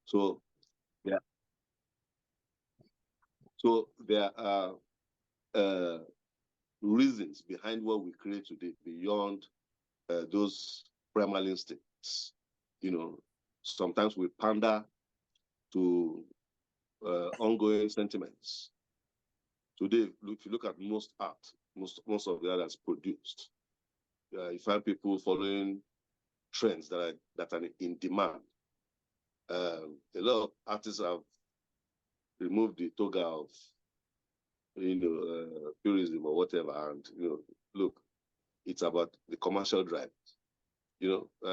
So, yeah. So there are reasons behind what we create today beyond those primal instincts. You know, sometimes we pander to ongoing sentiments. Today, if you look at most art, most of the art that's produced, you find people following trends that are in demand. A lot of artists have removed the toga of, purism or whatever, and look, it's about the commercial drive.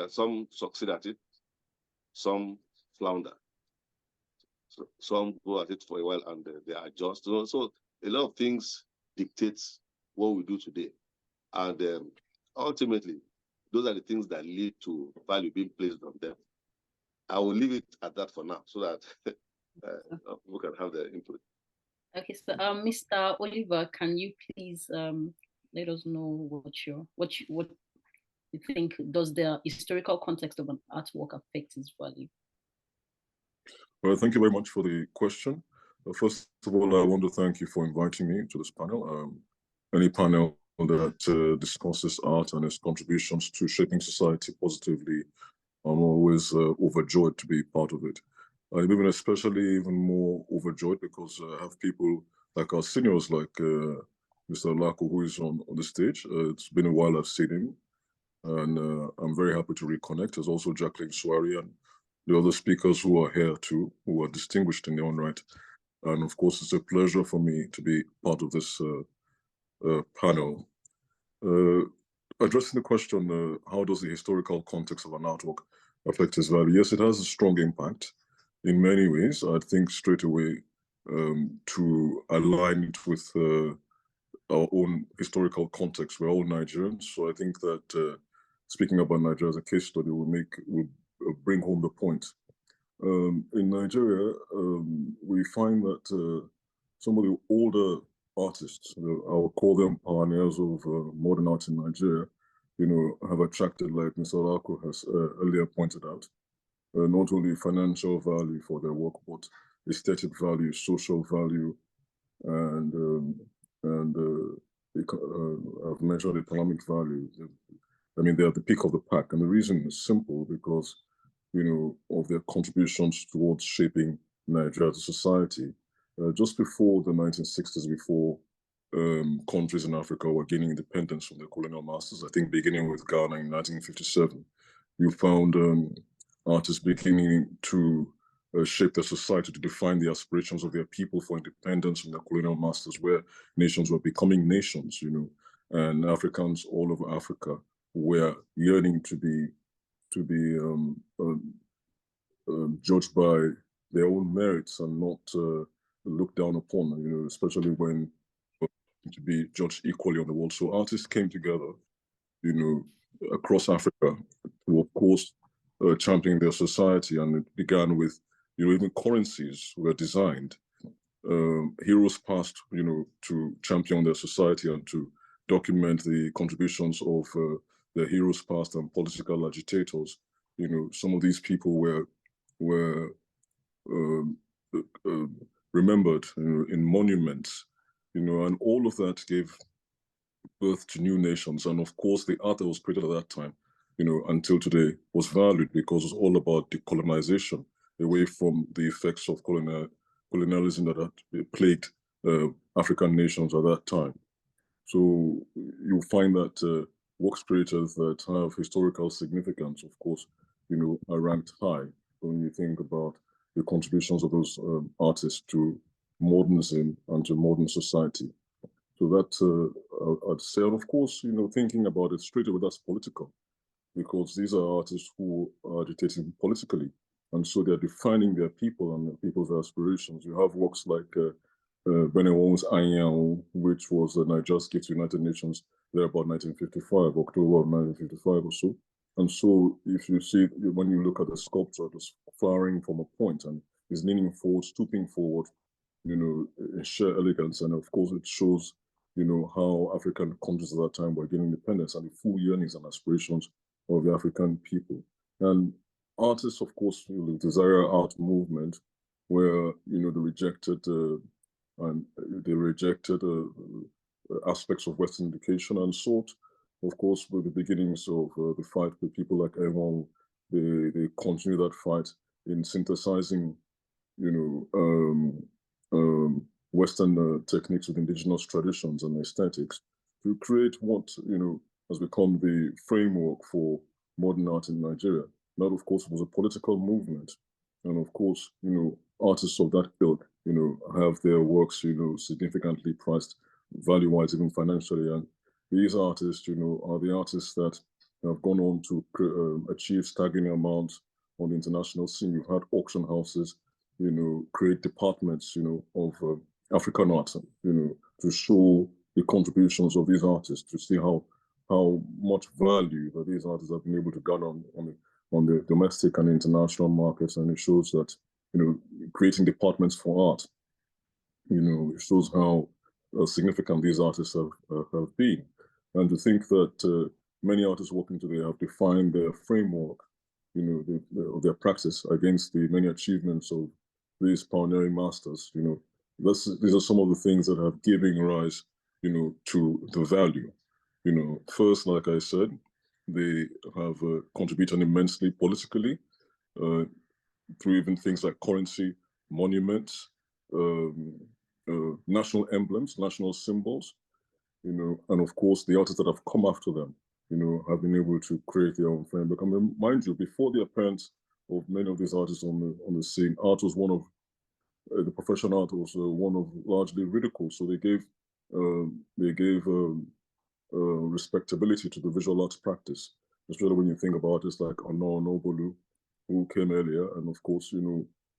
Some succeed at it, some flounder. So some go at it for a while and they adjust. So a lot of things dictate what we do today. And ultimately, those are the things that lead to value being placed on them. I will leave it at that for now so that we can have the input. Okay, so Mr. Oliver, can you please let us know what you think? Does the historical context of an artwork affect its value? Well, thank you very much for the question. First of all, I want to thank you for inviting me to this panel. Any panel that discusses art and its contributions to shaping society positively, I'm always overjoyed to be part of it. I'm even more overjoyed because I have people like our seniors, like Mr. Lako, who is on the stage. It's been a while I've seen him, and I'm very happy to reconnect. There's also Jacqueline Swari and the other speakers who are here too, who are distinguished in their own right. And of course, it's a pleasure for me to be part of this panel. Addressing the question, how does the historical context of an artwork affect its value? Yes, it has a strong impact in many ways. I think straight away to align it with our own historical context. We're all Nigerians, so I think that speaking about Nigeria as a case study will bring home the point. In Nigeria, we find that some of the older artists, I'll call them pioneers of modern art in Nigeria, have attracted, like Mr. Lako has earlier pointed out, not only financial value for their work, but aesthetic value, social value, and I've mentioned economic value. I mean, they're at the peak of the pack, and the reason is simple because, of their contributions towards shaping Nigeria as a society. Just before the 1960s, before countries in Africa were gaining independence from their colonial masters, I think beginning with Ghana in 1957, you found artists beginning to shape their society, to define the aspirations of their people for independence from their colonial masters, where nations were becoming nations, and Africans all over Africa were yearning to be judged by their own merits and not looked down upon, especially when to be judged equally on the world. So artists came together, across Africa to, of course, championing their society, and it began with, even currencies were designed. Heroes passed, to champion their society and to document the contributions of their heroes past and political agitators. Some of these people were remembered in monuments, and all of that gave birth to new nations. And of course, the art that was created at that time, until today, was valued because it's all about decolonization, away from the effects of colonialism that had plagued African nations at that time. So you'll find that works created that have historical significance, of course, are ranked high when you think about the contributions of those artists to modernism and to modern society. So that I'd say, and of course, thinking about it straight away, that's political, because these are artists who are agitating politically, and so they're defining their people and their people's aspirations. You have works like Benewon's Anyao, which was Nigeria's gift to United Nations there about 1955, October of 1955 or so. And so if you see, when you look at the sculpture, it's flowering from a point and is leaning forward, stooping forward, in sheer elegance. And of course, it shows, how African countries at that time were gaining independence and the full yearnings and aspirations of the African people. And artists, of course, the desire art movement, where they rejected aspects of Western education and sought, of course, with the beginnings of the fight with people like Ewong, they continue that fight in synthesizing, Western techniques with indigenous traditions and aesthetics to create what has become the framework for modern art in Nigeria. That, of course, was a political movement, and of course, artists of that ilk, have their works, significantly priced, value-wise, even financially. And these artists, are the artists that have gone on to achieve staggering amounts on the international scene. You've had auction houses, create departments, of African art, to show the contributions of these artists, to see how much value that these artists have been able to garner on the domestic and international markets. And it shows that, creating departments for art, it shows how significant these artists have been. And to think that many artists working today have defined their framework, their practice against the many achievements of these pioneering masters, these are some of the things that have given rise, to the value. First, like I said, they have contributed immensely politically through even things like currency, monuments, national emblems, national symbols, and of course the artists that have come after them, have been able to create their own framework. I mean, mind you, before the appearance of many of these artists on the scene, art was one of the professional art was one of largely ridicule. So they gave respectability to the visual arts practice, especially when you think about artists like Ono Nobolu, who came earlier, and of course,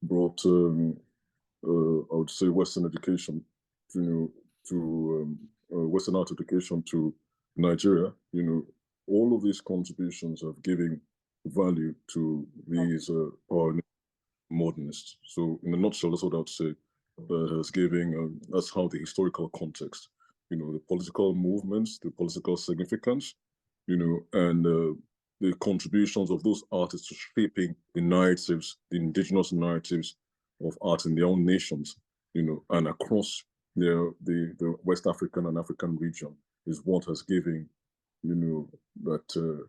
brought I would say Western education to Western art education to Nigeria. All of these contributions have given value to these modernists. So in a nutshell, that's what I would say. Has given that's how the historical context, the political movements, the political significance, and the contributions of those artists to shaping the narratives, the indigenous narratives of art in their own nations, and across the West African and African region is what has given, that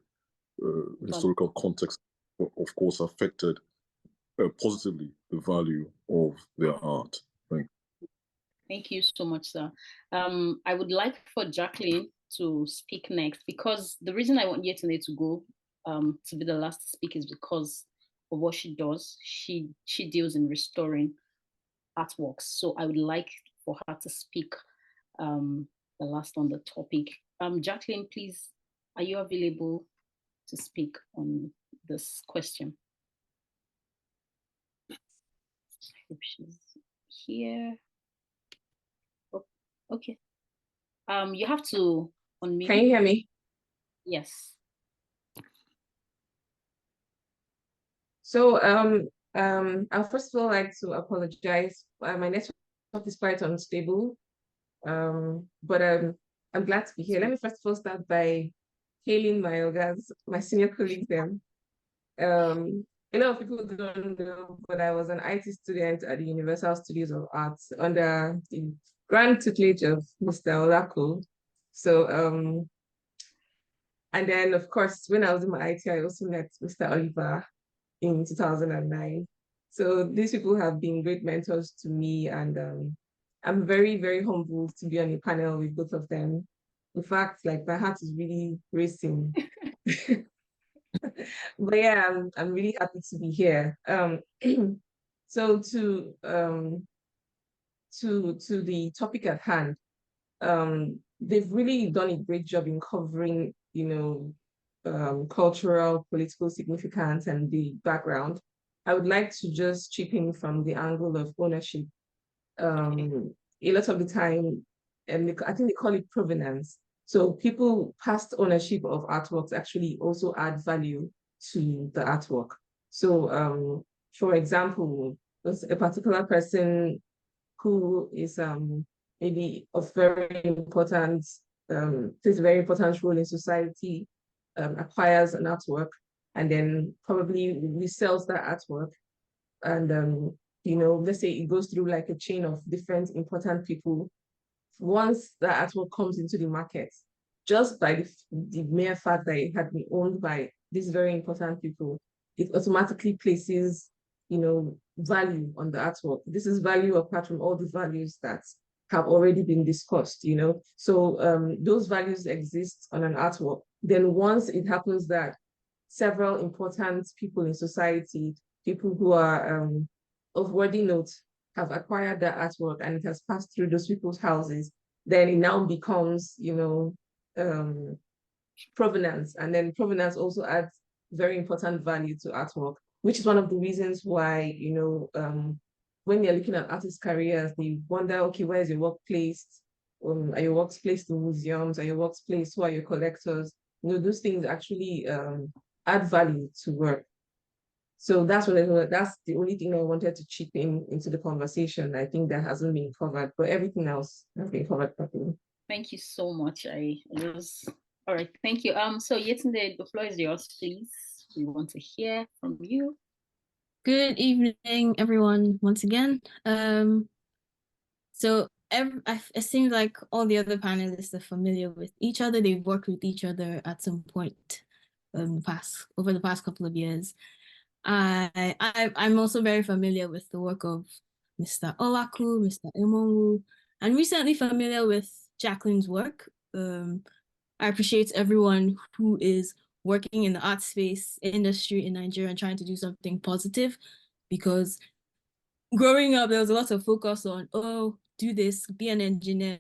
historical context, of course, affected positively the value of their art. Thank you so much, sir. I would like for Jacqueline to speak next, because the reason I want Yetunde to go to be the last to speak is because of what she does. She deals in restoring artworks. So I would like for her to speak the last on the topic. Jacqueline, please, are you available to speak on this question? I hope she's here. Oh, okay. You have to unmute. Can you hear me? Yes. So I first of all like to apologize. My network is quite unstable. But I'm glad to be here. Let me first of all start by hailing my ogas, my senior colleagues then. A lot of people don't know, but I was an IT student at the Universal Studios of Arts under the grand tutelage of Mr. Olako. So, and then of course, when I was in my IT, I also met Mr. Oliver in 2009. So these people have been great mentors to me, and I'm very, very humbled to be on a panel with both of them. In fact, like my heart is really racing. But yeah, I'm really happy to be here. So to the topic at hand, they've really done a great job in covering, cultural, political significance and the background. I would like to just chip in from the angle of ownership. A lot of the time, and I think they call it provenance. So people past ownership of artworks actually also add value to the artwork. So for example, there's a particular person who is maybe of very important, plays a very important role in society, acquires an artwork, and then probably resells that artwork. And you know, let's say it goes through like a chain of different important people. Once that artwork comes into the market, just by the mere fact that it had been owned by these very important people, it automatically places, you know, value on the artwork. This is value apart from all the values that have already been discussed, you know. So those values exist on an artwork. Then once it happens that several important people in society, people who are of worthy note, have acquired that artwork and it has passed through those people's houses, then it now becomes, you know, provenance. And then provenance also adds very important value to artwork, which is one of the reasons why, you know, when you're looking at artist careers, they wonder, okay, where is your work placed? Are your works placed in museums? Are your works placed? Who are your collectors? You know, those things actually add value to work. So that's that's the only thing I wanted to chip in into the conversation. I think that hasn't been covered, but everything else has been covered properly. Thank you so much. I was all right. Thank you. So Yetunde, the floor is yours, please. We want to hear from you. Good evening, everyone, once again. So it seems like all the other panelists are familiar with each other. They've worked with each other at some point over the past couple of years. I'm also very familiar with the work of Mr. Olaku, Mr. Emonwu, and recently familiar with Jacqueline's work. I appreciate everyone who is working in the art space industry in Nigeria and trying to do something positive, because growing up, there was a lot of focus on, oh, do this, be an engineer,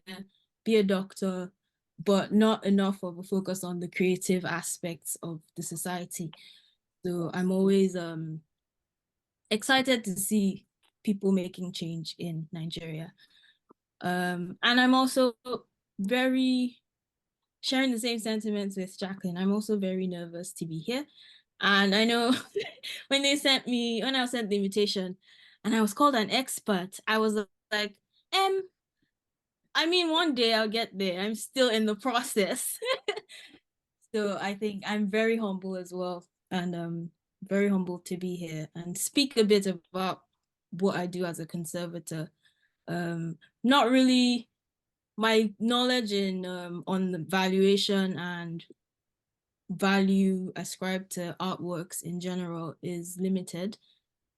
be a doctor, but not enough of a focus on the creative aspects of the society. So I'm always excited to see people making change in Nigeria. And I'm also very sharing the same sentiments with Jacqueline. I'm also very nervous to be here. And I know when I was sent the invitation and I was called an expert, I was like, I mean, one day I'll get there. I'm still in the process. So I think I'm very humble as well. And very humbled to be here and speak a bit about what I do as a conservator. Not really my knowledge in on the valuation and value ascribed to artworks in general is limited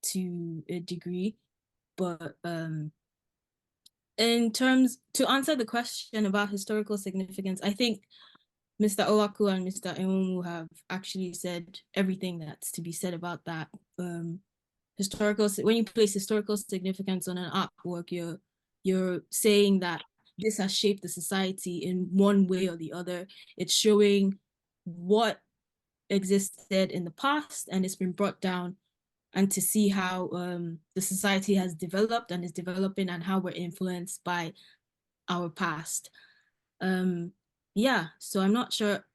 to a degree, but in terms to answer the question about historical significance, I think Mr. Olaku and Mr. Emumu have actually said everything that's to be said about that. When you place historical significance on an artwork, you're saying that this has shaped the society in one way or the other. It's showing what existed in the past and it's been brought down, and to see how the society has developed and is developing and how we're influenced by our past. Yeah, so I'm not sure.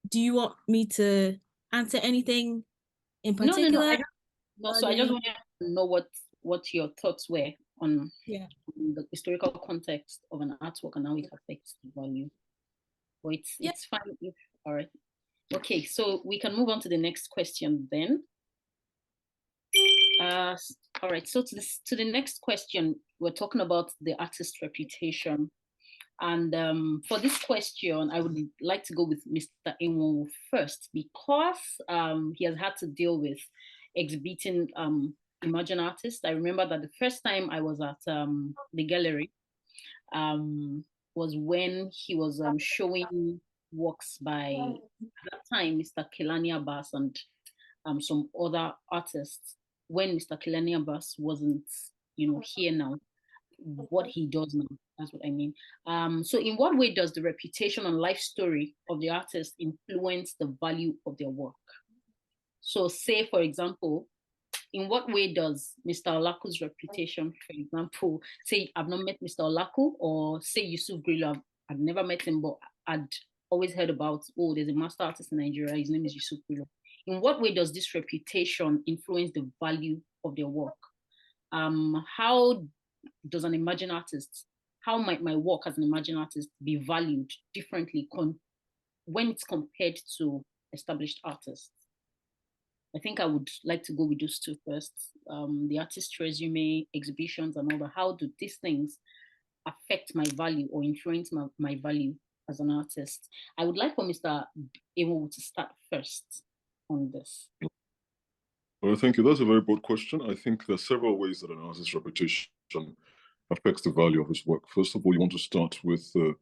Do you want me to answer anything in particular? No. So I just wanted to know what your thoughts were on the historical context of an artwork and how it affects the value. But it's fine if, all right. Okay, so we can move on to the next question then. All right, so to the next question, we're talking about the artist's reputation. And for this question, I would like to go with Mr. Enwo first, because he has had to deal with exhibiting emerging artists. I remember that the first time I was at the gallery was when he was showing works by, at that time, Mr. Kelani Abbas and some other artists, when Mr. Kelani Abbas wasn't, here now, what he does now. That's what I mean. So in what way does the reputation and life story of the artist influence the value of their work? So say, for example, in what way does Mr. Olaku's reputation, for example, say I've not met Mr. Olaku, or say Yusuf Grillo, I've never met him, but I'd always heard about, oh, there's a master artist in Nigeria, his name is Yusuf Grillo. In what way does this reputation influence the value of their work? How does an emerging artist, how might my work as an emerging artist be valued differently when it's compared to established artists? I think I would like to go with those two first. The artist's resume, exhibitions, and all that. How do these things affect my value or influence my value as an artist? I would like for Mr. Emo to start first on this. Well, thank you. That's a very broad question. I think there are several ways that an artist's reputation affects the value of his work. First of all, you want to start with the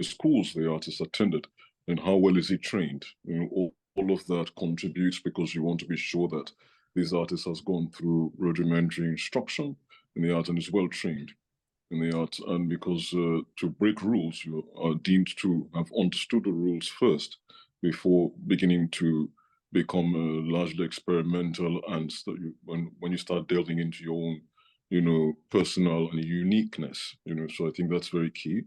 schools the artist attended and how well is he trained. You know, all of that contributes because you want to be sure that this artist has gone through rudimentary instruction in the art and is well trained in the art. And because to break rules, you are deemed to have understood the rules first before beginning to become largely experimental. And when you start delving into your own, you know, personal and uniqueness, you know, so I think that's very key.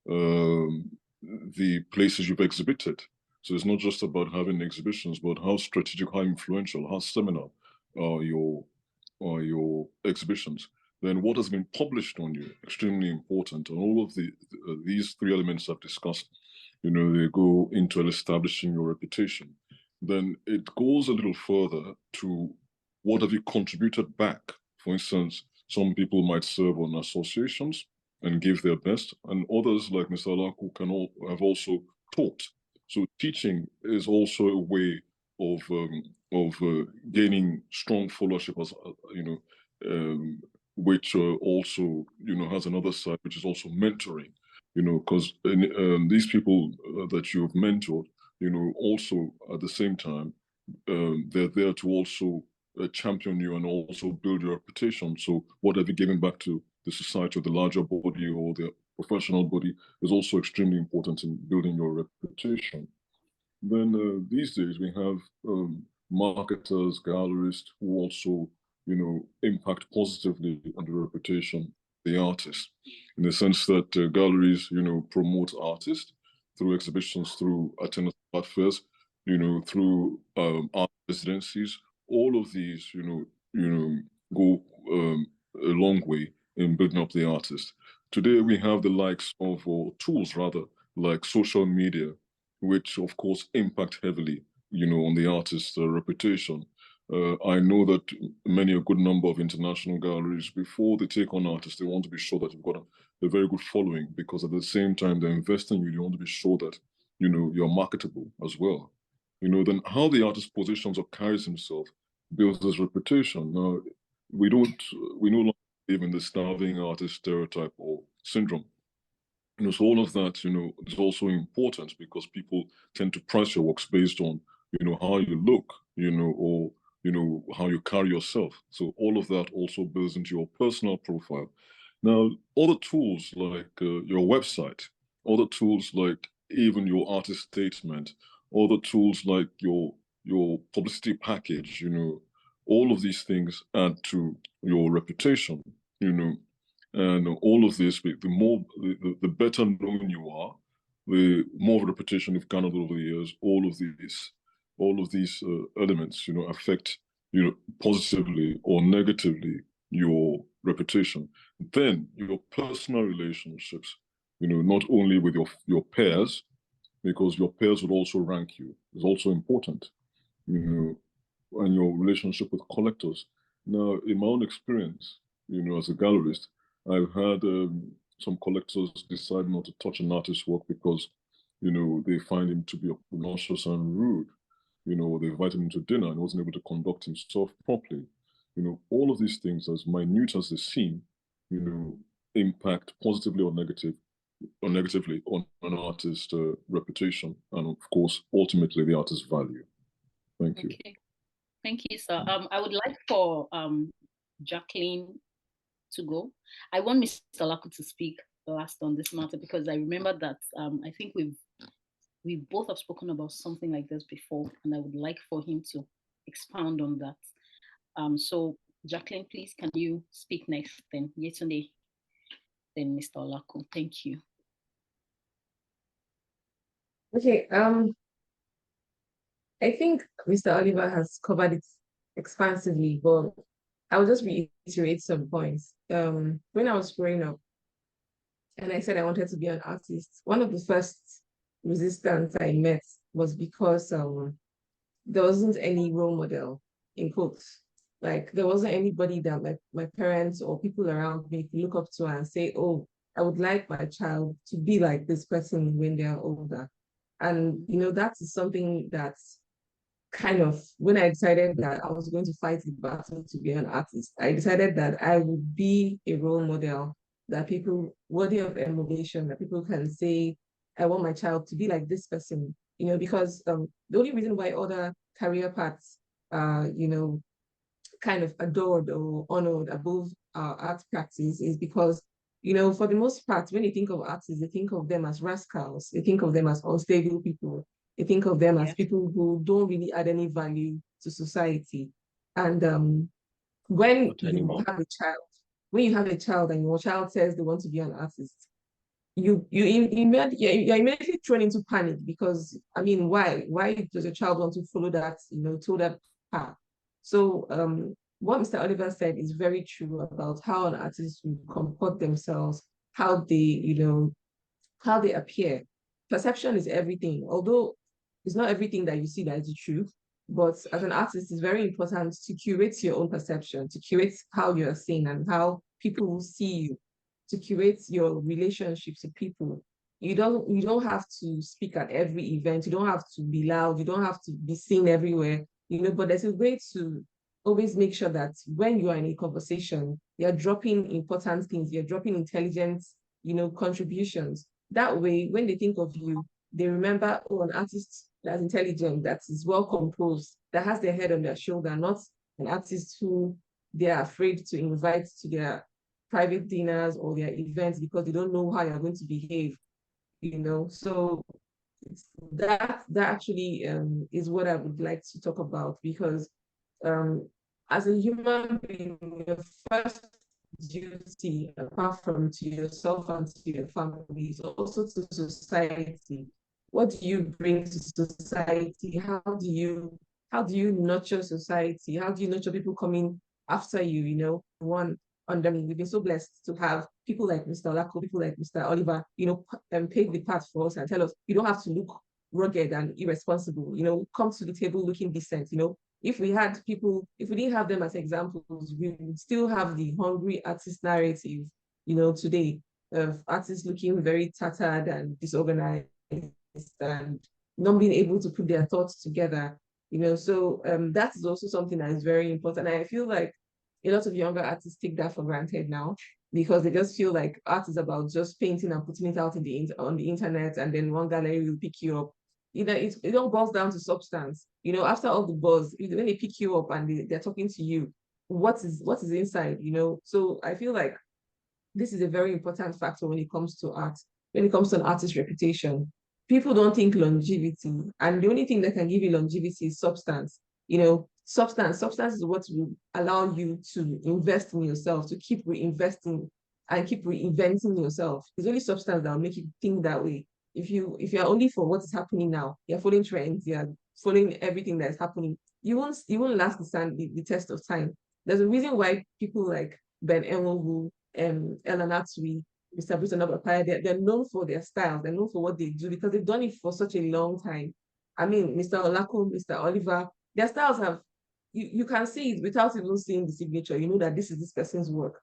The places you've exhibited. So it's not just about having exhibitions, but how strategic, how influential, how seminal are your exhibitions. Then what has been published on you, extremely important. And all of these three elements I've discussed, you know, they go into establishing your reputation. Then it goes a little further to what have you contributed back? For instance, some people might serve on associations and give their best, and others like Mr. Alaku have also taught. So teaching is also a way of gaining strong followership, as you know, which also, you know, has another side, which is also mentoring. You know, because these people that you've mentored, you know, also at the same time, they're there to also champion you and also build your reputation. So what have you given back to the society or the larger body or the professional body is also extremely important in building your reputation. Then these days we have marketers, gallerists who also, you know, impact positively on the reputation of the artist, in the sense that galleries, you know, promote artists through exhibitions, through attendance art fairs, you know, through art residencies. All of these, you know, go a long way in building up the artist. Today we have the likes of, or tools rather, like social media, which of course impact heavily, you know, on the artist's reputation. I know that a good number of international galleries, before they take on artists, they want to be sure that you've got a very good following, because at the same time they're investing in you, you want to be sure that, you know, you're marketable as well. You know, then how the artist positions or carries himself builds his reputation. Now, we no longer live in the starving artist stereotype or syndrome. You know, so all of that, you know, is also important because people tend to price your works based on, you know, how you look, you know, or, you know, how you carry yourself. So all of that also builds into your personal profile. Now, other tools like your website, other tools like even your artist statement, other tools like your publicity package, you know, all of these things add to your reputation, you know. And all of this, the better known you are, the more reputation you've garnered over the years. All of these elements, you know, affect, you know, positively or negatively your reputation. Then your personal relationships, you know, not only with your peers, because your peers will also rank you, is also important, you know, and your relationship with collectors. Now, in my own experience, you know, as a gallerist, I've had some collectors decide not to touch an artist's work because, you know, they find him to be obnoxious and rude. You know, they invited him to dinner and wasn't able to conduct himself properly. You know, all of these things, as minute as they seem, you know, impact positively or negatively on an artist's reputation and, of course, ultimately the artist's value. Thank you. Okay. Thank you, sir. I would like for Jacqueline to go. I want Mr. Laku to speak last on this matter because I remember that I think we both have spoken about something like this before, and I would like for him to expound on that. So Jacqueline, please, can you speak next? Then Yetunde, then Mr. Laku. Thank you. Okay. I think Mr. Oliver has covered it expansively, but I'll just reiterate some points. When I was growing up and I said I wanted to be an artist, one of the first resistance I met was because there wasn't any role model, in quotes. Like there wasn't anybody that my parents or people around me could look up to and say, oh, I would like my child to be like this person when they're older. And that is something that's kind of, when I decided that I was going to fight the battle to be an artist, I decided that I would be a role model that people worthy of emulation, that people can say, I want my child to be like this person, because the only reason why other career paths are, kind of adored or honored above art practice is because, for the most part, when you think of artists, they think of them as rascals, they think of them as unstable people, they think of them as people who don't really add any value to society. And when you have a child, and your child says they want to be an artist, you're immediately thrown into panic because, I mean, why does your child want to follow that, to that path? So what Mr. Oliver said is very true about how an artist will comport themselves, how they, how they appear. Perception is everything, although it's not everything that you see that is the truth. But as an artist, it's very important to curate your own perception, to curate how you're seen and how people will see you, to curate your relationships with people. You don't have to speak at every event. You don't have to be loud. You don't have to be seen everywhere. But there's a way to always make sure that when you are in a conversation, you're dropping important things. You're dropping intelligent, contributions. That way, when they think of you, they remember, oh, an artist that's intelligent, that is well composed, that has their head on their shoulder, not an artist who they are afraid to invite to their private dinners or their events because they don't know how you're going to behave, So that actually is what I would like to talk about, because as a human being, your first duty, apart from to yourself and to your family, is also to society. What do you bring to society? How do you nurture society? How do you nurture people coming after you? One under me, we've been so blessed to have people like Mr. Olako, people like Mr. Oliver, pave the path for us and tell us you don't have to look rugged and irresponsible, come to the table looking decent, if we didn't have them as examples, we would still have the hungry artist narrative, today, of artists looking very tattered and disorganized and not being able to put their thoughts together, So that is also something that is very important. And I feel like a lot of younger artists take that for granted now because they just feel like art is about just painting and putting it out on the internet, and then one gallery will pick you up. It all boils down to substance. After all the buzz, when they pick you up and they're talking to you, what is inside, So I feel like this is a very important factor when it comes to art, when it comes to an artist's reputation. People don't think longevity, and the only thing that can give you longevity is substance. Substance is what will allow you to invest in yourself, to keep reinvesting and keep reinventing yourself. It's only substance that will make you think that way. If you're only for what is happening now, you're following trends, you're following everything that's happening, you won't last the test of time. There's a reason why people like Ben Enwogu, Ellen Atwi, Mr. Bruce they're known for their styles, they're known for what they do because they've done it for such a long time. I mean, Mr. Olako, Mr. Oliver, their styles have, you can see it without even seeing the signature. You know that this is this person's work.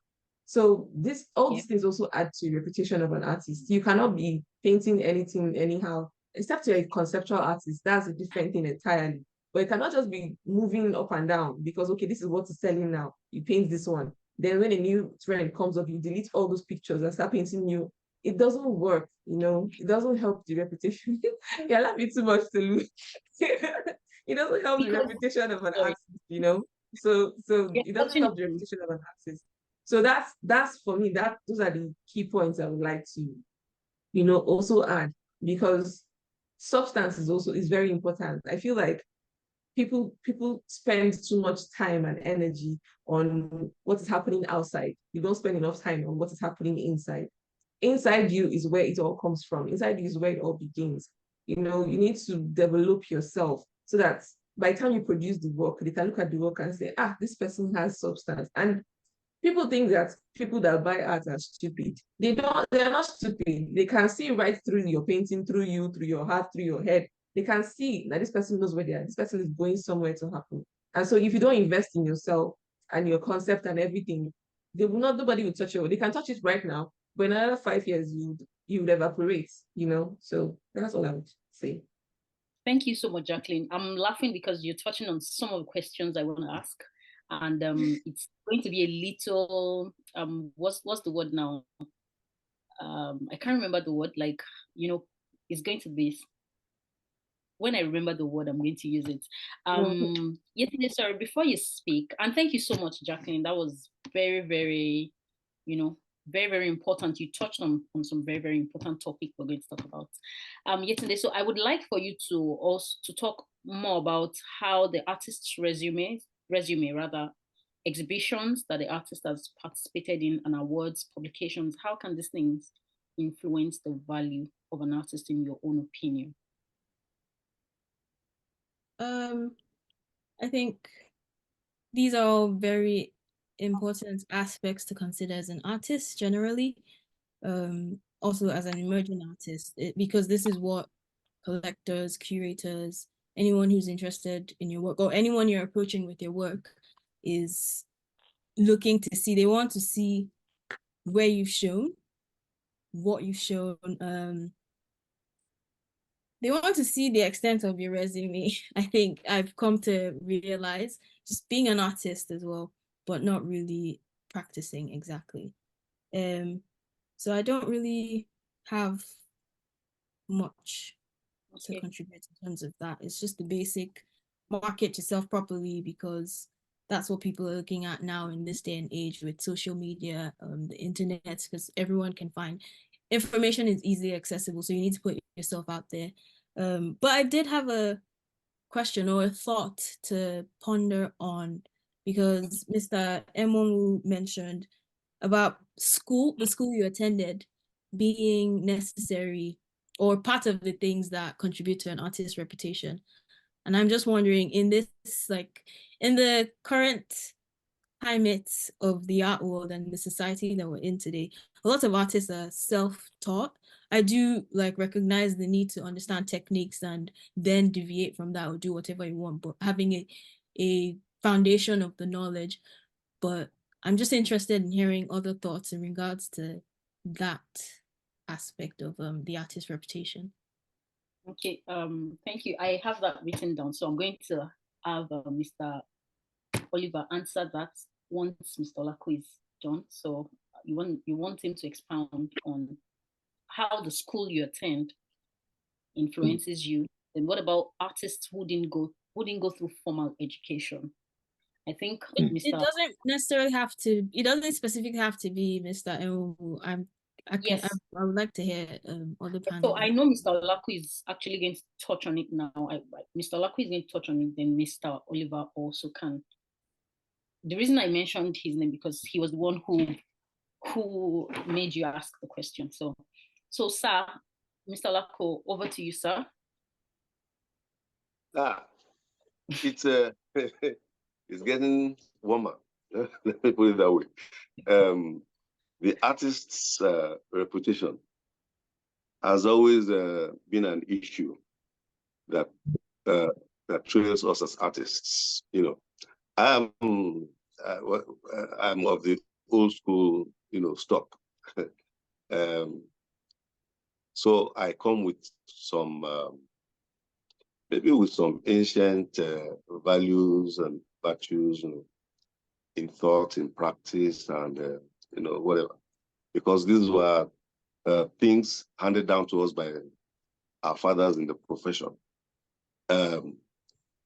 So these things also add to the reputation of an artist. You cannot be painting anything anyhow, except you're a conceptual artist. That's a different thing entirely. But you cannot just be moving up and down because, okay, this is what is selling now. You paint this one. Then when a new trend comes up, you delete all those pictures and start painting new. It doesn't work, It doesn't help the reputation. Yeah, I love it too much to lose. It doesn't help the reputation of an artist, So it doesn't help the reputation of an artist. So that's for me, those are the key points I would like to, also add, because substance is very important. I feel like people spend too much time and energy on what is happening outside. You don't spend enough time on what is happening inside. Inside you is where it all comes from. Inside you is where it all begins. You need to develop yourself so that by the time you produce the work, they can look at the work and say, this person has substance. And people think that people that buy art are stupid. They're not stupid. They can see right through your painting, through you, through your heart, through your head. they can see that this person knows where they are. This person is going somewhere to happen. And so if you don't invest in yourself and your concept and everything, nobody will touch it. They can touch it right now, but in another 5 years, you would evaporate, you know? So that's all I would say. Thank you so much, Jacqueline. I'm laughing because you're touching on some of the questions I want to ask. And it's going to be a little, what's the word now? I can't remember the word, like, you know, it's going to be, when I remember the word, I'm going to use it. Yesterday, sorry, before you speak, and thank you so much, Jacqueline. That was very, very, you know, very, very important. You touched on some very, very important topic we're going to talk about yesterday. So I would like for you to also to talk more about how the artist's resume rather, exhibitions that the artist has participated in and awards, publications, how can these things influence the value of an artist in your own opinion? I think these are all very important aspects to consider as an artist generally, also as an emerging artist, because this is what collectors, curators, anyone who's interested in your work or anyone you're approaching with your work is looking to see. They want to see where you've shown, what you've shown. They want to see the extent of your resume. I think I've come to realize, just being an artist as well, but not really practicing exactly. So I don't really have much to contribute in terms of that. It's just the basic market yourself properly, because that's what people are looking at now in this day and age with social media, the internet, because everyone can find information is easily accessible. So you need to put yourself out there. But I did have a question or a thought to ponder on, because Mr. Emonwu mentioned about the school you attended being necessary or part of the things that contribute to an artist's reputation. And I'm just wondering, in this, like, in the current climate of the art world and the society that we're in today, a lot of artists are self-taught. I do like recognize the need to understand techniques and then deviate from that or do whatever you want, but having a foundation of the knowledge. But I'm just interested in hearing other thoughts in regards to that aspect of the artist's reputation. Okay, thank you. I have that written down, so I'm going to have Mr. Oliver answer that once Mr. Olaku is done. So you want him to expound on how the school you attend influences you. Then what about artists who didn't go through formal education? I think it doesn't necessarily have to. It doesn't specifically have to be Mr. Ewu. I would like to hear other panels. So I know Mr. Olaku is actually going to touch on it now. Mr. Olaku is going to touch on it, then Mr. Oliver also can. The reason I mentioned his name because he was the one who made you ask the question. So sir, Mr. Olaku, over to you, sir. It's it's getting warmer. Let me put it that way. The artist's reputation has always been an issue that trails us as artists. You know, I'm of the old school, stock. So I come with some maybe with some ancient values and virtues, in thought, in practice, and whatever, because these were things handed down to us by our fathers in the profession.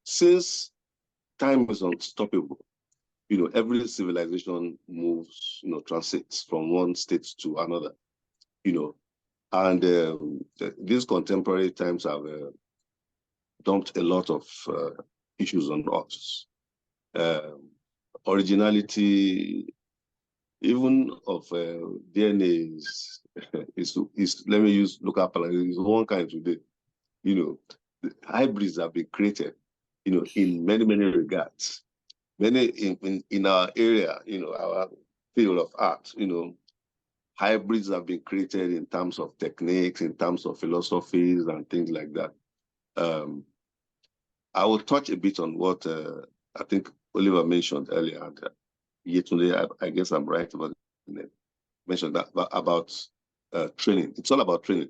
Since time is unstoppable, every civilization moves, transits from one state to another, and these contemporary times have dumped a lot of issues on us. Originality, even of DNA is let me use local parallel, is one kind today. Hybrids have been created, in many, many regards. Many in our area, our field of art, hybrids have been created in terms of techniques, in terms of philosophies and things like that. I will touch a bit on what I think Oliver mentioned earlier, and Yetunde, I guess I'm right about it, mentioned that about training. It's all about training.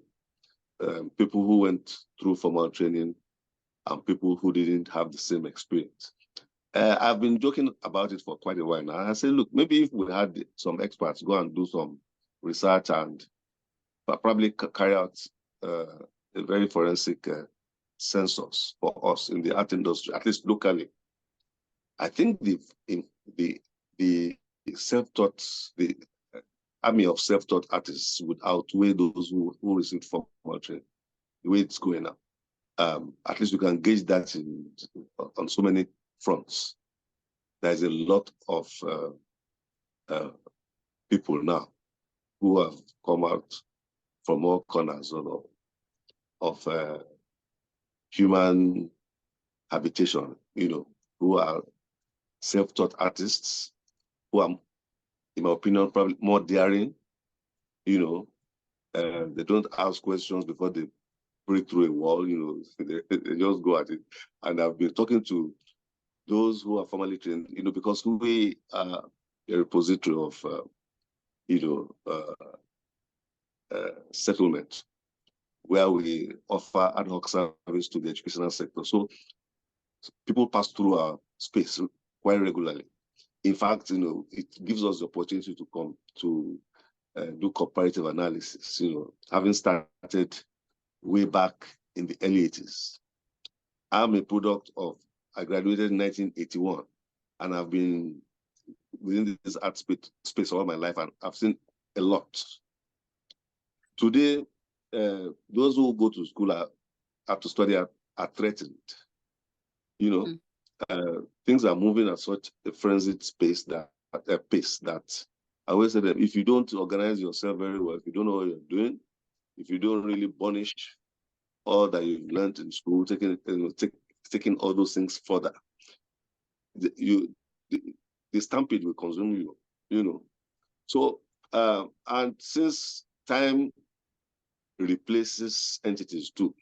People who went through formal training and people who didn't have the same experience. I've been joking about it for quite a while now. I say, look, maybe if we had some experts go and do some research and probably carry out a very forensic census for us in the art industry, at least locally, I think the self-taught, the army of self-taught artists would outweigh those who received formal training, the way it's going now. At least you can gauge that on so many fronts. There's a lot of people now who have come out from all corners of human habitation, who are self-taught artists, who are, in my opinion, probably more daring. They don't ask questions before they break through a wall. They just go at it. And I've been talking to those who are formally trained, because we are a repository of, settlement, where we offer ad hoc service to the educational sector. So people pass through our space quite regularly. In fact, it gives us the opportunity to come to do comparative analysis, having started way back in the early 80s. I'm a product of, I graduated in 1981, and I've been within this art space all my life, and I've seen a lot. Today, those who go to school have to study are threatened. Things are moving at such a frenzied pace that I always say that if you don't organize yourself very well, if you don't know what you're doing, if you don't really burnish all that you've learned in school, taking all those things further, the stampede will consume you. So, and since time replaces entities too,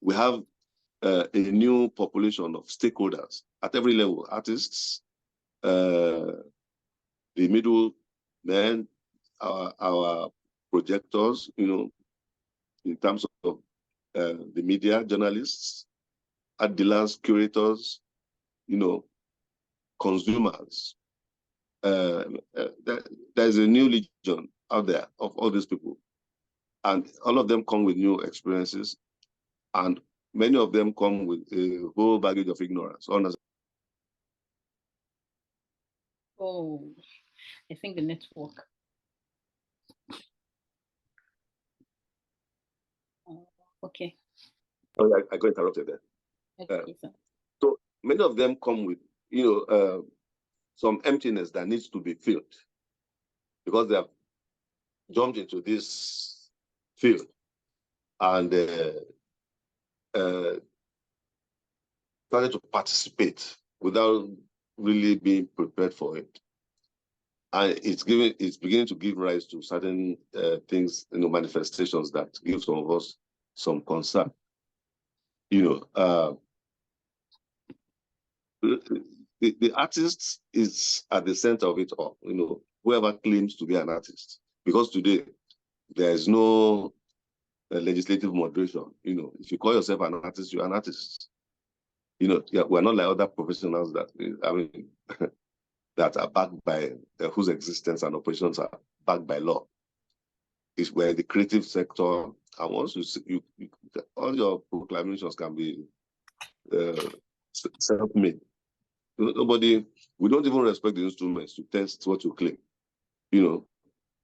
we have a new population of stakeholders at every level: artists, the middle men, our projectors, in terms of the media, journalists, art dealers, curators, consumers. There's a new legion out there of all these people, and all of them come with new experiences, and many of them come with a whole baggage of ignorance. Oh, I think the network. Okay. Oh, I got interrupted there. Okay, so many of them come with, some emptiness that needs to be filled, because they have jumped into this field and started to participate without really being prepared for it. And it's beginning to give rise to certain things, manifestations that give some of us some concern. The artist is at the center of it all, whoever claims to be an artist. Because today, there is no legislative moderation. If you call yourself an artist, you're an artist. We're not like other professionals that are backed by, whose existence and operations are backed by law. It's where the creative sector, and once you all your proclamations can be self-made. We don't even respect the instruments to test what you claim,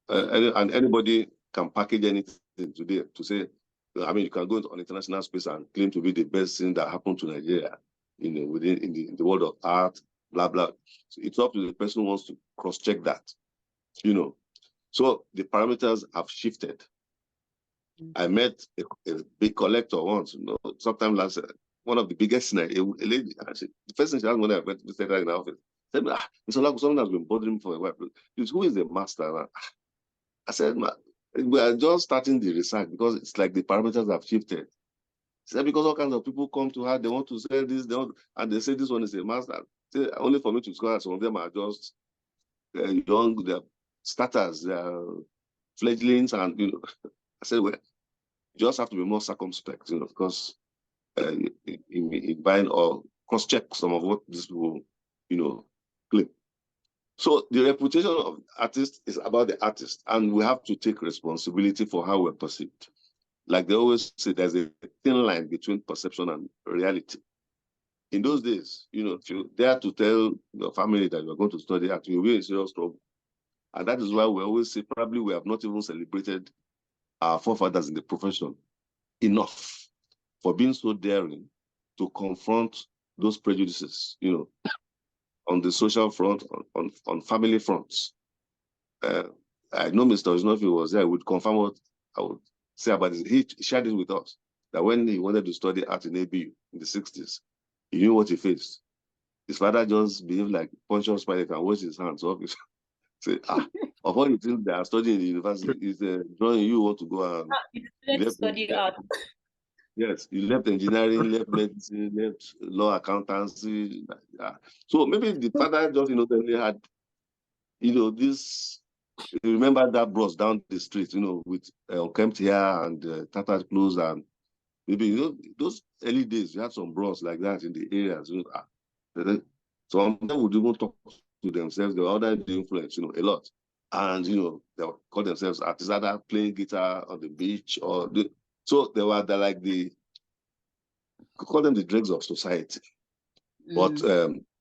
and anybody can package anything today to say, you can go on international space and claim to be the best thing that happened to Nigeria, within in the world of art, blah, blah. So it's up to the person who wants to cross-check that, So the parameters have shifted. I met a big collector once, sometime last one of the biggest, a lady, the first thing she asked when I went to her in the office, said, Mr. Olaku, something has been bothering me for a while. Who is the master? I said, we are just starting the research, because it's like the parameters have shifted. She said, because all kinds of people come to her, they want to sell this, and they say this one is a master. Say, only for me to discover some of them are just young, they're starters, they're fledglings, and I said, well, you just have to be more circumspect, because in buying or cross-check some of what these people, claim. So the reputation of artists is about the artist, and we have to take responsibility for how we're perceived. Like they always say, there's a thin line between perception and reality. In those days, if you dare to tell your family that you're going to study art, you'll be in serious trouble. And that is why we always say probably we have not even celebrated our forefathers in the profession enough for being so daring to confront those prejudices, on the social front, on family fronts. I know Mr. Osnofi was there, would confirm what I would say about this. He shared it with us, that when he wanted to study art in ABU in the 60s, he knew what he faced. His father just behaved like Pontius Pilate and washed his hands off. Say, of all the things they are studying in the university, is drawing you want to go and study art. Yes, you left engineering, left medicine, left law, accountancy. So maybe the father just innocently had, this. Remember that bros down the street, with unkempt hair and tattered clothes, and maybe those early days you had some bros like that in the areas. Some of them would even talk to themselves. They were under the influence, a lot, and they would call themselves artists, either playing guitar on the beach or so they were call them the dregs of society. But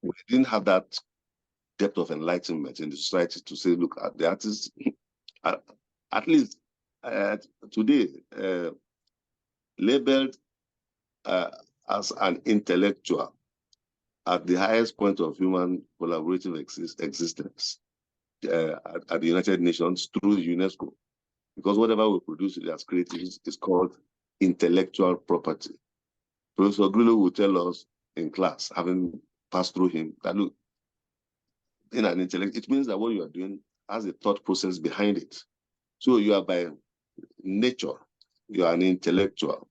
we didn't have that depth of enlightenment in the society to say, look, at the artists, at least today, labeled as an intellectual at the highest point of human collaborative existence at the United Nations through UNESCO. Because whatever we produce as creatives is called intellectual property. Professor Grillo will tell us in class, having passed through him, that look, in an intellect, it means that what you are doing has a thought process behind it. So you are by nature, you are an intellectual.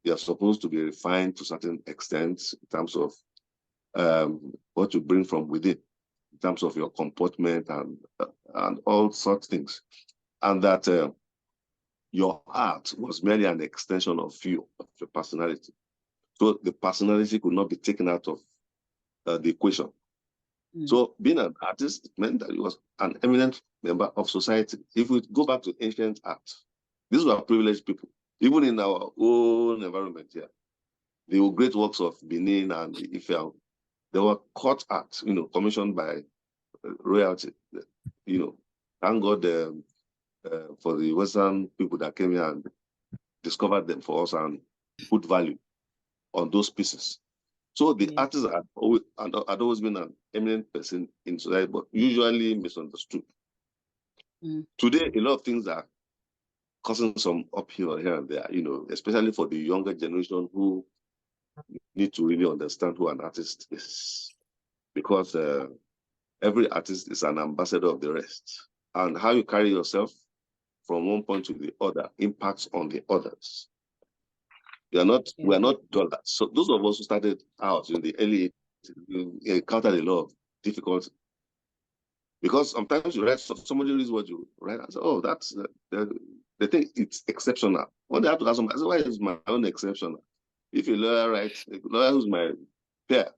You are supposed to be refined to a certain extent in terms of what you bring from within, in terms of your comportment and all such things. And that your art was merely an extension of you, of your personality. So the personality could not be taken out of the equation. So being an artist meant that he was an eminent member of society. If we go back to ancient art, these were privileged people. Even in our own environment here, the great works of Benin and Ife, they were court art, commissioned by royalty. Thank God for the Western people that came here and discovered them for us and put value on those pieces. So the artist had always been an eminent person in society, but usually misunderstood. Today, a lot of things are causing some upheaval here and there, especially for the younger generation who need to really understand who an artist is. Because every artist is an ambassador of the rest. And how you carry yourself from one point to the other impacts on the others. We are not dollars. So those of us who started out in the early 80s, encountered a lot of difficulty. Because sometimes you write, somebody reads what you write and say, oh, that's, they think it's exceptional. When they have to ask somebody, I say, why is my own exceptional? If a lawyer writes, a lawyer who's my peer,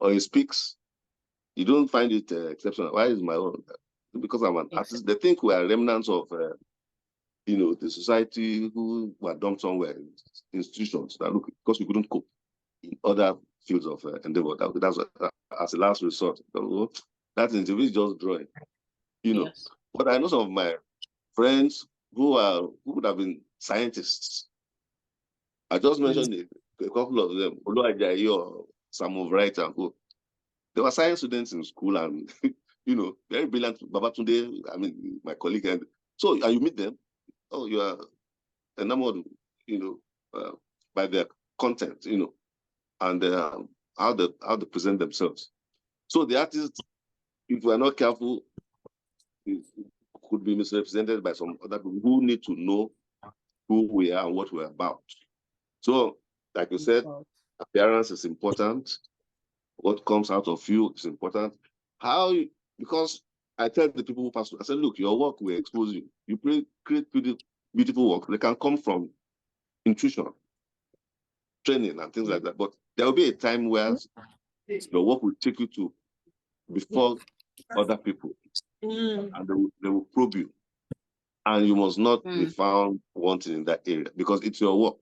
or he speaks, you don't find it exceptional. Why is my own? Because I'm an artist. They think we are remnants of the society who were dumped somewhere in institutions that look, because we couldn't cope in other fields of endeavor. That's as a last resort. That individual is just drawing, Yes. But I know some of my friends who would have been scientists. I just mentioned a couple of them, Olu Ajayi or Samuel Wright and who. They were science students in school and, very brilliant. Babatunde, my colleague. And so you meet them, oh, you are enamored, by their content, and how they present themselves. So the artists, if we are not careful, could be misrepresented by some other people who need to know who we are and what we're about. So, like you said, appearance is important. What comes out of you is important. Because I tell the people who pass through, I said, look, your work will expose you. You create beautiful work. They can come from intuition, training, and things like that. But there will be a time where your work will take you to before other people, and they will probe you. And you must not be found wanting in that area because it's your work.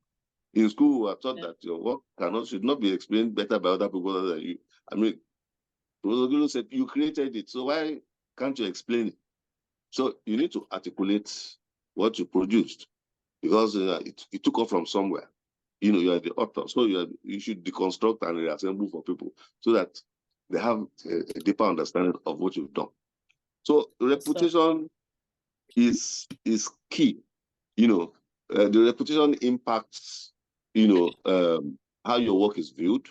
In school, we are taught that your work should not be explained better by other people other than you. I mean, Professor said you created it, so why can't you explain it? So you need to articulate what you produced because it took off from somewhere. You are the author, so you should deconstruct and reassemble for people so that they have a deeper understanding of what you've done. So reputation is key. The reputation impacts how your work is viewed.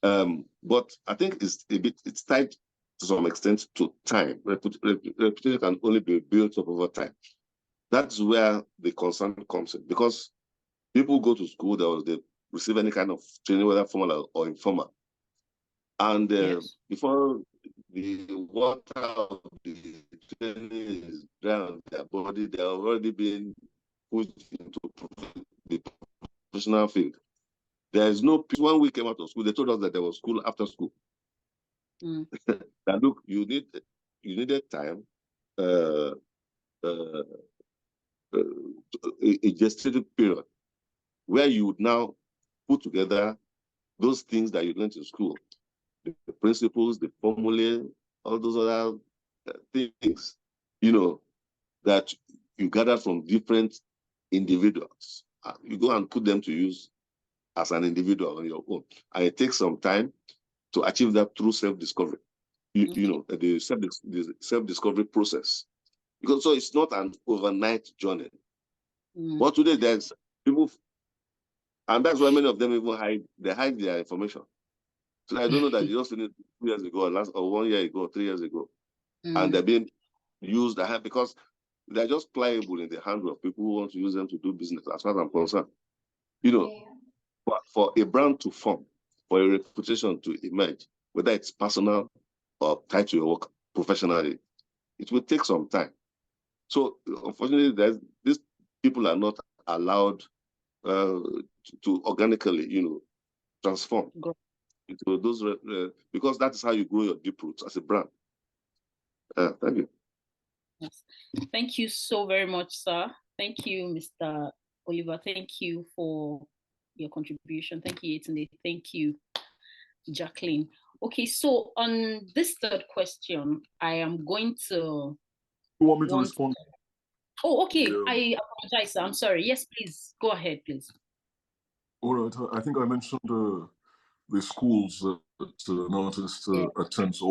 But I think it's tied to some extent to time. Reputation can only be built up over time. That's where the concern comes in because people go to school, they receive any kind of training, whether formal or informal. And before the water of the training is drowned, their body, they're already being pushed into the professional field. There is no peace. When we came out of school, they told us that there was school after school. That look, you needed time, a gestative period, where you would now put together those things that you learned in school, the principles, the formulae, all those other things, that you gather from different individuals. You go and put them to use as an individual on your own. And it takes some time to achieve that through self-discovery. The self-discovery process. Because so it's not an overnight journey. But today there's people, and that's why many of them even hide their information. So I don't know that you just finished 2 years ago, or 1 year ago, 3 years ago, and they're being used because they're just pliable in the hands of people who want to use them to do business, as far as I'm concerned. For a brand to form, for a reputation to emerge, whether it's personal or tied to your work professionally, it will take some time. So unfortunately, these people are not allowed to organically, transform into those because that is how you grow your deep roots as a brand. Thank you. Yes. Thank you so very much, sir. Thank you, Mr. Oliver. Thank you for your contribution. Thank you, Yetunde. Thank you, Jacqueline. Okay, so on this third question, I am going to... You want me to respond? Oh, okay. I apologize, sir. I'm sorry. Yes, please. Go ahead, please. All right. I think I mentioned the schools that an artist attends.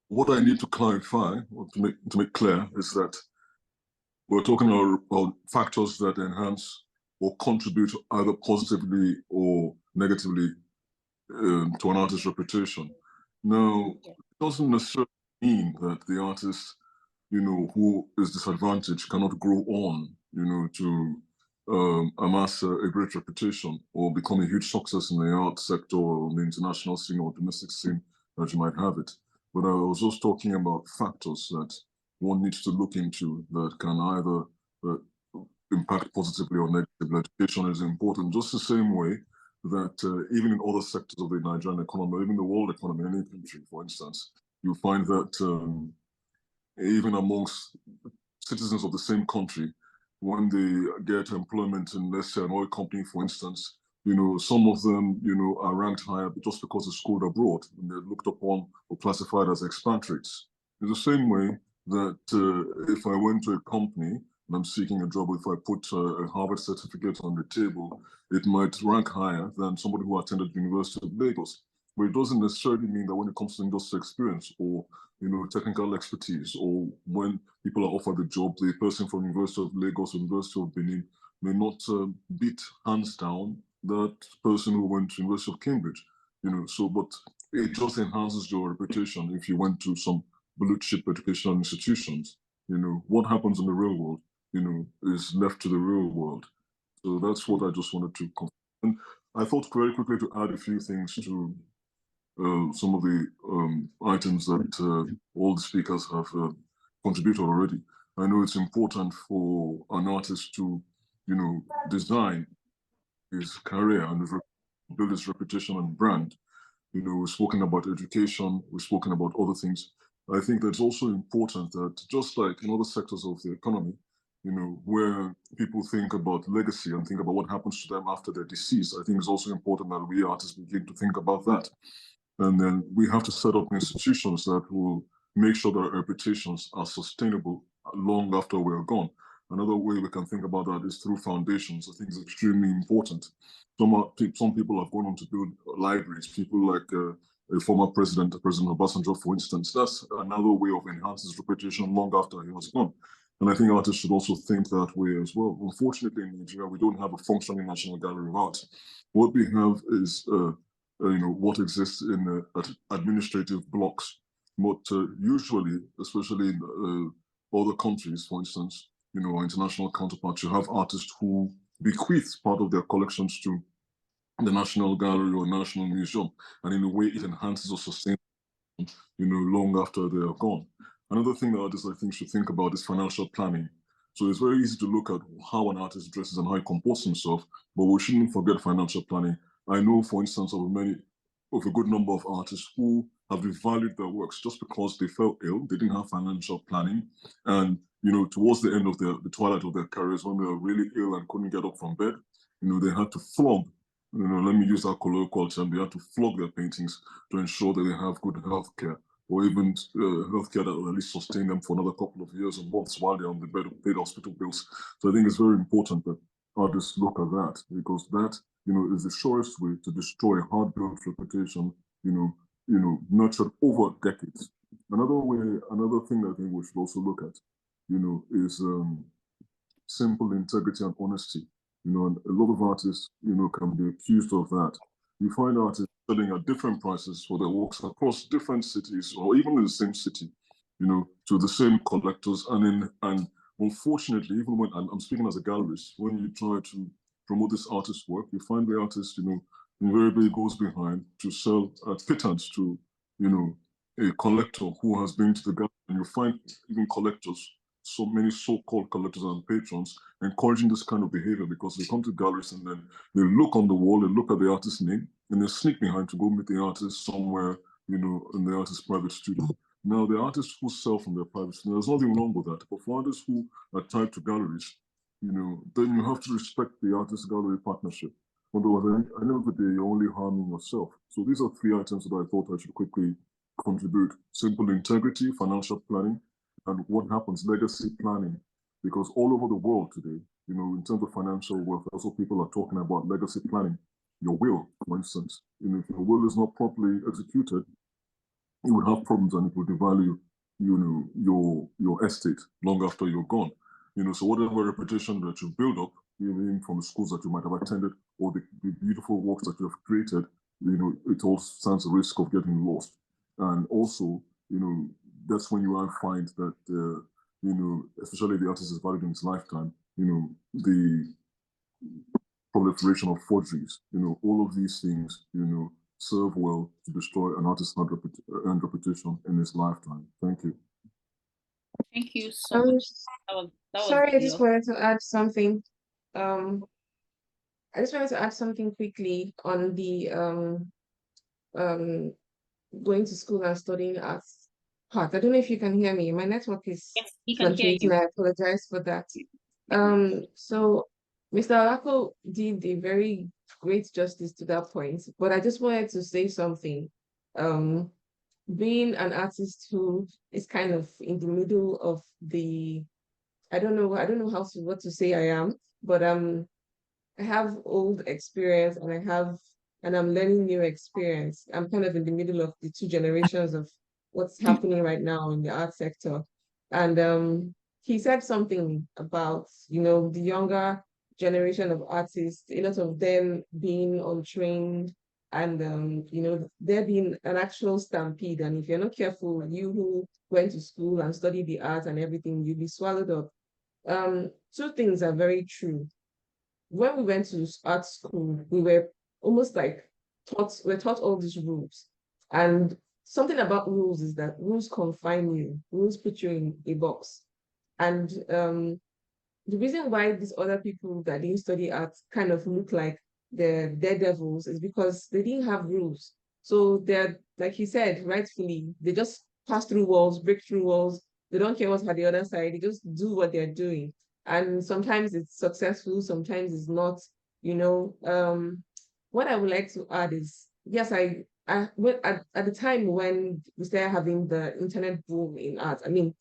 What I need to clarify, or to make clear, is that we're talking about factors that enhance or contribute either positively or negatively to an artist's reputation. Now, it doesn't necessarily mean that the artist, who is disadvantaged cannot grow on, to amass a great reputation or become a huge success in the art sector or the international scene or domestic scene that you might have it. But I was just talking about factors that one needs to look into that can either impact positively or negatively. Education is important, just the same way that even in other sectors of the Nigerian economy, even the world economy, any country, for instance, you find that even amongst citizens of the same country, when they get employment in, let's say, an oil company, for instance, some of them, are ranked higher just because they schooled abroad and they're looked upon or classified as expatriates. In the same way that if I went to a company and I'm seeking a job, if I put a Harvard certificate on the table, it might rank higher than somebody who attended the University of Lagos. But it doesn't necessarily mean that when it comes to industry experience or technical expertise, or when people are offered a job, the person from University of Lagos or University of Benin may not beat hands down that person who went to University of Cambridge. But it just enhances your reputation if you went to some blue chip educational institutions. What happens in the real world is left to the real world. So that's what I just wanted to confirm. And I thought very quickly to add a few things to some of the items that all the speakers have contributed already. I know it's important for an artist to, design his career and build his reputation and brand. We've spoken about education, we've spoken about other things. I think that's also important that just like in other sectors of the economy, where people think about legacy and think about what happens to them after their deceased, I think it's also important that we artists begin to think about that. And then we have to set up institutions that will make sure that our reputations are sustainable long after we're gone. Another way we can think about that is through foundations. I think it's extremely important. Some people have gone on to build libraries, people like a former President Obasanjo, for instance. That's another way of enhancing his reputation long after he was gone. And I think artists should also think that way as well. Unfortunately, in Nigeria, we don't have a functioning National Gallery of Art. What we have is what exists in administrative blocks. But usually, especially in other countries, for instance, our international counterparts, you have artists who bequeath part of their collections to the National Gallery or National Museum, and in a way it enhances or sustains, long after they are gone. Another thing that artists, I think, should think about is financial planning. So it's very easy to look at how an artist dresses and how he composes himself, but we shouldn't forget financial planning. I know, for instance, of a good number of artists who have devalued their works just because they fell ill, they didn't have financial planning, and towards the end of the twilight of their careers, when they were really ill and couldn't get up from bed, they had to flog. Let me use that colloquial term. They had to flog their paintings to ensure that they have good health care, or even healthcare that will at least sustain them for another couple of years and months while they're on the bed of paid hospital bills. So I think it's very important that artists look at that, because that, is the surest way to destroy a hard-built reputation, nurtured over decades. Another thing that I think we should also look at, is simple integrity and honesty. And a lot of artists, can be accused of that. You find artists selling at different prices for their works across different cities, or even in the same city, to the same collectors. And unfortunately, even when I'm speaking as a gallerist, when you try to promote this artist's work, you find the artist, invariably goes behind to sell at pittance to, a collector who has been to the gallery. And you find even collectors, so many so-called collectors and patrons, encouraging this kind of behavior, because they come to galleries and then they look on the wall, they look at the artist's name, and they sneak behind to go meet the artist somewhere, in the artist's private studio. Now, the artists who sell from their private studio, there's nothing wrong with that. But for artists who are tied to galleries, then you have to respect the artist-gallery partnership. Otherwise, at the end of the day, you're only harming yourself. So these are 3 items that I thought I should quickly contribute. Simple integrity, financial planning, and what happens, legacy planning. Because all over the world today, in terms of financial wealth, also people are talking about legacy planning. Your will, for instance, if your will is not properly executed, you will have problems, and it will devalue, your estate long after you're gone. So whatever reputation that you build up, even from the schools that you might have attended, or the beautiful works that you have created, it all stands a risk of getting lost. And also, that's when you find that, especially the artist is valued in his lifetime, the proliferation of forgeries, all of these things, serve well to destroy an artist's earned reputation in his lifetime. Thank you. Thank you so much. Sorry, I just wanted to add something. I just wanted to add something quickly on the going to school and studying arts part. I don't know if you can hear me. My network is fluctuating. I apologize for that. So Mr. Alako did a very great justice to that point, but I just wanted to say something. Being an artist who is kind of in the middle of the, I don't know what to say I am, but I have old experience and I'm learning new experience. I'm kind of in the middle of the 2 generations of what's happening right now in the art sector. And he said something about, the younger generation of artists, a lot of them being untrained and, there being an actual stampede. And if you're not careful, you who went to school and studied the art and everything, you'll be swallowed up. two things are very true. When we went to art school, we were almost like we're taught all these rules. And something about rules is that rules confine you, rules put you in a box. And the reason why these other people that didn't study art kind of look like they're daredevils is because they didn't have rules. So they're, like he said, rightfully, they just pass through walls, break through walls. They don't care what's at the other side. They just do what they're doing. And sometimes it's successful, sometimes it's not, you know. What I would like to add is, yes, when, at the time when we started having the internet boom in art, I mean,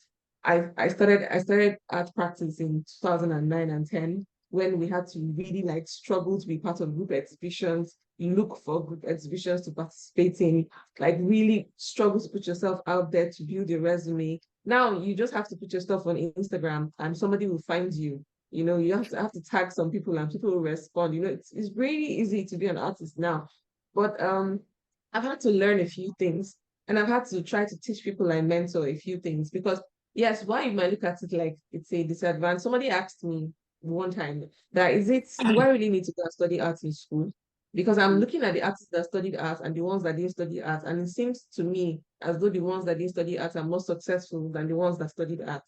I started art practice in 2009 and 10 when we had to really like struggle to be part of group exhibitions, look for group exhibitions to participate in, like really struggle to put yourself out there to build your resume. Now you just have to put your stuff on Instagram and somebody will find you. You know, you have to tag some people and people will respond. You know, it's really easy to be an artist now. But I've had to learn a few things and I've had to try to teach people I mentor a few things because yes, why you might look at it like it's a disadvantage. Somebody asked me one time that do I really need to go and study art in school? Because I'm looking at the artists that studied art and the ones that didn't study art, and it seems to me as though the ones that didn't study art are more successful than the ones that studied art.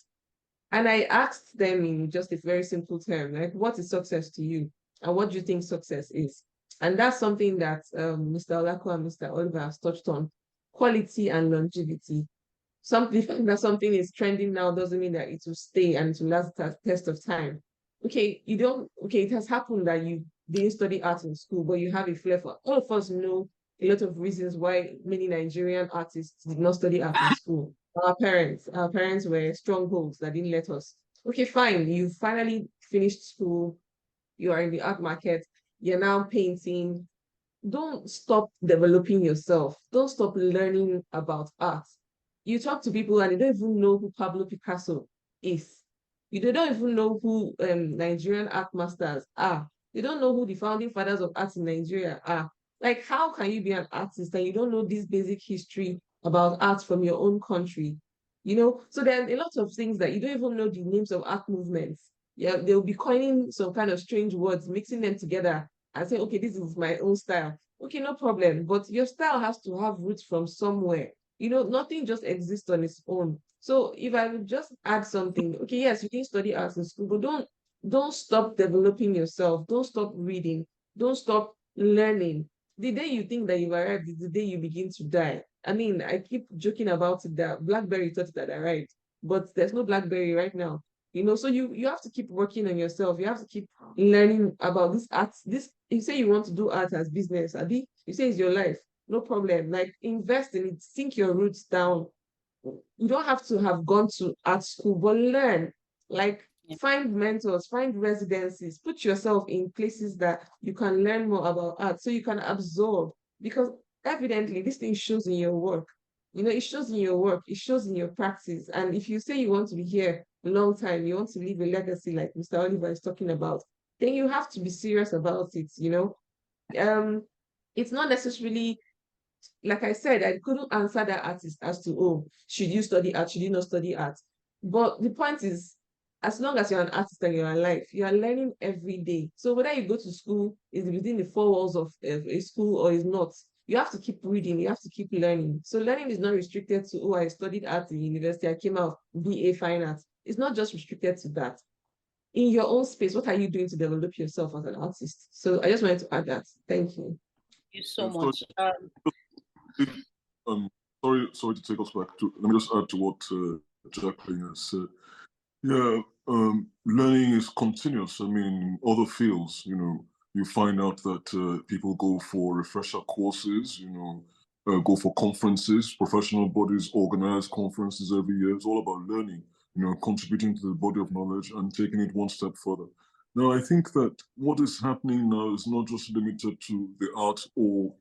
And I asked them in just a very simple term, like, what is success to you? And what do you think success is? And that's something that Mr. Olako and Mr. Oliver has touched on, quality and longevity. Something that something is trending now doesn't mean that it will stay and to last the test of time. Okay, it has happened that you didn't study art in school, but you have a flair for all of us know a lot of reasons why many Nigerian artists did not study art in school. Our parents were strongholds that didn't let us. Okay, fine. You finally finished school, you are in the art market, you're now painting. Don't stop developing yourself. Don't stop learning about art. You talk to people and they don't even know who Pablo Picasso is. They don't even know who Nigerian art masters are. They don't know who the founding fathers of art in Nigeria are. Like, how can you be an artist and you don't know this basic history about art from your own country? You know, so there are a lot of things that you don't even know the names of art movements. Yeah, they'll be coining some kind of strange words, mixing them together and say, okay, this is my own style. Okay, no problem. But your style has to have roots from somewhere. You know, nothing just exists on its own. So if I would just add something, okay, yes, you didn't study arts in school, but don't stop developing yourself. Don't stop reading. Don't stop learning. The day you think that you've arrived is the day you begin to die. I mean, I keep joking about it that BlackBerry thought that I arrived, but there's no BlackBerry right now. You know, so you have to keep working on yourself. You have to keep learning about this art. This you say you want to do art as business, Abi, you say it's your life. No problem. Like invest in it, sink your roots down. You don't have to have gone to art school, but learn. Like find mentors, find residencies, put yourself in places that you can learn more about art so you can absorb. Because evidently this thing shows in your work. You know, it shows in your work, it shows in your practice. And if you say you want to be here a long time, you want to leave a legacy like Mr. Oliver is talking about, then you have to be serious about it, you know. It's not necessarily, like I said, I couldn't answer that artist as to, oh, should you study art, should you not study art? But the point is, as long as you're an artist and you're alive, you are learning every day. So whether you go to school, is within the four walls of a school or is not, you have to keep reading, you have to keep learning. So learning is not restricted to, oh, I studied art in university, I came out BA Fine Arts. It's not just restricted to that. In your own space, what are you doing to develop yourself as an artist? So I just wanted to add that. Thank you. Thank you so much. Sorry to take us back to. Let me just add to what Jacqueline has said. Yeah, learning is continuous. I mean, other fields, you know, you find out that people go for refresher courses, you know, go for conferences. Professional bodies organize conferences every year. It's all about learning, you know, contributing to the body of knowledge and taking it one step further. Now, I think that what is happening now is not just limited to the art or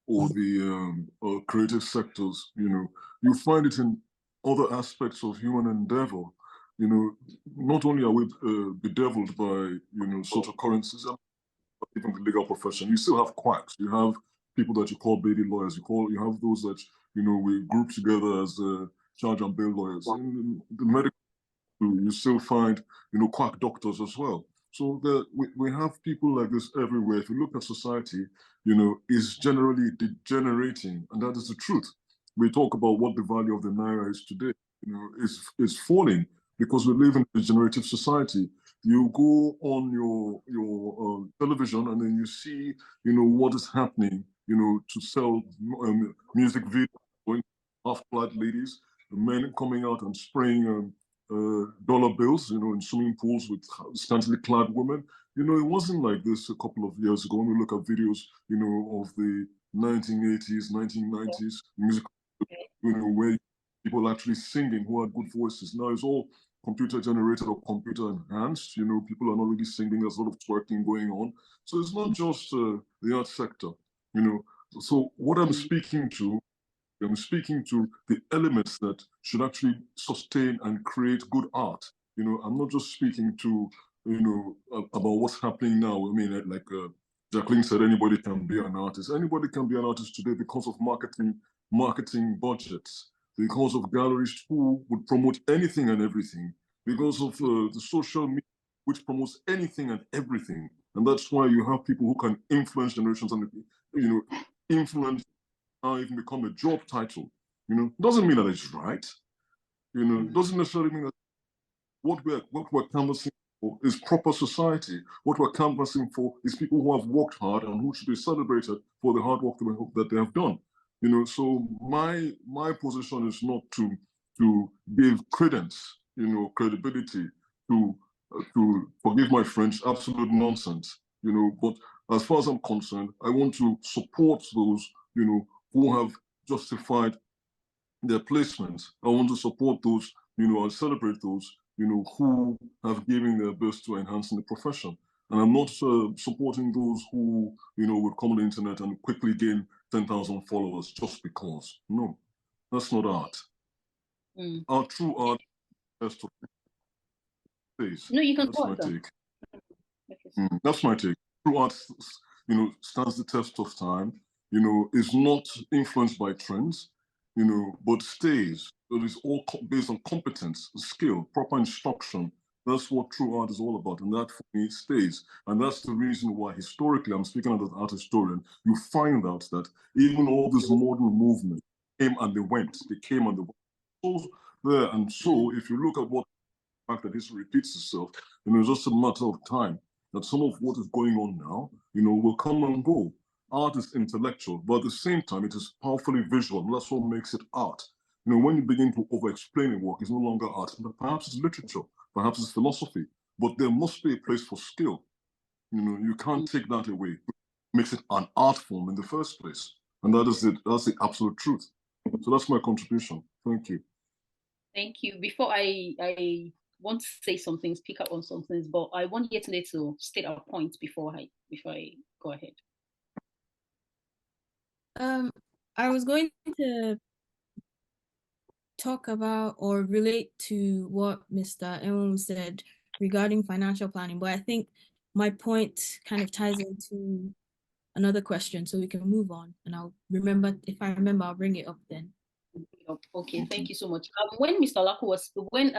the creative sectors. You know, you find it in other aspects of human endeavor. You know, not only are we bedeviled by, you know, social currencies, even the legal profession, you still have quacks. You have people that you call baby lawyers. You have those that, you know, we group together as charge and bail lawyers. In the medical, you You still find, quack doctors as well. So we have people like this everywhere. If you look at society, is generally degenerating, and that is the truth. We talk about what the value of the naira is today, is falling because we live in a degenerative society. You go on your television and then you see, what is happening, to sell music videos, half-clad ladies, men coming out and spraying dollar bills, in swimming pools with scantily clad women. It wasn't like this a couple of years ago. When we look at videos, of the 1980s, 1990s music, where people actually singing who had good voices. Now it's all computer generated or computer enhanced. People are not really singing. There's a lot of twerking going on. So it's not just the art sector. So what I'm speaking to the elements that should actually sustain and create good art. I'm not just speaking to, about what's happening now. I mean, like Jacqueline said, anybody can be an artist. Anybody can be an artist today because of marketing budgets, because of galleries who would promote anything and everything, because of the social media, which promotes anything and everything. And that's why you have people who can influence generations and, influence even become a job title. Doesn't mean that it's right. Doesn't necessarily mean that what we're canvassing for is proper society. What we're canvassing for is people who have worked hard and who should be celebrated for the hard work that they have done. So my position is not to give credence, credibility to forgive my French, absolute nonsense. But as far as I'm concerned, I want to support those, who have justified their placements. I want to support those, and celebrate those, who have given their best to enhancing the profession. And I'm not supporting those who, would come on the internet and quickly gain 10,000 followers just because. No, that's not art. Our true art has to face. No, you can That's go my on. take. That's my take. True art, stands the test of time. Is not influenced by trends, but stays. It is all based on competence, skill, proper instruction. That's what true art is all about, and that for me stays. And that's the reason why historically, I'm speaking as an art historian, you find out that even all this modern movement came and they went. They came and they went. So there, and so if you look at what the fact that history repeats itself, it's just a matter of time that some of what is going on now, will come and go. Art is intellectual, but at the same time, it is powerfully visual. That's what makes it art. When you begin to over-explain a work, it's no longer art. Perhaps it's literature, perhaps it's philosophy, but there must be a place for skill. You can't take that away. It makes it an art form in the first place. And that is it. That's the absolute truth. So that's my contribution. Thank you. Thank you. Before I want to say some things, pick up on some things, but I want Yetunde to state our point before I go ahead. I was going to talk about or relate to what Mr. Enwonwu said regarding financial planning, but I think my point kind of ties into another question, so we can move on. And if I remember, I'll bring it up then. Okay, thank you so much. When Mr. Olaku when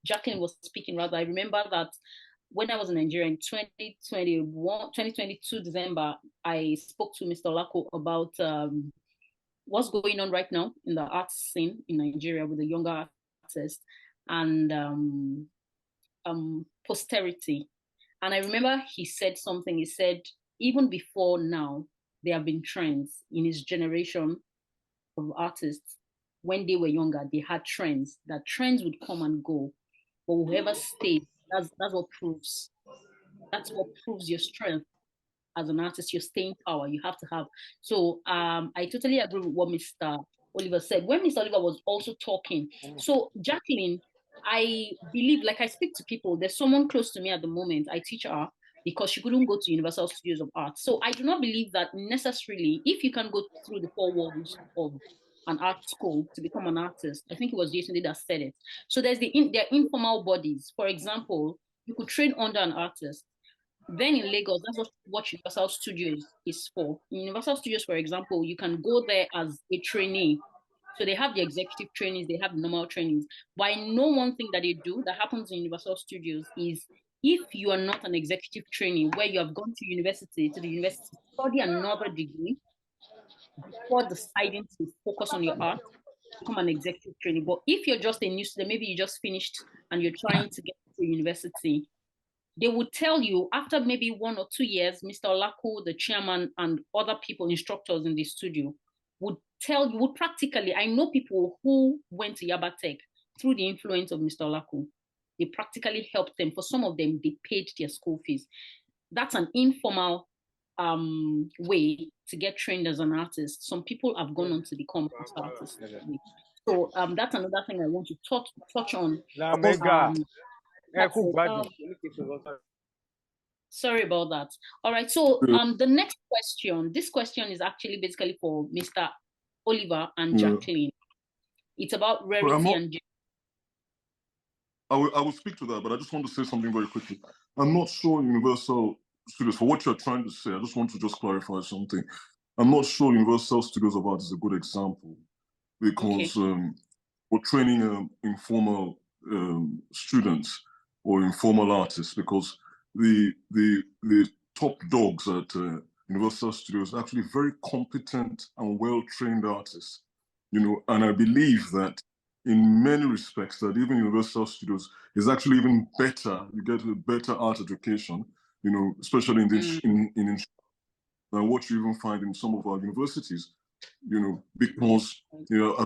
Jacqueline was speaking, rather, I remember that when I was in Nigeria in 2022 December, I spoke to Mr. Olaku about what's going on right now in the arts scene in Nigeria with the younger artists and posterity. And I remember he said something. He said, even before now, there have been trends in his generation of artists. When they were younger, they had trends. That trends would come and go, but whoever stayed, that's what proves. That's what proves your strength as an artist, your staying power you have to have. So I totally agree with what Mr. Oliver said. When Mr. Oliver was also talking, so Jacqueline, I believe, like I speak to people, there's someone close to me at the moment, I teach her because she couldn't go to Universal Studios of Art. So I do not believe that necessarily, if you can go through the 4 walls of an art school to become an artist, I think it was Jason that said it. So there's there are informal bodies. For example, you could train under an artist. Then in Lagos, that's what Universal Studios is for. In Universal Studios, for example, you can go there as a trainee So they have the executive trainings, they have the normal trainings. But I know one thing that they do that happens in Universal Studios is if you are not an executive training where you have gone to the university study another degree before deciding to focus on your art, become an executive trainee. But if you're just a new student, maybe you just finished and you're trying to get to university, they would tell you after maybe 1 or 2 years, Mr. Olaku, the chairman, and other people, instructors in the studio, would tell you, would practically, I know people who went to Yaba Tech through the influence of Mr. Olaku. They practically helped them. For some of them, they paid their school fees. That's an informal way to get trained as an artist. Some people have gone on to become artists. So that's another thing I want to touch on. Sorry about that. All right. So the next question, this question is actually basically for Mr. Oliver and Jacqueline. It's about rarity and. I will speak to that, but I just want to say something very quickly. I'm not sure Universal Studios, for what you're trying to say, I just want to just clarify something. I'm not sure Universal Studios of Art is a good example because we're training informal students or informal artists, because the top dogs at Universal Studios are actually very competent and well-trained artists, you know, and I believe that in many respects that even Universal Studios is actually even better. You get a better art education, you know, especially in than what you even find in some of our universities, you know, because, you know,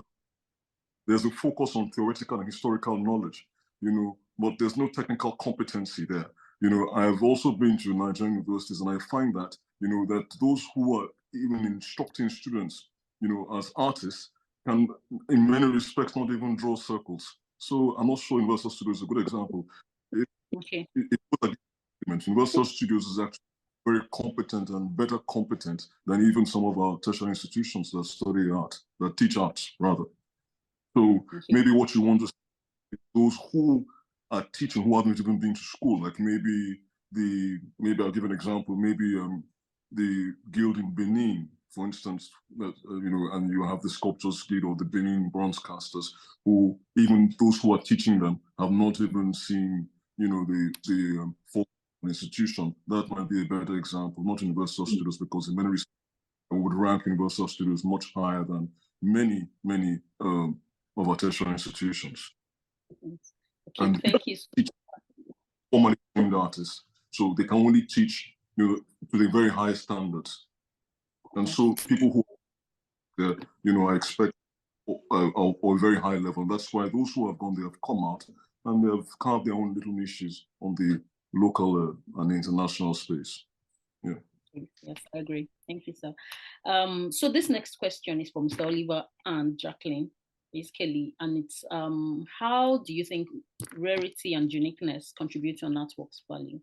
there's a focus on theoretical and historical knowledge, you know, but there's no technical competency there. You know, I've also been to Nigerian universities and I find that, you know, that those who are even instructing students, you know, as artists, can, in many respects, not even draw circles. So I'm not sure Universal Studios is a good example. Universal Studios is actually very competent and better competent than even some of our tertiary institutions that study art, that teach arts, rather. So maybe what you want to say, those who are teaching who haven't even been to school, like maybe I'll give an example, maybe the guild in Benin, for instance, that, you know, and you have the Sculptors Guild or the Benin Bronze Casters, who even those who are teaching them have not even seen, you know, the full institution. That might be a better example, not Universal Studios, because in many respects, I would rank Universal Studios much higher than many of our tertiary institutions. And thank you. Formally trained artists, so they can only teach, you know, to the very high standards. And so people who, you know, I expect a very high level. That's why those who have gone, they have come out and they have carved their own little niches on the local and international space. Yeah. Yes, I agree. Thank you, sir. So this next question is from Mr. Oliver and Jacqueline, basically, and it's how do you think rarity and uniqueness contribute to an artwork's value?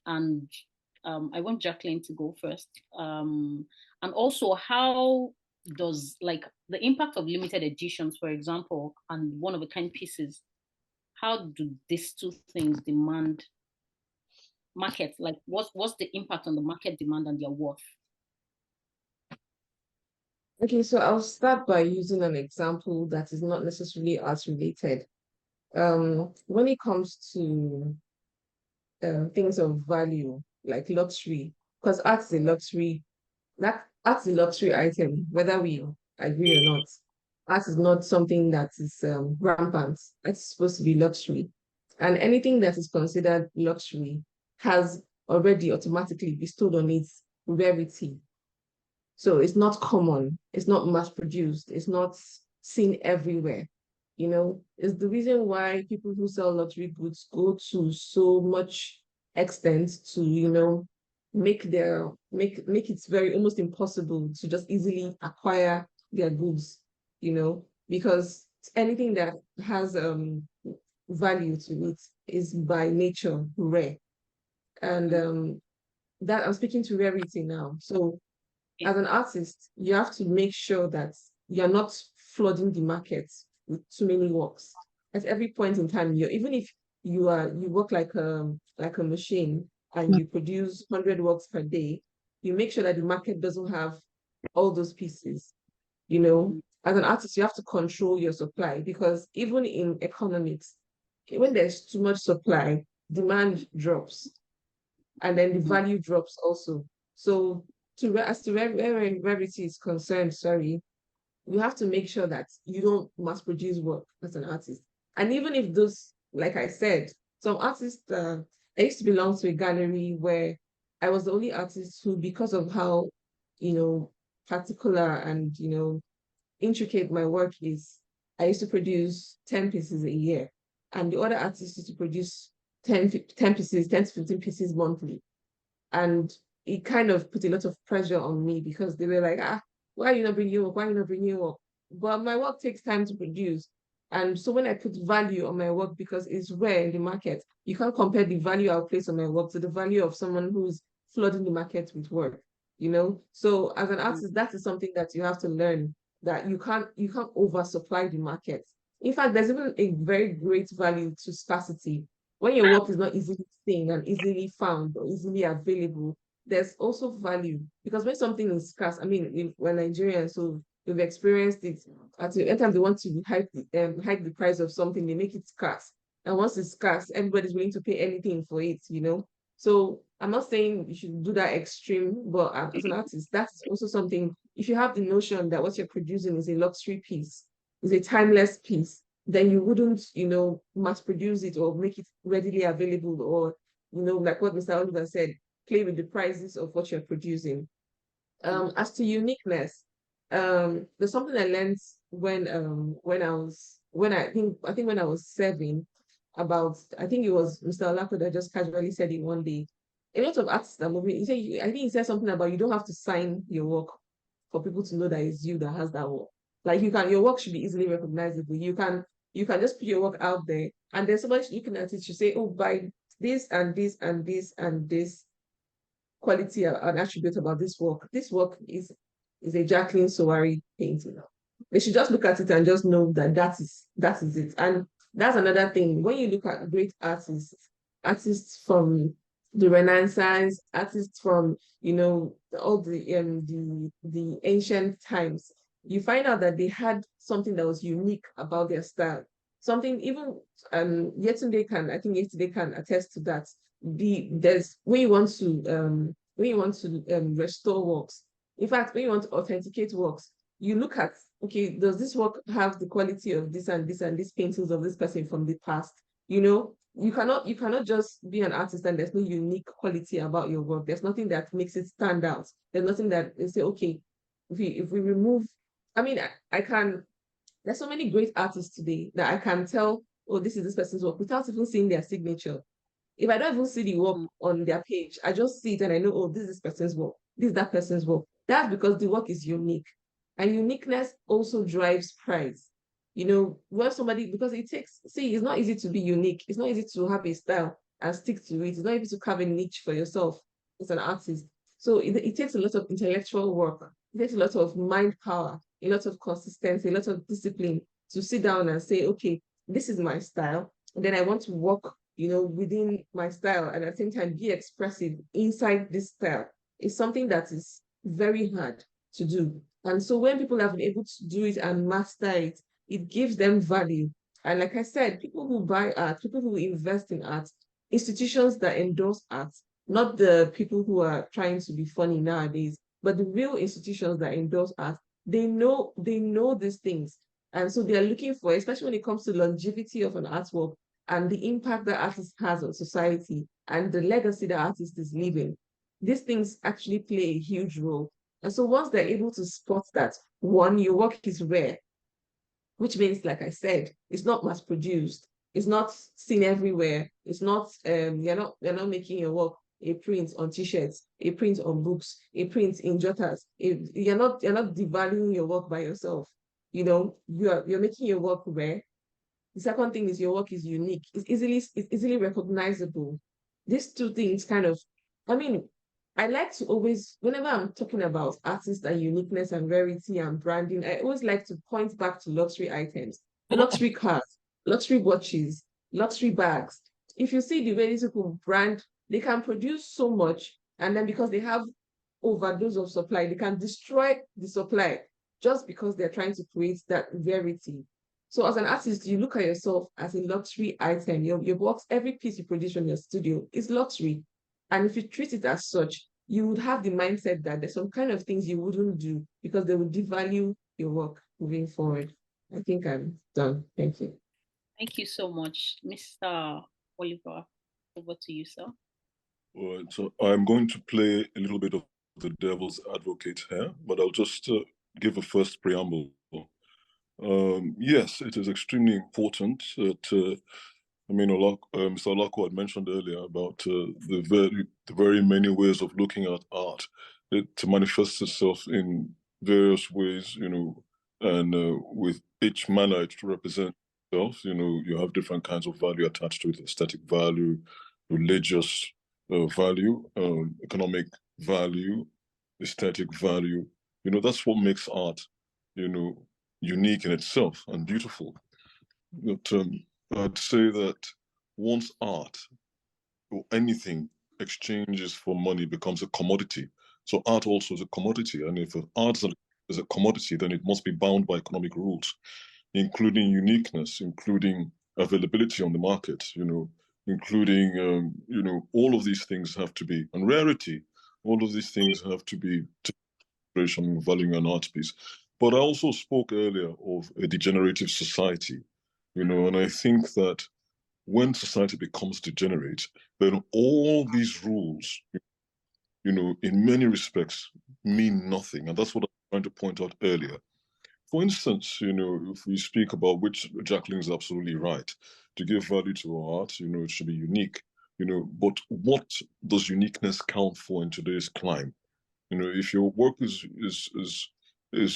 And I want Jacqueline to go first. And also, how does like the impact of limited editions, for example, and one-of-a-kind pieces, how do these two things demand market? Like what's the impact on the market demand and their worth? Okay, so I'll start by using an example that is not necessarily art related. When it comes to things of value, like luxury, because art is a luxury, art's a luxury item, whether we agree or not. Art is not something that is rampant. It's supposed to be luxury. And anything that is considered luxury has already automatically bestowed on it rarity. So it's not common, it's not mass produced, it's not seen everywhere. You know, it's the reason why people who sell luxury goods go to so much extent to, you know, make it very almost impossible to just easily acquire their goods, you know, because anything that has value to it is by nature rare. And that I'm speaking to rarity now. So as an artist, you have to make sure that you're not flooding the market with too many works. At every point in time, even if you work like a machine and you produce 100 works per day, you make sure that the market doesn't have all those pieces, you know. as an artist, you have to control your supply, because even in economics, when there's too much supply, demand drops, and then the value drops also. So as to where rarity is concerned, sorry, you have to make sure that you don't mass produce work as an artist. And even if those, like I said, some artists, I used to belong to a gallery where I was the only artist who, because of how, particular and, intricate my work is, I used to produce 10 pieces a year. And the other artists used to produce 10 pieces, 10 to 15 pieces monthly. And it kind of put a lot of pressure on me, because they were like, why are you not bringing work? Why are you not bringing work? But my work takes time to produce. And so when I put value on my work, because it's rare in the market, you can't compare the value I'll place on my work to the value of someone who's flooding the market with work, So as an artist, that is something that you have to learn, that you can't oversupply the market. In fact, there's even a very great value to scarcity. When your work is not easily seen and easily found or easily available, there's also value, because when something is scarce, I mean, we're Nigerians, so we've experienced it. Every time they want to hike the price of something, they make it scarce. And once it's scarce, everybody's willing to pay anything for it, So I'm not saying you should do that extreme, but as an artist, that's also something. If you have the notion that what you're producing is a luxury piece, is a timeless piece, then you wouldn't, mass produce it or make it readily available, or, like what Mr. Oliver said, play with the prices of what you're producing. As to uniqueness, there's something I learned when I think when I was 7, about, I think it was Mr. Olako that just casually said it one day. A lot of artists are moving. I think he said something about, you don't have to sign your work for people to know that it's you that has that work. Like, your work should be easily recognizable. You can just put your work out there, and then somebody looking at it should say, oh, by this and this and this and this quality and attribute about this work. This work is a Jacqueline Sowari painting. They should just look at it and just know that that is it. And that's another thing. When you look at great artists from the Renaissance, artists from all the ancient times, you find out that they had something that was unique about their style. Something even Yesterday can attest to that. There's when you want to restore works. In fact, when you want to authenticate works, you look at, okay, does this work have the quality of this and this and these paintings of this person from the past? You cannot just be an artist and there's no unique quality about your work. There's nothing that makes it stand out. There's nothing that they say, okay, if we remove, I mean, I can. There's so many great artists today that I can tell, oh, this is this person's work, without even seeing their signature. If I don't even see the work on their page, I just see it and I know, oh, this is this person's work. This is that person's work. That's because the work is unique. And uniqueness also drives price. When somebody, because it's not easy to be unique. It's not easy to have a style and stick to it. It's not easy to carve a niche for yourself as an artist. So it takes a lot of intellectual work. It takes a lot of mind power, a lot of consistency, a lot of discipline to sit down and say, okay, this is my style. And then I want to work, within my style, and at the same time be expressive inside this style. It's something that is very hard to do. And so when people have been able to do it and master it, it gives them value. And like I said, people who buy art, people who invest in art, institutions that endorse art, not the people who are trying to be funny nowadays, but the real institutions that endorse art, they know these things. And so they are looking for, especially when it comes to longevity of an artwork and the impact that artist has on society and the legacy that artist is leaving. These things actually play a huge role. And so once they're able to spot that, one, your work is rare, which means, like I said, it's not mass produced, it's not seen everywhere, it's not you're not making your work a print on t-shirts, a print on books, a print in jotters. You're not devaluing your work by yourself. You're making your work rare. The second thing is your work is unique. It's easily recognizable. These two things kind of, I mean, I like to always, whenever I'm talking about artists and uniqueness and rarity and branding, I always like to point back to luxury items, luxury cars, luxury watches, luxury bags. If you see the way these people brand, they can produce so much, and then because they have overdose of supply, they can destroy the supply. just because they're trying to create that rarity. So as an artist, you look at yourself as a luxury item. Your works, every piece you produce from your studio is luxury. And if you treat it as such, you would have the mindset that there's some kind of things you wouldn't do because they would devalue your work moving forward. I think I'm done. Thank you. Thank you so much. Mr. Oliver, over to you, sir. All right, so I'm going to play a little bit of the devil's advocate here, but I'll just give a first preamble. Yes, it is extremely important that I mean, Mr. Olako had mentioned earlier about the very many ways of looking at art. It manifests itself in various ways, you know, and with each manner it represents itself. You know, you have different kinds of value attached to it: aesthetic value, religious value, economic value, aesthetic value. You know, that's what makes art, you know, unique in itself and beautiful. But I'd say that once art or anything exchanges for money becomes a commodity. So art also is a commodity. And if art is a commodity, then it must be bound by economic rules, including uniqueness, including availability on the market, you know, including, you know, all of these things have to be, and rarity, all of these things have to be valuing an art piece. But I also spoke earlier of a degenerative society, you know, and I think that when society becomes degenerate, then all these rules, you know, in many respects mean nothing. And that's what I was trying to point out earlier. For instance, you know, if we speak about, which Jacqueline is absolutely right, to give value to our art, you know, it should be unique, you know, but what does uniqueness count for in today's climate? You know, if your work is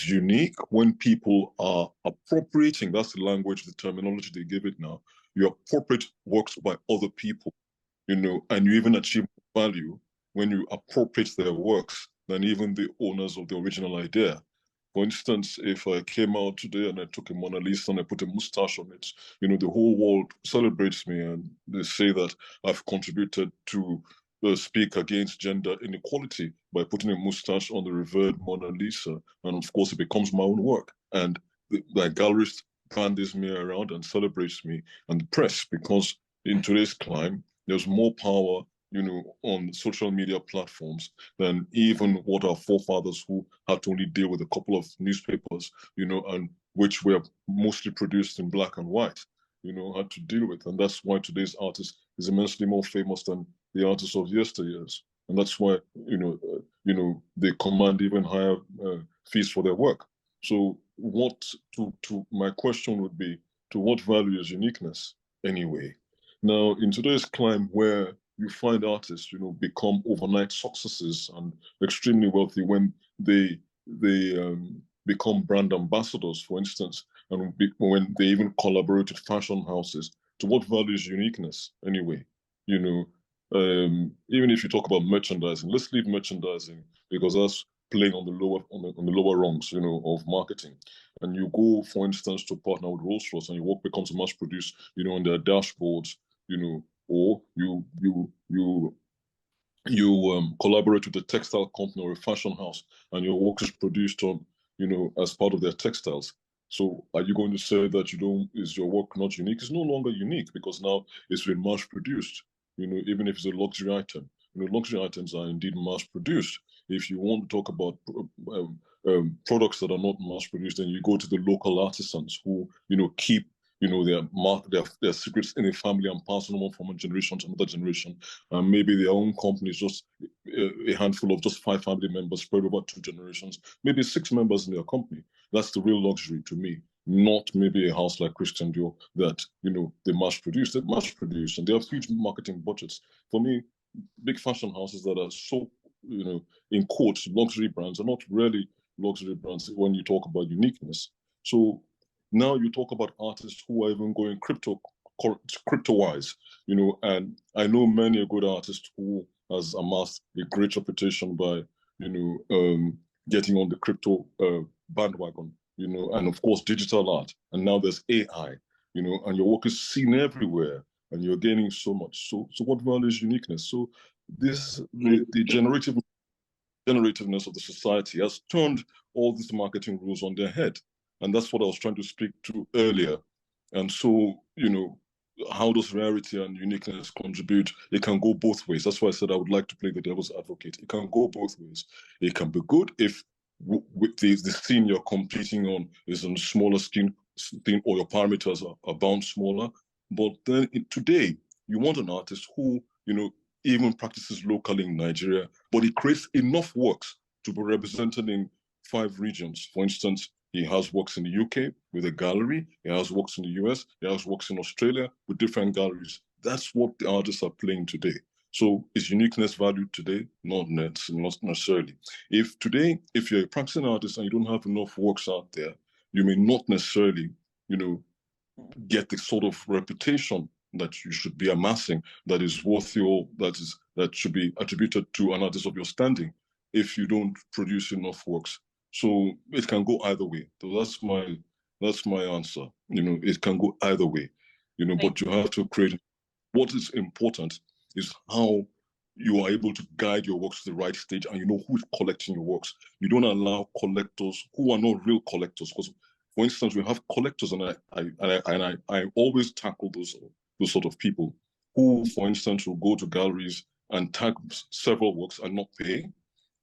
unique, when people are appropriating, that's the language, the terminology they give it now, you appropriate works by other people, you know, and you even achieve value when you appropriate their works than even the owners of the original idea. For instance, if I came out today and I took a Mona Lisa and I put a mustache on it, you know, the whole world celebrates me and they say that I've contributed to speak against gender inequality by putting a mustache on the revered Mona Lisa. And of course, it becomes my own work. And the gallerist bandies me around and celebrates me, and the press, because in today's climate, there's more power, you know, on social media platforms than even what our forefathers, who had to only deal with a couple of newspapers, you know, and which were mostly produced in black and white, you know, had to deal with. And that's why today's artist is immensely more famous than the artists of yesteryears. And that's why, you know, they command even higher fees for their work. So what, to my question would be, to what value is uniqueness anyway? Now, in today's climate where you find artists, you know, become overnight successes and extremely wealthy when they become brand ambassadors, for instance, and when they even collaborate with fashion houses. To what value is uniqueness anyway? You know, even if you talk about merchandising, let's leave merchandising because that's playing on the lower rungs, you know, of marketing. And you go, for instance, to partner with Rolls-Royce, and your work becomes mass produced, you know, on their dashboards, you know, or you collaborate with a textile company or a fashion house, and your work is produced on, you know, as part of their textiles. So are you going to say that is your work not unique? It's no longer unique because now it's been mass produced, you know, even if it's a luxury item. You know, luxury items are indeed mass produced. If you want to talk about products that are not mass produced, then you go to the local artisans who, you know, keep, you know, their secrets in a family and pass them on from one generation to another generation. And maybe their own company is just a handful of just 5 family members spread over 2 generations, maybe 6 members in their company. That's the real luxury to me, not maybe a house like Christian Dior that, you know, they mass produce. They mass produce and they have huge marketing budgets. For me, big fashion houses that are so, you know, in quotes, luxury brands are not really luxury brands when you talk about uniqueness. So now you talk about artists who are even going crypto-wise, you know, and I know many a good artist who has amassed a great reputation by, you know, getting on the crypto bandwagon, you know, and of course digital art. And now there's AI, you know, and your work is seen everywhere and you're gaining so much. So what value is uniqueness? So the generative generativeness of the society has turned all these marketing rules on their head. And that's what I was trying to speak to earlier. And so, you know, how does rarity and uniqueness contribute? It can go both ways. That's why I said I would like to play the devil's advocate. It can go both ways. It can be good if with the scene you're competing on is on a smaller scene or your parameters are bound smaller. But then today, you want an artist who, you know, even practices locally in Nigeria, but he creates enough works to be represented in 5 regions. For instance, he has works in the UK with a gallery. He has works in the US. He has works in Australia with different galleries. That's what the artists are playing today. So is uniqueness valued today? Not necessarily. If you're a practicing artist and you don't have enough works out there, you may not necessarily, you know, get the sort of reputation that you should be amassing that is worth that should be attributed to an artist of your standing if you don't produce enough works. So it can go either way. So that's my answer. You know, it can go either way. You know, but you have to create. What is important is how you are able to guide your works to the right stage, and you know who is collecting your works. You don't allow collectors who are not real collectors. Because, for instance, we have collectors, and I always tackle those sort of people who, for instance, will go to galleries and tag several works and not pay,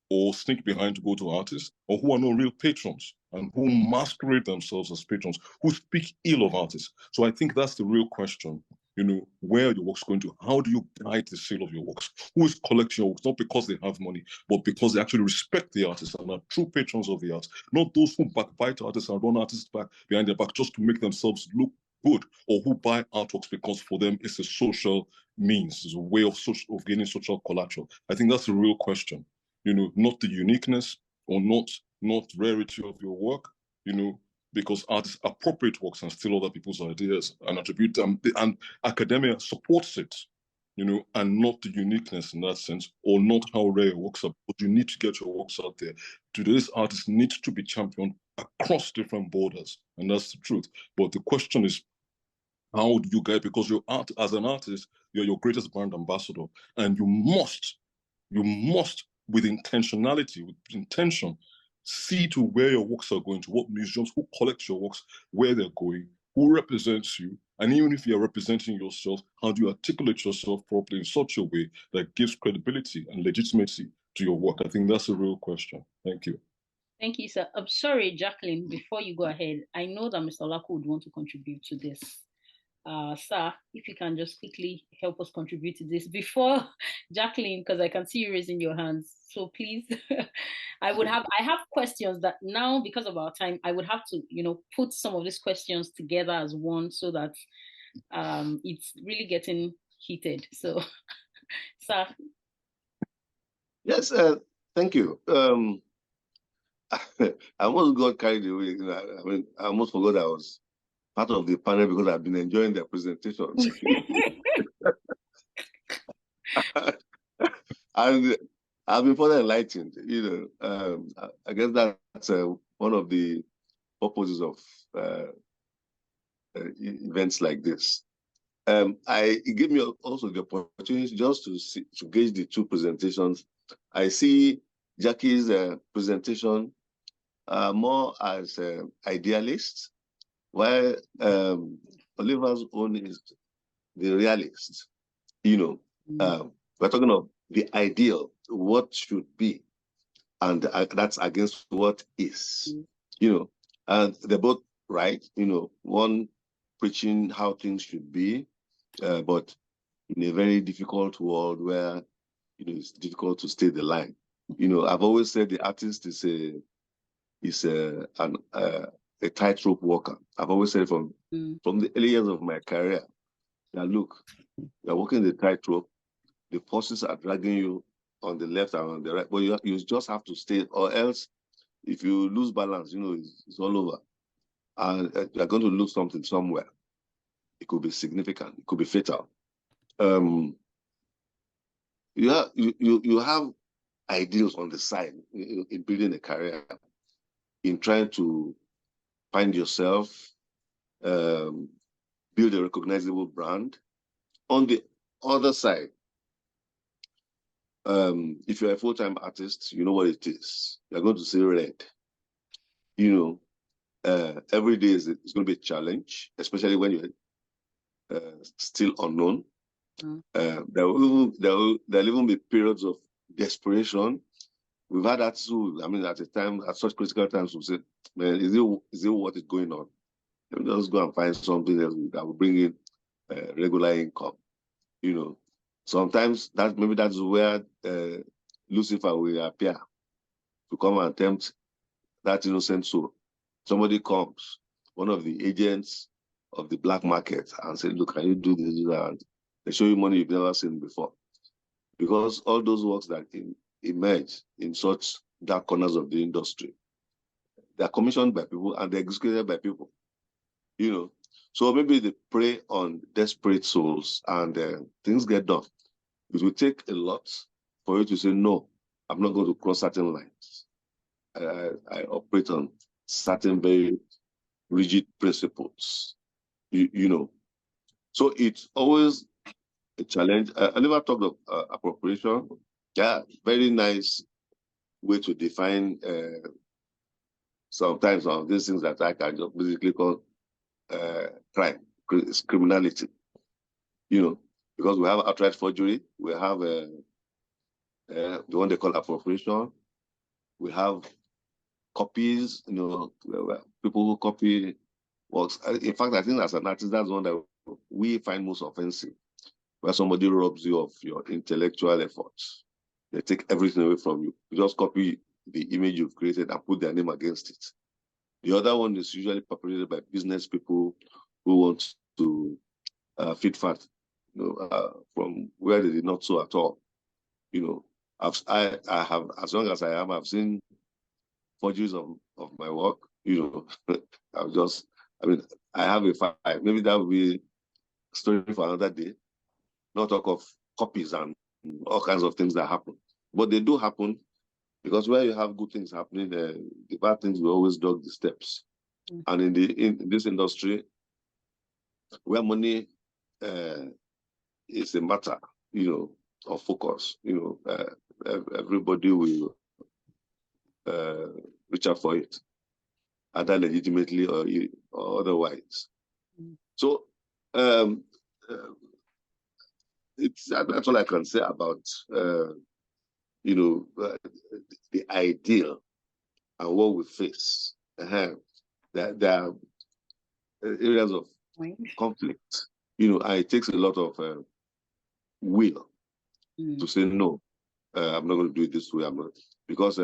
or sneak behind to go to artists, or who are not real patrons and who masquerade themselves as patrons, who speak ill of artists. So I think that's the real question. You know, where are your works going to? How do you guide the sale of your works? Who is collecting your works? Not because they have money, but because they actually respect the artists and are true patrons of the arts. Not those who backbite artists and run artists back behind their back just to make themselves look good, or who buy artworks because for them it's a social means, it's a way of gaining social collateral. I think that's the real question. You know, not the uniqueness or not rarity of your work, you know, because artists appropriate works and steal other people's ideas and attribute them, and academia supports it, you know, and not the uniqueness in that sense, or not how rare your works are, but you need to get your works out there. Today's artists need to be championed across different borders, and that's the truth. But the question is, how do you guide? Because your art, as an artist, you're your greatest brand ambassador, and you must, with intentionality, with intention, see to where your works are going, to what museums, who collects your works, where they're going, who represents you, and even if you're representing yourself, how do you articulate yourself properly in such a way that gives credibility and legitimacy to your work? I think that's a real question. Thank you. Thank you, sir. I'm sorry, Jacqueline, before you go ahead, I know that Mr. Olaku would want to contribute to this. Sir, if you can just quickly help us contribute to this before Jacqueline, because I can see you raising your hands. So please, I have questions that now, because of our time, I would have to, you know, put some of these questions together as one so that it's really getting heated. So, sir. Yes, thank you. I almost got carried away. I mean, I almost forgot I was part of the panel because I've been enjoying their presentations. And I've been further enlightened. You know, I guess that's one of the purposes of events like this. It gave me also the opportunity just to gauge the 2 presentations. I see Jackie's presentation more as idealist, while Oliver's own is the realist. You know, we're talking of the ideal, what should be, and that's against what is. You know, and they're both right. You know, one preaching how things should be, but in a very difficult world where, you know, it's difficult to stay the line. You know, I've always said the artist is a tightrope walker. I've always said from the early years of my career that, look, you're walking the tightrope, the forces are dragging you on the left and on the right, but you just have to stay, or else if you lose balance, you know, it's all over. And you're going to lose something somewhere. It could be significant, it could be fatal. You have ideals on the side in building a career, in trying to find yourself, build a recognizable brand. On the other side, if you're a full-time artist, you know what it is. You're going to see red. You know, every day it's going to be a challenge, especially when you're still unknown. There'll even be periods of desperation. We've had that too. I mean, at a time, at such critical times, we say, man, is it what is going on? Let me just go and find something else that will bring in regular income. You know, sometimes maybe that's where Lucifer will appear to come and tempt that innocent soul. Somebody comes, one of the agents of the black market, and say, look, can you do this, do that? And they show you money you've never seen before. Because all those works that emerge in such dark corners of the industry, they're commissioned by people and they're executed by people. You know, so maybe they prey on desperate souls and things get done. It will take a lot for you to say, no, I'm not going to cross certain lines. I operate on certain very rigid principles, you know. So it's always a challenge. I never talked of appropriation. Yeah, very nice way to define sometimes some of these things that I can just basically call crime, criminality. You know, because we have outright forgery, we have the one they call appropriation, we have copies, you know, people who copy works. In fact, I think as an artist, that's one that we find most offensive, where somebody robs you of your intellectual efforts. They take everything away from you. You just copy the image you've created and put their name against it. The other one is usually perpetrated by business people who want to feed fat, you know, from where they did not sow at all. You know, I have, as long as I am, I've seen forgeries of my work. You know, I mean, I have a file. Maybe that will be a story for another day. Not talk of copies and all kinds of things that happen. But they do happen because where you have good things happening, the bad things will always dog the steps. And in this industry, where money is a matter, you know, of focus, you know, everybody will reach out for it, either legitimately or otherwise. So that's all I can say about you know, the ideal and what we face. There are areas of conflict, you know, and it takes a lot of will to say no. I'm not going to do it this way. I'm not, because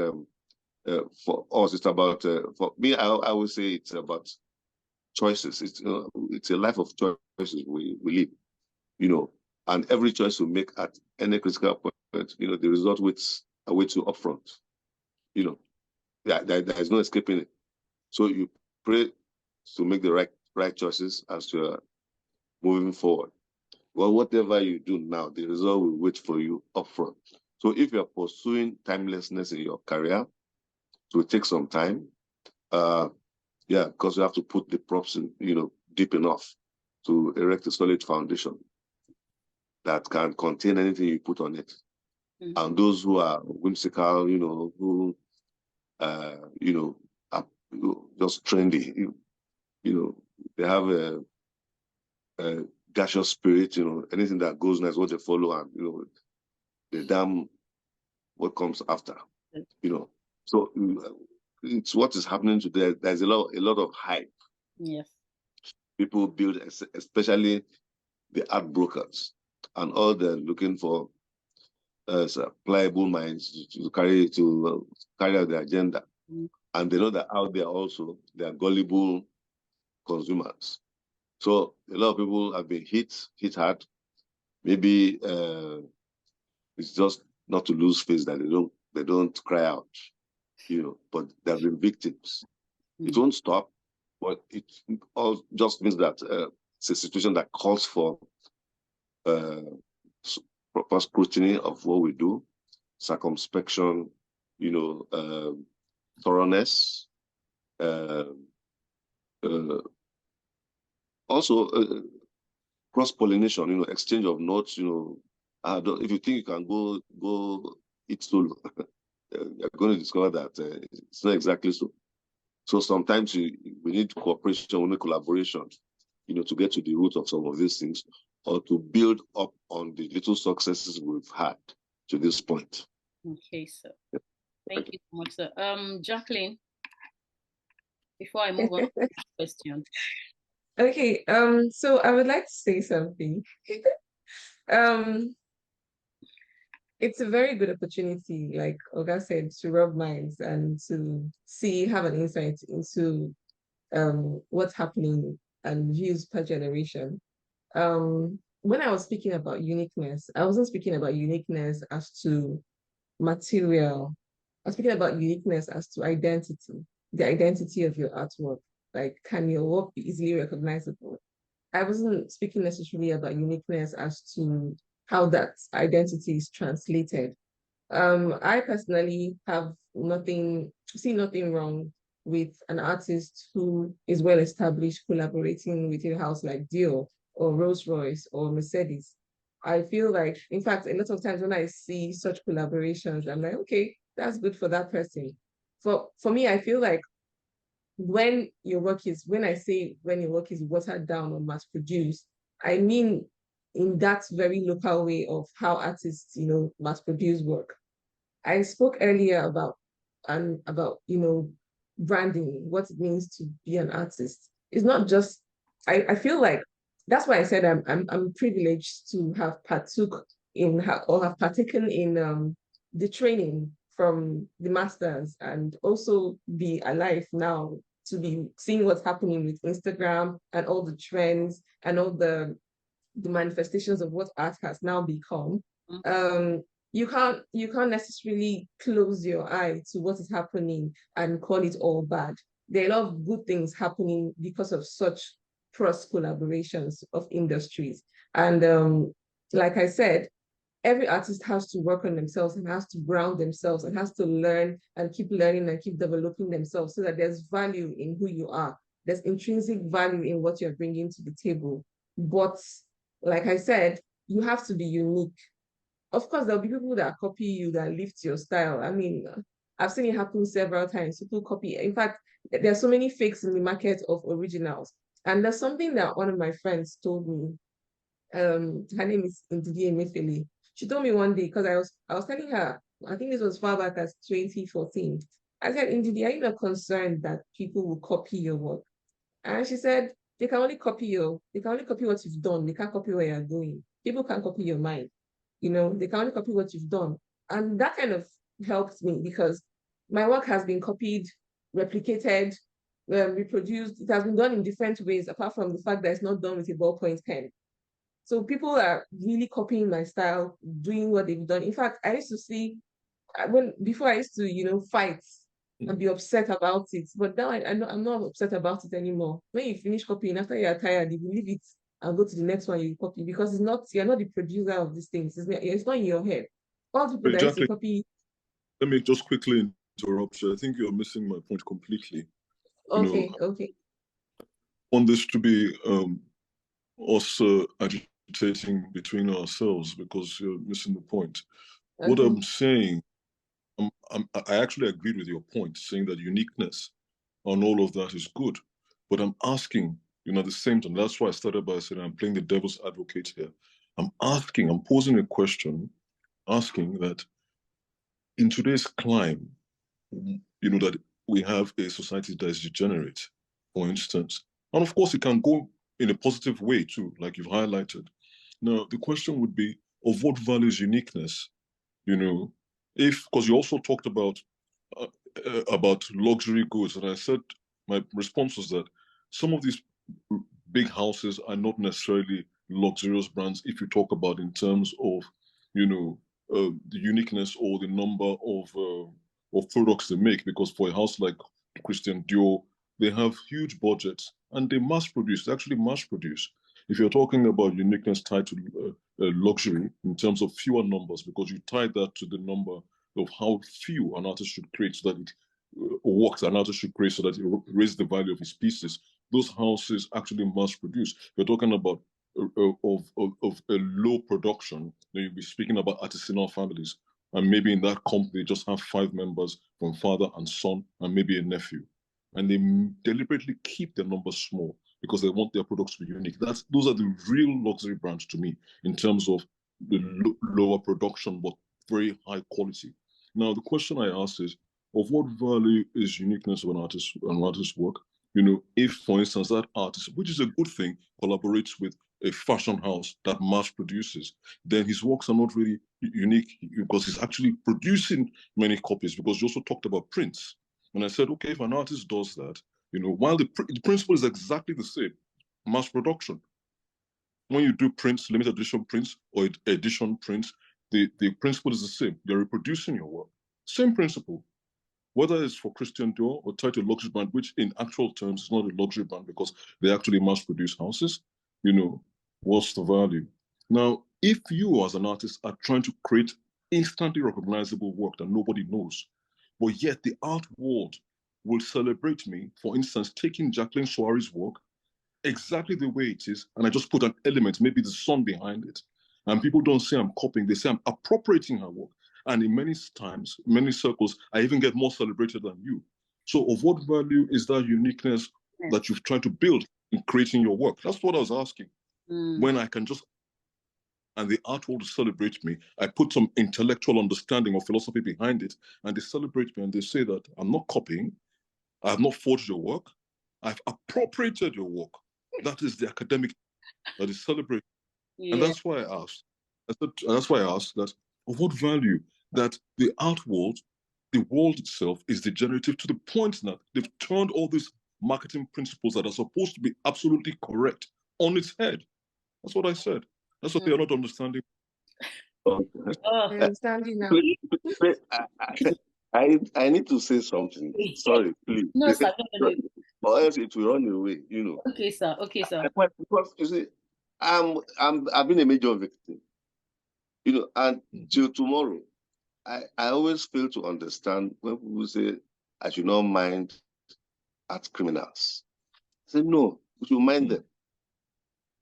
for us it's about for me. I would say it's about choices. It's a life of choices we live. You know, and every choice we make at any critical point, you know, the result waits you upfront. You know, there is no escaping it. So you pray to make the right choices as you're moving forward. Well, whatever you do now, the result will wait for you upfront. So if you're pursuing timelessness in your career, it will take some time. Yeah, because you have to put the props in, you know, deep enough to erect a solid foundation that can contain anything you put on it. And those who are whimsical, you know, who you know, are just trendy, you know, they have a gaseous spirit, you know, anything that goes next, what they follow, and you know, they damn what comes after, you know. So it's what is happening today. There's a lot of hype. Yes. People build, especially the art brokers, and all they're looking for pliable minds to carry out the agenda. And they know that out there also they are gullible consumers. So a lot of people have been hit hard. Maybe it's just not to lose face that they don't cry out, you know, but they've been victims. It won't stop, but it all just means that it's a situation that calls for proper scrutiny of what we do, circumspection, you know, thoroughness, also cross-pollination, you know, exchange of notes, you know, if you think you can go eat solo, you're going to discover that it's not exactly so. So sometimes we need cooperation, we need collaboration, to get to the root of some of these things, or to build up on the little successes we've had to this point. Okay, sir. Thank you so much, sir. Jacqueline, before I move on to the next question. Okay, so I would like to say something. It's a very good opportunity, like Oga said, to rub minds and to have an insight into what's happening and views per generation. When I was speaking about uniqueness, I wasn't speaking about uniqueness as to material. I was speaking about uniqueness as to identity, the identity of your artwork. Like, can your work be easily recognizable? I wasn't speaking necessarily about uniqueness as to how that identity is translated. I personally see nothing wrong with an artist who is well established collaborating with a house like Dior or Rolls-Royce or Mercedes. I feel like, in fact, a lot of times when I see such collaborations, I'm like, okay, that's good for that person. For me, I feel like when your work is watered down or mass produced, I mean in that very local way of how artists, mass produce work. I spoke earlier about branding, what it means to be an artist. It's not just I feel like that's why I said I'm privileged to have partaken in the training from the masters and also be alive now to be seeing what's happening with Instagram and all the trends and all the manifestations of what art has now become. You can't necessarily close your eye to what is happening and call it all bad. There are a lot of good things happening because of such cross collaborations of industries. And like I said, every artist has to work on themselves and has to ground themselves and has to learn and keep learning and keep developing themselves so that there's value in who you are. There's intrinsic value in what you're bringing to the table. But like I said, you have to be unique. Of course, there'll be people that copy you, that lift your style. I mean, I've seen it happen several times. People copy. In fact, there's so many fakes in the market of originals. And there's something that one of my friends told me. Her name is Ndidi Emefele. She told me one day, because I was telling her, I think this was far back as 2014. I said, Ndidi, are you not concerned that people will copy your work? And she said, they can only copy what you've done. They can't copy where you're going. People can't copy your mind. They can only copy what you've done. And that kind of helped me because my work has been copied, replicated, reproduced. It has been done in different ways, apart from the fact that it's not done with a ballpoint pen. So people are really copying my style, doing what they've done. In fact, I used to see, before I used to, fight and be upset about it. But now I'm not upset about it anymore. When you finish copying, after you're tired, you leave it and go to the next one you copy because you're not the producer of these things. It's not in your head. All the people that used to copy. Let me just quickly interrupt you. I think you're missing my point completely. Okay. Want this to be us agitating between ourselves because you're missing the point. What I'm saying, I actually agreed with your point, saying that uniqueness and all of that is good. But I'm asking, at the same time, that's why I started by saying I'm playing the devil's advocate here. I'm posing a question, asking that in today's climate, that we have a society that is degenerate, for instance. And of course, it can go in a positive way too, like you've highlighted. Now, the question would be, of what value is uniqueness? Because you also talked about luxury goods, and I said my response was that some of these big houses are not necessarily luxurious brands if you talk about in terms of the uniqueness or the number of products they make, because for a house like Christian Dior, they have huge budgets and they actually mass produce. If you're talking about uniqueness tied to luxury in terms of fewer numbers, because you tie that to the number of how few an artist should create so that it works, an artist should create so that it raises the value of his pieces, those houses actually mass produce. You're talking about of a low production, then you'll be speaking about artisanal families. And maybe in that company, they just have 5 members from father and son, and maybe a nephew. And they deliberately keep their numbers small because they want their products to be unique. Those are the real luxury brands to me in terms of the lower production, but very high quality. Now, the question I ask is, of what value is uniqueness of an artist's work? You know, if, for instance, that artist, which is a good thing, collaborates with a fashion house that mass produces, then his works are not really unique because he's actually producing many copies, because you also talked about prints. And I said, okay, if an artist does that, you know, while the principle is exactly the same, mass production. When you do prints, limited edition prints or edition prints, the principle is the same. They're reproducing your work. Same principle. Whether it's for Christian Dior or tied to a luxury brand, which in actual terms is not a luxury brand because they actually mass produce houses, you know, what's the value? Now, if you as an artist are trying to create instantly recognizable work that nobody knows, but yet the art world will celebrate me, for instance, taking Jacqueline Soares' work exactly the way it is, and I just put an element, maybe the sun behind it, and people don't say I'm copying, they say I'm appropriating her work. And in many times, many circles, I even get more celebrated than you. So of what value is that uniqueness that you've tried to build in creating your work? That's what I was asking. When I can just, and the art world celebrates me, I put some intellectual understanding or philosophy behind it, and they celebrate me and they say that I'm not copying, I have not forged your work, I've appropriated your work. That is the academic that is celebrated. And that's why I asked. That's why I asked that of what value that the art world, the world itself, is degenerative to the point that they've turned all these marketing principles that are supposed to be absolutely correct on its head. That's what I said. That's what they are not understanding. I understand you now. I need to say something. Sorry, please. No, sir. Or else it will run away, you know. Okay, sir. Okay, sir. Because you see, I've been a major victim, you know, and till tomorrow, I always fail to understand when people say I should not mind art criminals. I say no, we should mind them.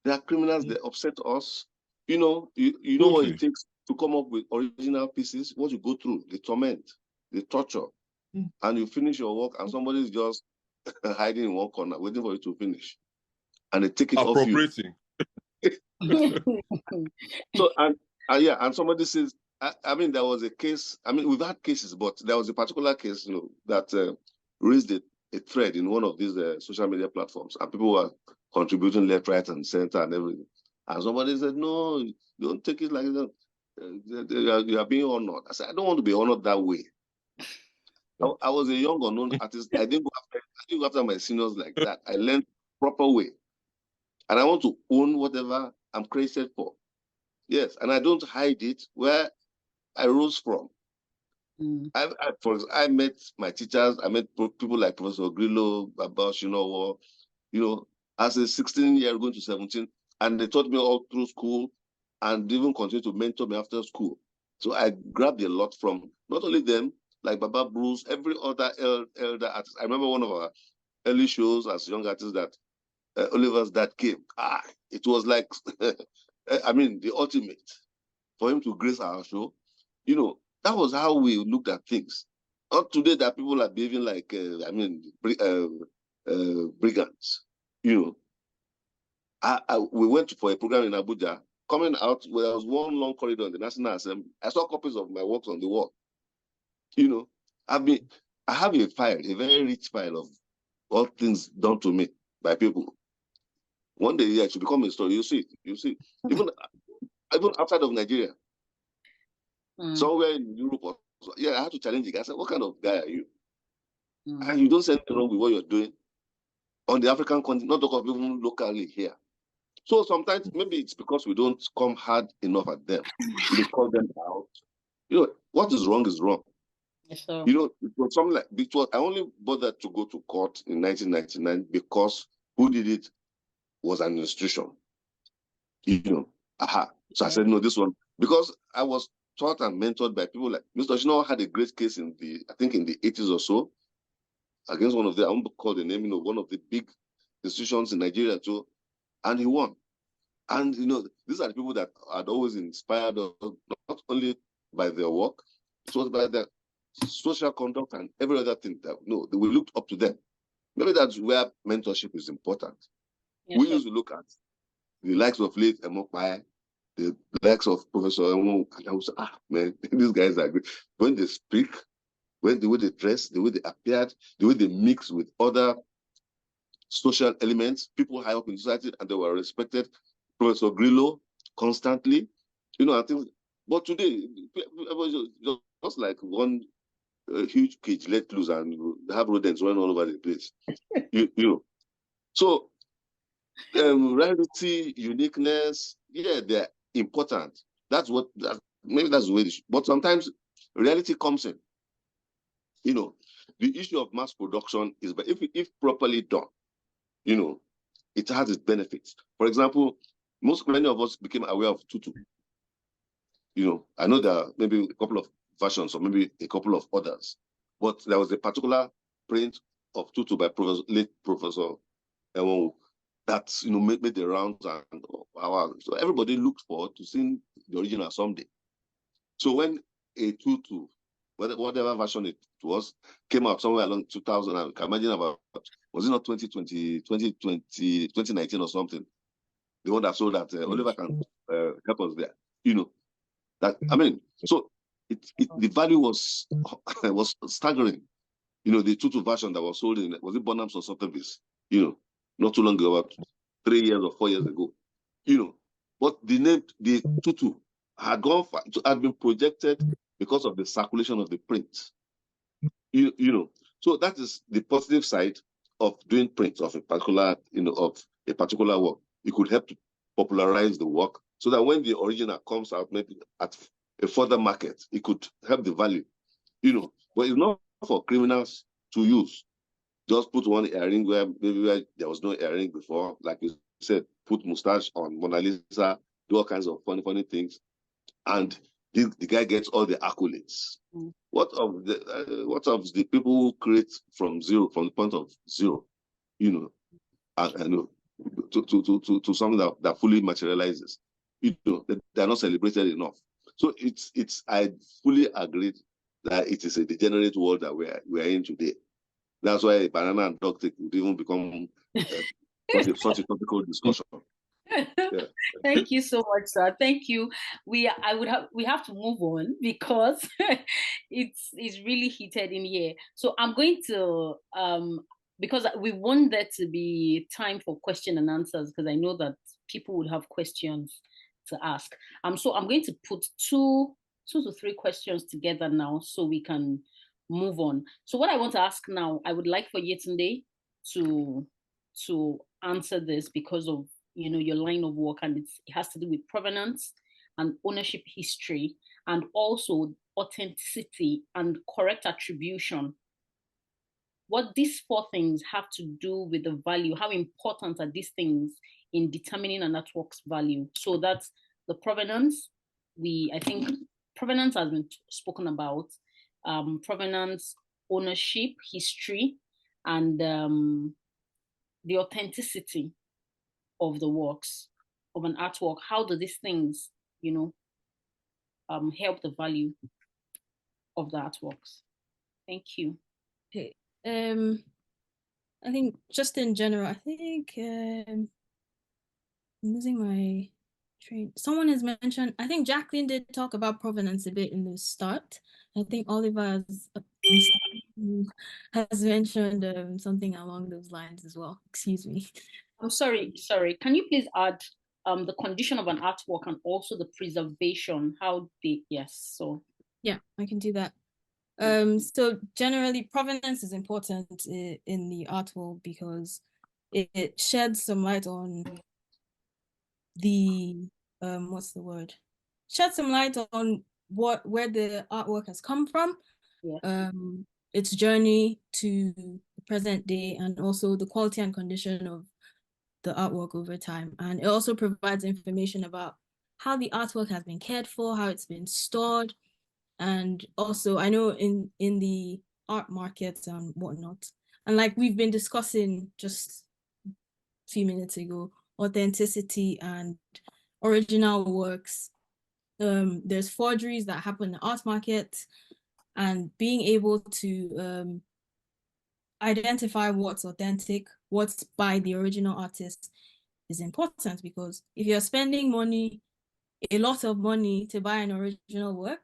They are criminals, they upset us. You know, you know what it takes to come up with original pieces, what you go through, the torment, the torture, and you finish your work and somebody is just hiding in one corner, waiting for you to finish. And they take it off you. So, and somebody says, I mean, there was a case, I mean, we've had cases, but there was a particular case, you know, that raised a thread in one of these social media platforms, and people were contributing left, right, and center and everything. And somebody said, no, don't take it like that. You are being honored. I said, I don't want to be honored that way. I was a young unknown artist. I didn't go after my seniors like that. I learned proper way. And I want to own whatever I'm created for. Yes, and I don't hide it where I rose from. I met my teachers. I met people like Professor Grillo, Babash, you know, as a 16-year-old going to 17, and they taught me all through school and even continue to mentor me after school. So I grabbed a lot from not only them, like Baba Bruce, every other elder artist. I remember one of our early shows as young artists that Oliver's dad came. It was like, I mean, the ultimate for him to grace our show. You know, that was how we looked at things. Not today that people are behaving like, brigands. You know, we went for a program in Abuja. Coming out, where there was one long corridor in the National Assembly, I saw copies of my works on the wall. You know, I have a file, a very rich file of all things done to me by people. One day, it should become a story. You see, even outside of Nigeria, somewhere in Europe, I had to challenge it. I said, "What kind of guy are you? And you don't say anything wrong with what you're doing on the African continent, not talk of even locally here." So sometimes maybe it's because we don't come hard enough at them. We call them out. You know, what is wrong is wrong. Yes, sir. You know, it was something like I only bothered to go to court in 1999 because who did it was an institution. You know, So I said, no, this one, because I was taught and mentored by people like Mr. Oshino had a great case in I think in the 80s or so, against one of I won't call the name, you know, one of the big institutions in Nigeria too, and he won. And, these are the people that had always inspired us, not only by their work, it was by their social conduct and every other thing that, we looked up to them. Maybe that's where mentorship is important. Yes, We sir. used to look at the likes of late Emopai, the likes of Professor Emo, and I was, man, these guys are great. When they speak, the way they dress, the way they appeared, the way they mix with other social elements, people high up in society, and they were respected. Professor Grillo, constantly, I think. But today, just like one huge cage let loose, and they have rodents running all over the place. So rarity, uniqueness, yeah, they're important. Maybe that's the way. But sometimes reality comes in. The issue of mass production is, but if properly done, it has its benefits. For example, many of us became aware of tutu. I know there are maybe a couple of versions or maybe a couple of others, but there was a particular print of tutu by late Professor Emo that made the rounds, and so everybody looked forward to seeing the original someday. So when a tutu, whatever version it was, came out somewhere along 2000, I can imagine about, was it not 2019 or something? The one that sold that Oliver can help us there. So the value was was staggering. The tutu version that was sold in, was it Bonhams or Sotheby's? Not too long ago, about 3 years or 4 years ago. But the tutu had gone far, it had been projected because of the circulation of the print. So that is the positive side of doing prints of a particular, of a particular work. It could help to popularize the work so that when the original comes out, maybe at a further market, it could help the value. But it's not for criminals to use. Just put one earring where there was no earring before, like you said, put mustache on Mona Lisa, do all kinds of funny things, and the guy gets all the accolades. What of the people who create from the point of zero, to something that fully materializes? They're not celebrated enough. So I fully agree that it is a degenerate world that we're in today. That's why banana and dog take would even become such a topical discussion. Yeah. Thank you so much, sir. Thank you. We have to move on because it's really heated in here. So I'm going to because we want there to be time for question and answers, because I know that people would have questions to ask. So I'm going to put two to three questions together now so we can move on. So what I want to ask now, I would like for Yetunde to answer this because of your line of work, and it has to do with provenance and ownership history, and also authenticity and correct attribution. What these four things have to do with the value, how important are these things in determining an artwork's value? So that's the provenance. I think provenance has been spoken about. Provenance, ownership, history, and the authenticity of the works of an artwork. How do these things, help the value of the artworks? Thank you. Okay. I think just in general, I think I'm losing my train. Someone has mentioned, I think Jacqueline did talk about provenance a bit in the start. I think Oliver has mentioned something along those lines as well. Excuse me. I'm sorry. Can you please add the condition of an artwork and also the preservation? Yes. So yeah, I can do that. So generally, provenance is important in the art world because it sheds some light on the sheds some light on where the artwork has come from, yeah. Its journey to the present day, and also the quality and condition of the artwork over time. And it also provides information about how the artwork has been cared for, how it's been stored. And also, I know in the art markets and whatnot, and like we've been discussing just a few minutes ago, authenticity and original works. There's forgeries that happen in the art market, and being able to identify what's authentic, what's by the original artist is important, because if you're spending money, a lot of money to buy an original work,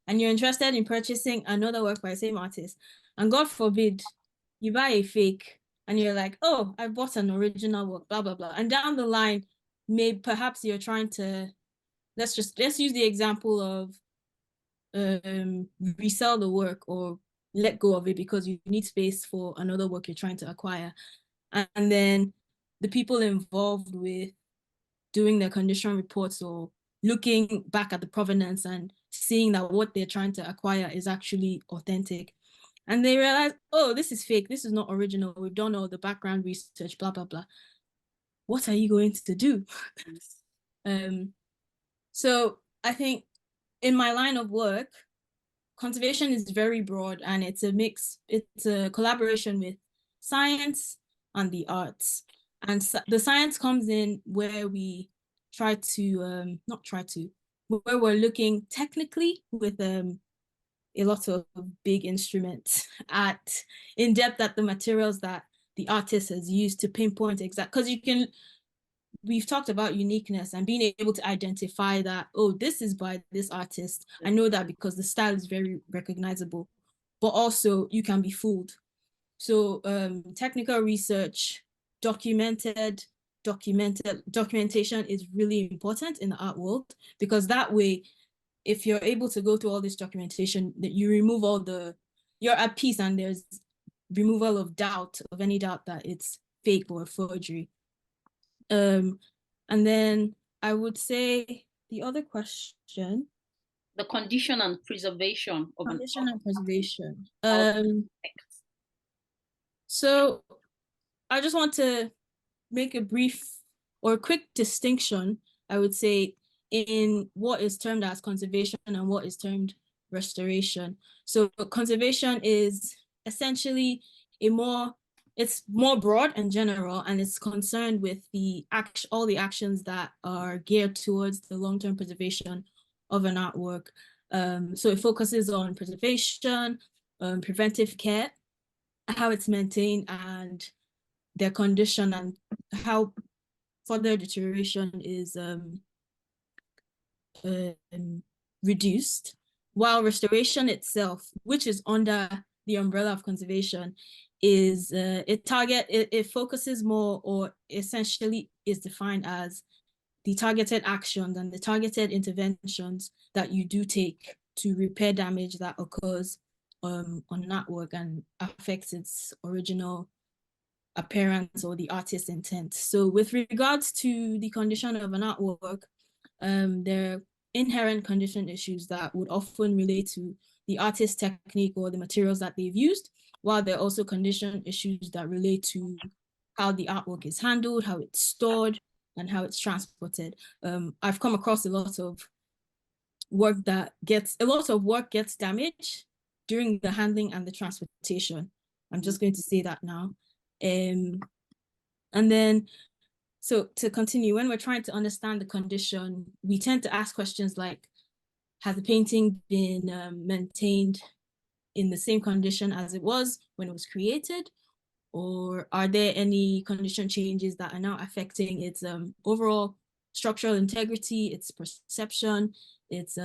and you're interested in purchasing another work by the same artist, and God forbid you buy a fake and you're like, oh, I bought an original work, blah, blah, blah. And down the line, perhaps you're trying to, let's use the example of resell the work or let go of it because you need space for another work you're trying to acquire. And then the people involved with doing their condition reports or looking back at the provenance and seeing that what they're trying to acquire is actually authentic. And they realize, oh, this is fake. This is not original. We've done all the background research, blah, blah, blah. What are you going to do? So I think in my line of work, conservation is very broad, and it's a mix. It's a collaboration with science and the arts. And the science comes in where we try to, where we're looking technically with a lot of big instruments in depth at the materials that the artist has used to pinpoint exact, because we've talked about uniqueness and being able to identify that, oh, this is by this artist. I know that because the style is very recognizable, but also you can be fooled. So technical research, documentation is really important in the art world, because that way, if you're able to go through all this documentation, that you remove you're at peace, and there's removal of any doubt that it's fake or forgery. And then I would say the other question. The condition and preservation of condition and preservation. So I just want to make a brief or quick distinction, I would say, in what is termed as conservation and what is termed restoration. So conservation is essentially it's more broad and general, and it's concerned with all the actions that are geared towards the long-term preservation of an artwork. So it focuses on preservation, preventive care, how it's maintained, and their condition, and how further deterioration is reduced. While restoration itself, which is under the umbrella of conservation, is it focuses more, or essentially is defined as the targeted actions and the targeted interventions that you do take to repair damage that occurs on an artwork and affects its original appearance or the artist's intent. So with regards to the condition of an artwork, there are inherent condition issues that would often relate to the artist's technique or the materials that they've used, while there are also condition issues that relate to how the artwork is handled, how it's stored, and how it's transported. I've come across a lot of work gets damaged during the handling and the transportation. I'm just going to say that now. And then, so to continue, when we're trying to understand the condition, we tend to ask questions like, has the painting been maintained in the same condition as it was when it was created? Or are there any condition changes that are now affecting its overall structural integrity, its perception, its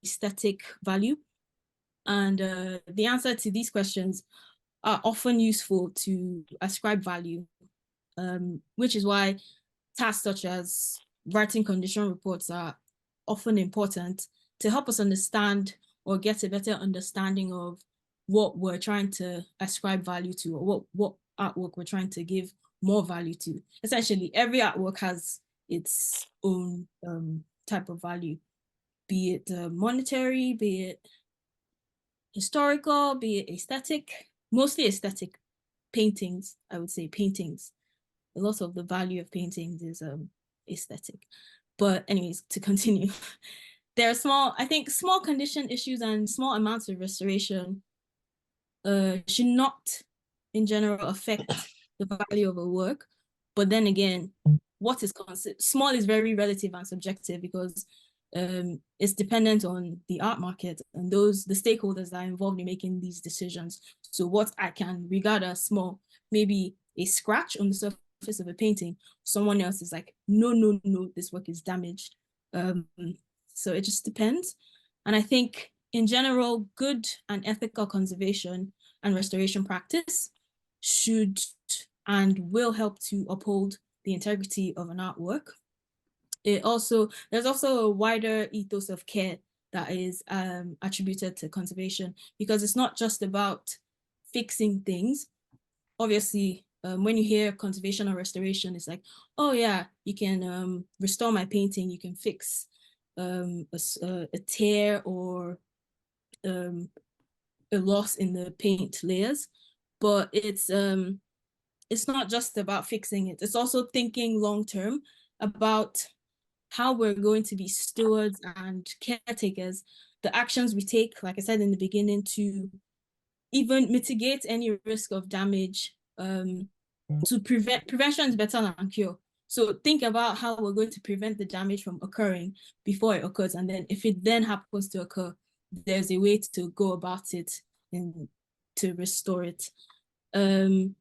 aesthetic value? And the answer to these questions are often useful to ascribe value, which is why tasks such as writing condition reports are often important to help us understand or get a better understanding of what we're trying to ascribe value to, or what artwork we're trying to give more value to. Essentially, every artwork has its own type of value, be it monetary, be it historical, be it aesthetic, mostly aesthetic. Paintings, I would say paintings. A lot of the value of paintings is aesthetic. But anyways, to continue, there are small condition issues and small amounts of restoration should not, in general, affect the value of a work. But then again, what is considered small is very relative and subjective, because it's dependent on the art market and the stakeholders that are involved in making these decisions. So what I can regard as small, maybe a scratch on the surface of a painting, someone else is like, no, this work is damaged. So it just depends. And I think in general, good and ethical conservation and restoration practice should and will help to uphold the integrity of an artwork. There's also a wider ethos of care that is attributed to conservation, because it's not just about fixing things. Obviously, when you hear conservation or restoration, it's like, oh yeah, you can restore my painting, you can fix a tear or a loss in the paint layers, but it's not just about fixing it. It's also thinking long term about how we're going to be stewards and caretakers, the actions we take, like I said in the beginning, to even mitigate any risk of damage. To prevention is better than cure. So think about how we're going to prevent the damage from occurring before it occurs. And then if it then happens to occur, there's a way to go about it and to restore it. And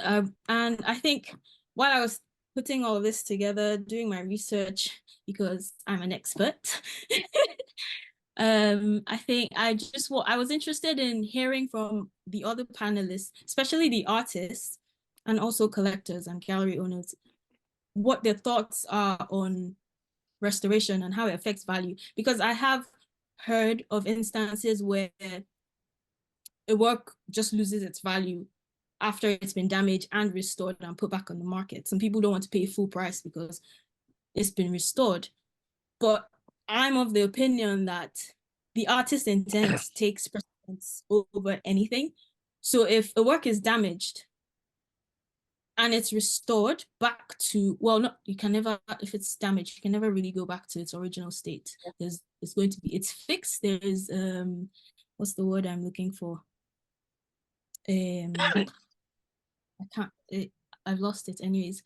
I think while I was putting all of this together, doing my research, because I'm an expert, I think I was interested in hearing from the other panelists, especially the artists and also collectors and gallery owners, what their thoughts are on restoration and how it affects value. Because I have heard of instances where a work just loses its value after it's been damaged and restored and put back on the market. Some people don't want to pay full price because it's been restored. But I'm of the opinion that the artist's intent takes precedence over anything. So if a work is damaged and it's restored back to, well, no, you can never, if it's damaged, you can never really go back to its original state. It's fixed. There's, what's the word I'm looking for? I've lost it anyways,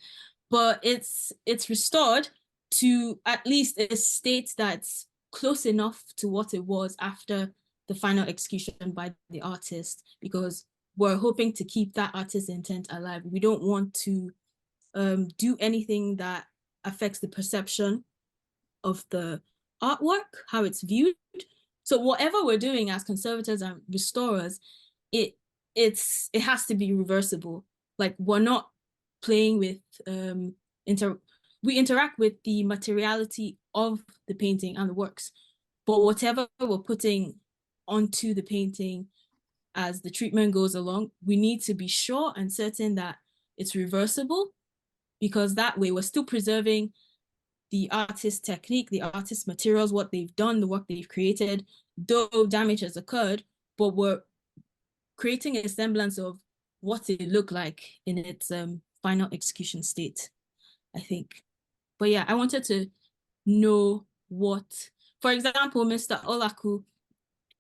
but it's restored to at least a state that's close enough to what it was after the final execution by the artist, because we're hoping to keep that artist's intent alive. We don't want to do anything that affects the perception of the artwork, how it's viewed. So whatever we're doing as conservators and restorers, it has to be reversible. Like, we're not playing with we interact with the materiality of the painting and the works, but whatever we're putting onto the painting as the treatment goes along, we need to be sure and certain that it's reversible, because that way we're still preserving the artist's technique, the artist's materials, what they've done, the work they've created, though damage has occurred, but we're creating a semblance of what it looked like in its final execution state, I think. But yeah, I wanted to know what, for example, Mr. Olaku,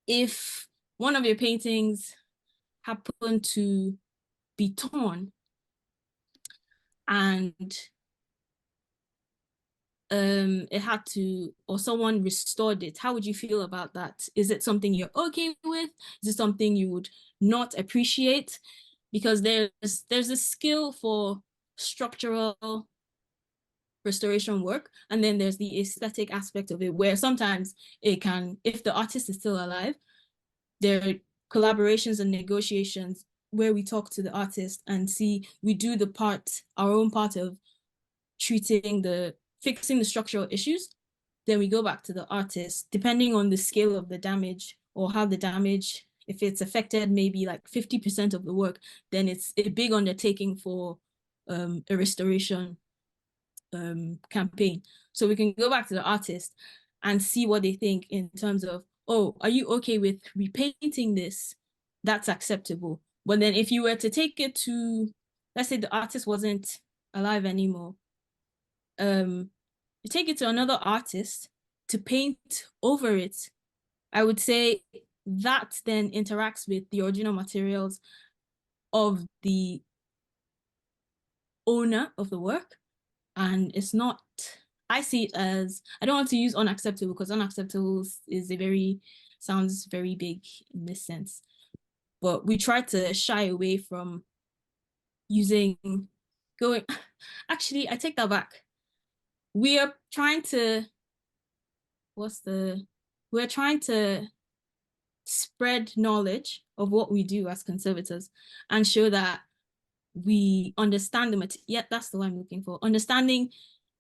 if one of your paintings happened to be torn and it had to, or someone restored it, how would you feel about that? Is it something you're okay with? Is it something you would not appreciate? Because there's a skill for structural restoration work, and then there's the aesthetic aspect of it, where sometimes it can, if the artist is still alive, there are collaborations and negotiations where we talk to the artist and see, we do our own part of fixing the structural issues, then we go back to the artist, depending on the scale of the damage or how the damage, if it's affected maybe like 50% of the work, then it's a big undertaking for a restoration campaign. So we can go back to the artist and see what they think in terms of, oh, are you okay with repainting this? That's acceptable. But then if you were to take it to, let's say the artist wasn't alive anymore, you take it to another artist to paint over it, I would say that then interacts with the original materials of the owner of the work. And it's not, I see it as, I don't want to use unacceptable because unacceptable is sounds very big in this sense. But we try to shy away from actually, I take that back. We are trying to, we're trying to spread knowledge of what we do as conservators and show that we understand that's the one I'm looking for. Understanding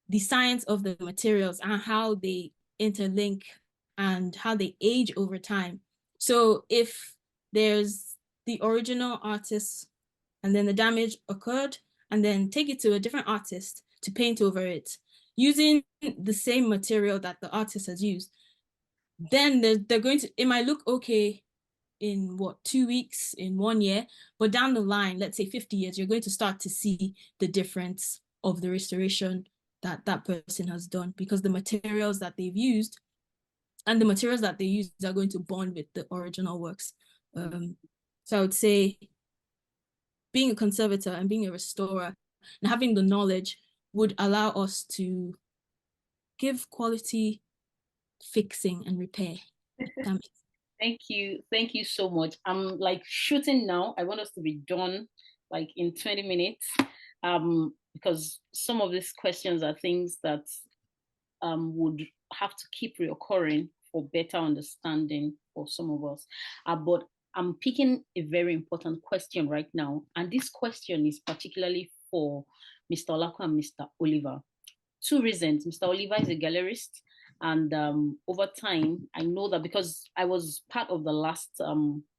the science of the materials and how they interlink and how they age over time. So if there's the original artist and then the damage occurred, and then take it to a different artist to paint over it, using the same material that the artist has used, then it might look okay in 2 weeks, in 1 year, but down the line, let's say 50 years, you're going to start to see the difference of the restoration that person has done, because the materials that they've used and the materials that they use are going to bond with the original works. So I would say being a conservator and being a restorer and having the knowledge would allow us to give quality fixing and repair. Thank you so much. I'm like shooting now. I want us to be done like in 20 minutes, because some of these questions are things that would have to keep reoccurring for better understanding for some of us. But I'm picking a very important question right now, and this question is particularly for Mr. Olaku and Mr. Oliver. 2 reasons. Mr. Oliver is a gallerist, and over time, I know that because I was part of the last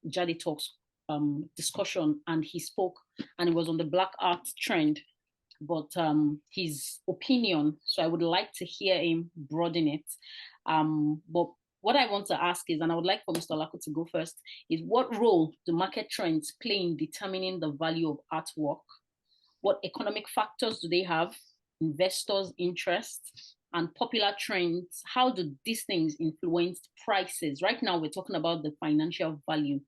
Jadi Talks discussion, and he spoke, and it was on the Black art trend, but his opinion, so I would like to hear him broaden it. But what I want to ask is, and I would like for Mr. Olaku to go first, is what role do market trends play in determining the value of artwork? What economic factors do they have? Investors' interests and popular trends, how do these things influence prices? Right now, we're talking about the financial value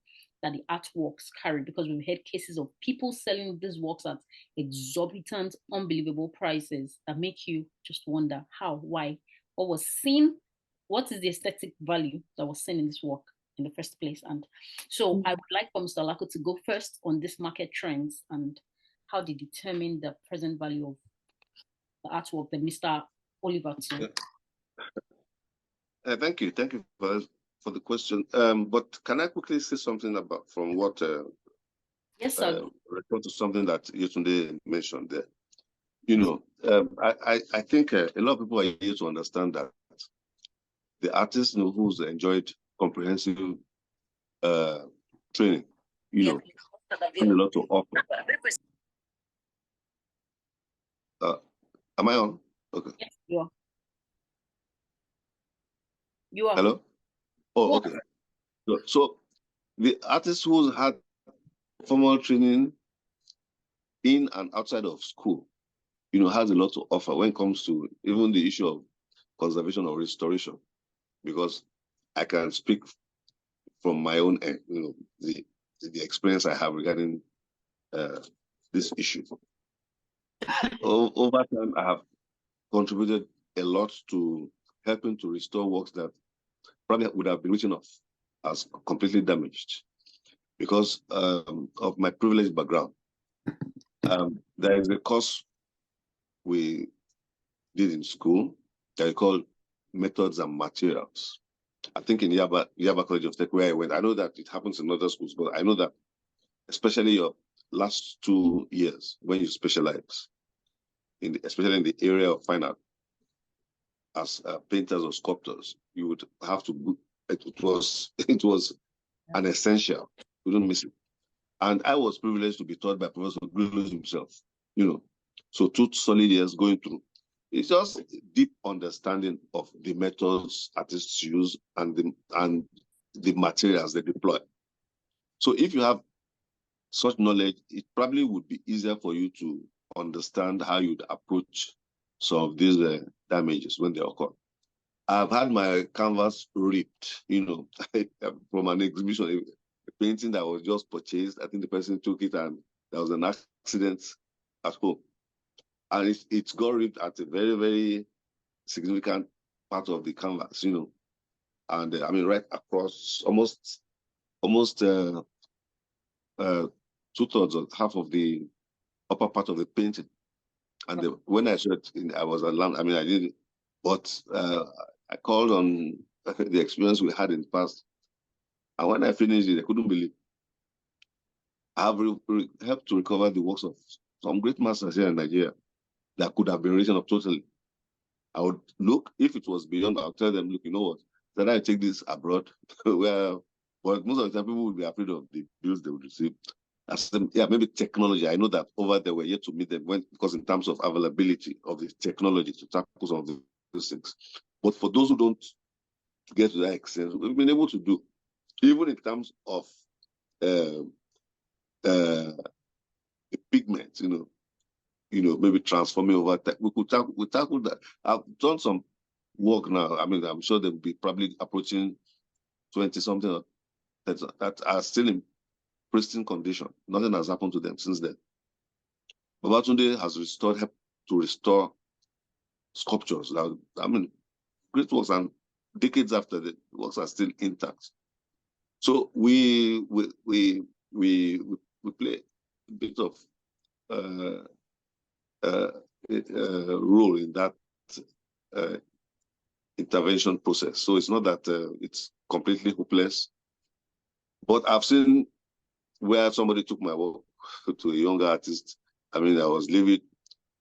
that the artworks carry, because we've had cases of people selling these works at exorbitant, unbelievable prices that make you just wonder how, why, what was seen, what is the aesthetic value that was seen in this work in the first place. And so I would like for Mr. Olaku to go first on this market trends and how they determine the present value of the artwork, that Mr. Oliver too. Thank you for the question. But can I quickly say something about from what yes, sir. refer to something that Yetunde mentioned there. You know, I think a lot of people are here to understand that the artist, who's enjoyed comprehensive training, have a lot to offer. Am I on? Okay. Yes, you are. You are. Hello? Oh, okay. So the artist who's had formal training in and outside of school, has a lot to offer when it comes to even the issue of conservation or restoration, because I can speak from my own end, the experience I have regarding this issue. Over time, I have contributed a lot to helping to restore works that probably would have been written off as completely damaged because of my privileged background. There is a course we did in school that we call methods and materials. I think in Yaba College of Tech, where I went, I know that it happens in other schools, but I know that especially your last 2 years when you specialize, especially in the area of fine art, as painters or sculptors, you would have to. It was an essential. We don't miss it. And I was privileged to be taught by Professor Grillos himself. So 2 solid years going through. It's just deep understanding of the methods artists use and the materials they deploy. So if you have such knowledge, it probably would be easier for you to understand how you'd approach some of these damages when they occur. I've had my canvas ripped, from an exhibition, a painting that was just purchased. I think the person took it and there was an accident at home. and it's got ripped at a very, very significant part of the canvas, you know, and I mean right across almost 2/3 or half of the upper part of the painting. And when I saw it, I was alarmed. I mean, I didn't, but I called on the experience we had in the past, and when I finished it, I couldn't believe I have helped to recover the works of some great masters here in Nigeria that could have been written up totally. I would look, if it was beyond, I'll tell them, look, you know what, then I take this abroad, where, but most of the time people would be afraid of the bills they would receive. I said, yeah, maybe technology. I know that over there we're yet to meet them because in terms of availability of the technology to tackle some of those things. But for those who don't get to that extent, we've been able to do, even in terms of the pigment, you know, maybe transforming over time. We tackle that. I've done some work now. I mean, I'm sure they'll be probably approaching 20 something that are still in pristine condition. Nothing has happened to them since then. Babatunde has helped to restore sculptures. I mean, great works, and decades after, the works are still intact. So we play a bit of role in that intervention process. So it's not that it's completely hopeless, but I've seen where somebody took my work to a younger artist. I mean, I was livid,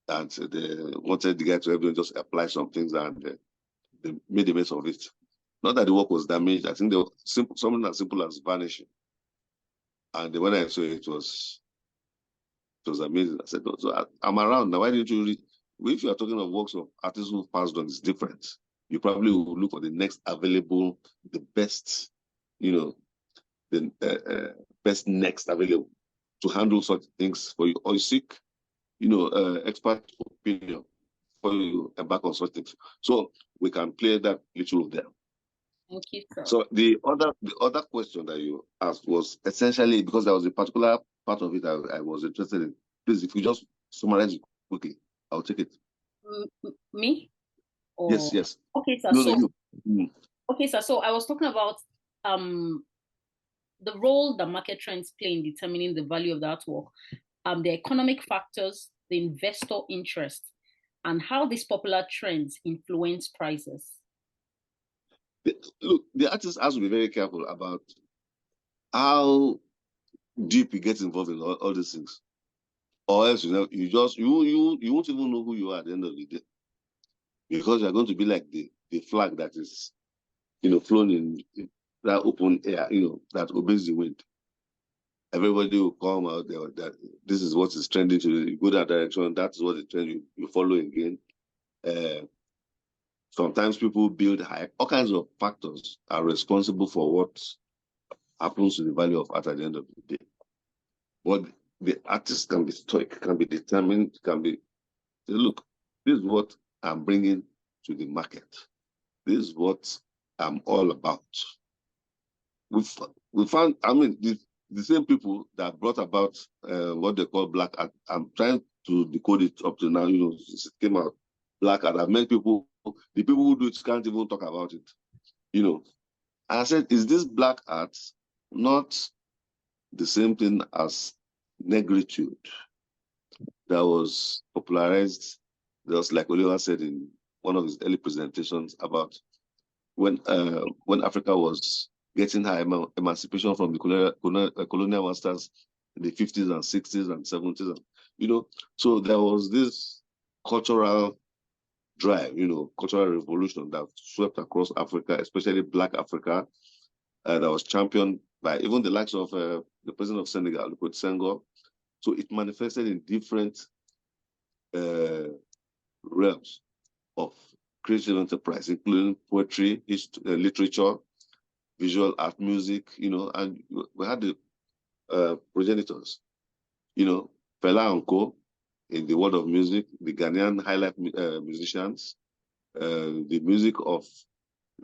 and they wanted the guy to help them just apply some things, and they made a mess of it. Not that the work was damaged. I think they were something as simple as vanishing. And when I saw it, it was amazing. I said, so I'm around now. Why didn't you read? If you are talking of works of artists who passed on, it's different. You probably will look for the next available, the best, you know, the best next available to handle such things for you, or you seek, you know, expert opinion for you embark on such things. So we can play that little of them. Thank you, sir. So the other question that you asked was essentially, because there was a particular part of it I was interested in. Please, if you just summarize it quickly, I'll take it. Me? Or... Yes. Okay, sir. No, so, you. Okay, sir. So I was talking about the role that market trends play in determining the value of the artwork, the economic factors, the investor interest, and how these popular trends influence prices. Look, the artist has to be very careful about how deep he gets involved in all these things, or else, you know, you won't even know who you are at the end of the day, because you are going to be like the flag that is, you know, flown in that open air, you know, that obeys the wind. Everybody will come out there that this is what is trending to you go that direction. That is what the trend you follow again. Sometimes people build high. All kinds of factors are responsible for what happens to the value of art at the end of the day. But the artist can be stoic, can be determined, can be, look, this is what I'm bringing to the market. This is what I'm all about. We found, I mean, the same people that brought about what they call black art. I'm trying to decode it up to now, you know, it came out. Black art. I've met people, the people who do it can't even talk about it, you know. And I said, is this black art not the same thing as negritude that was popularized, just like Oliver said in one of his early presentations about when Africa was getting high emancipation from the colonial masters in the 50s and 60s and 70s, you know. So there was this cultural drive, you know, cultural revolution that swept across Africa, especially Black Africa, that was championed by even the likes of the president of Senegal, Senghor. So it manifested in different realms of creative enterprise, including poetry, literature, visual art, music, you know, and we had the progenitors, you know, Fela and Co. in the world of music, the Ghanaian highlife musicians, the music of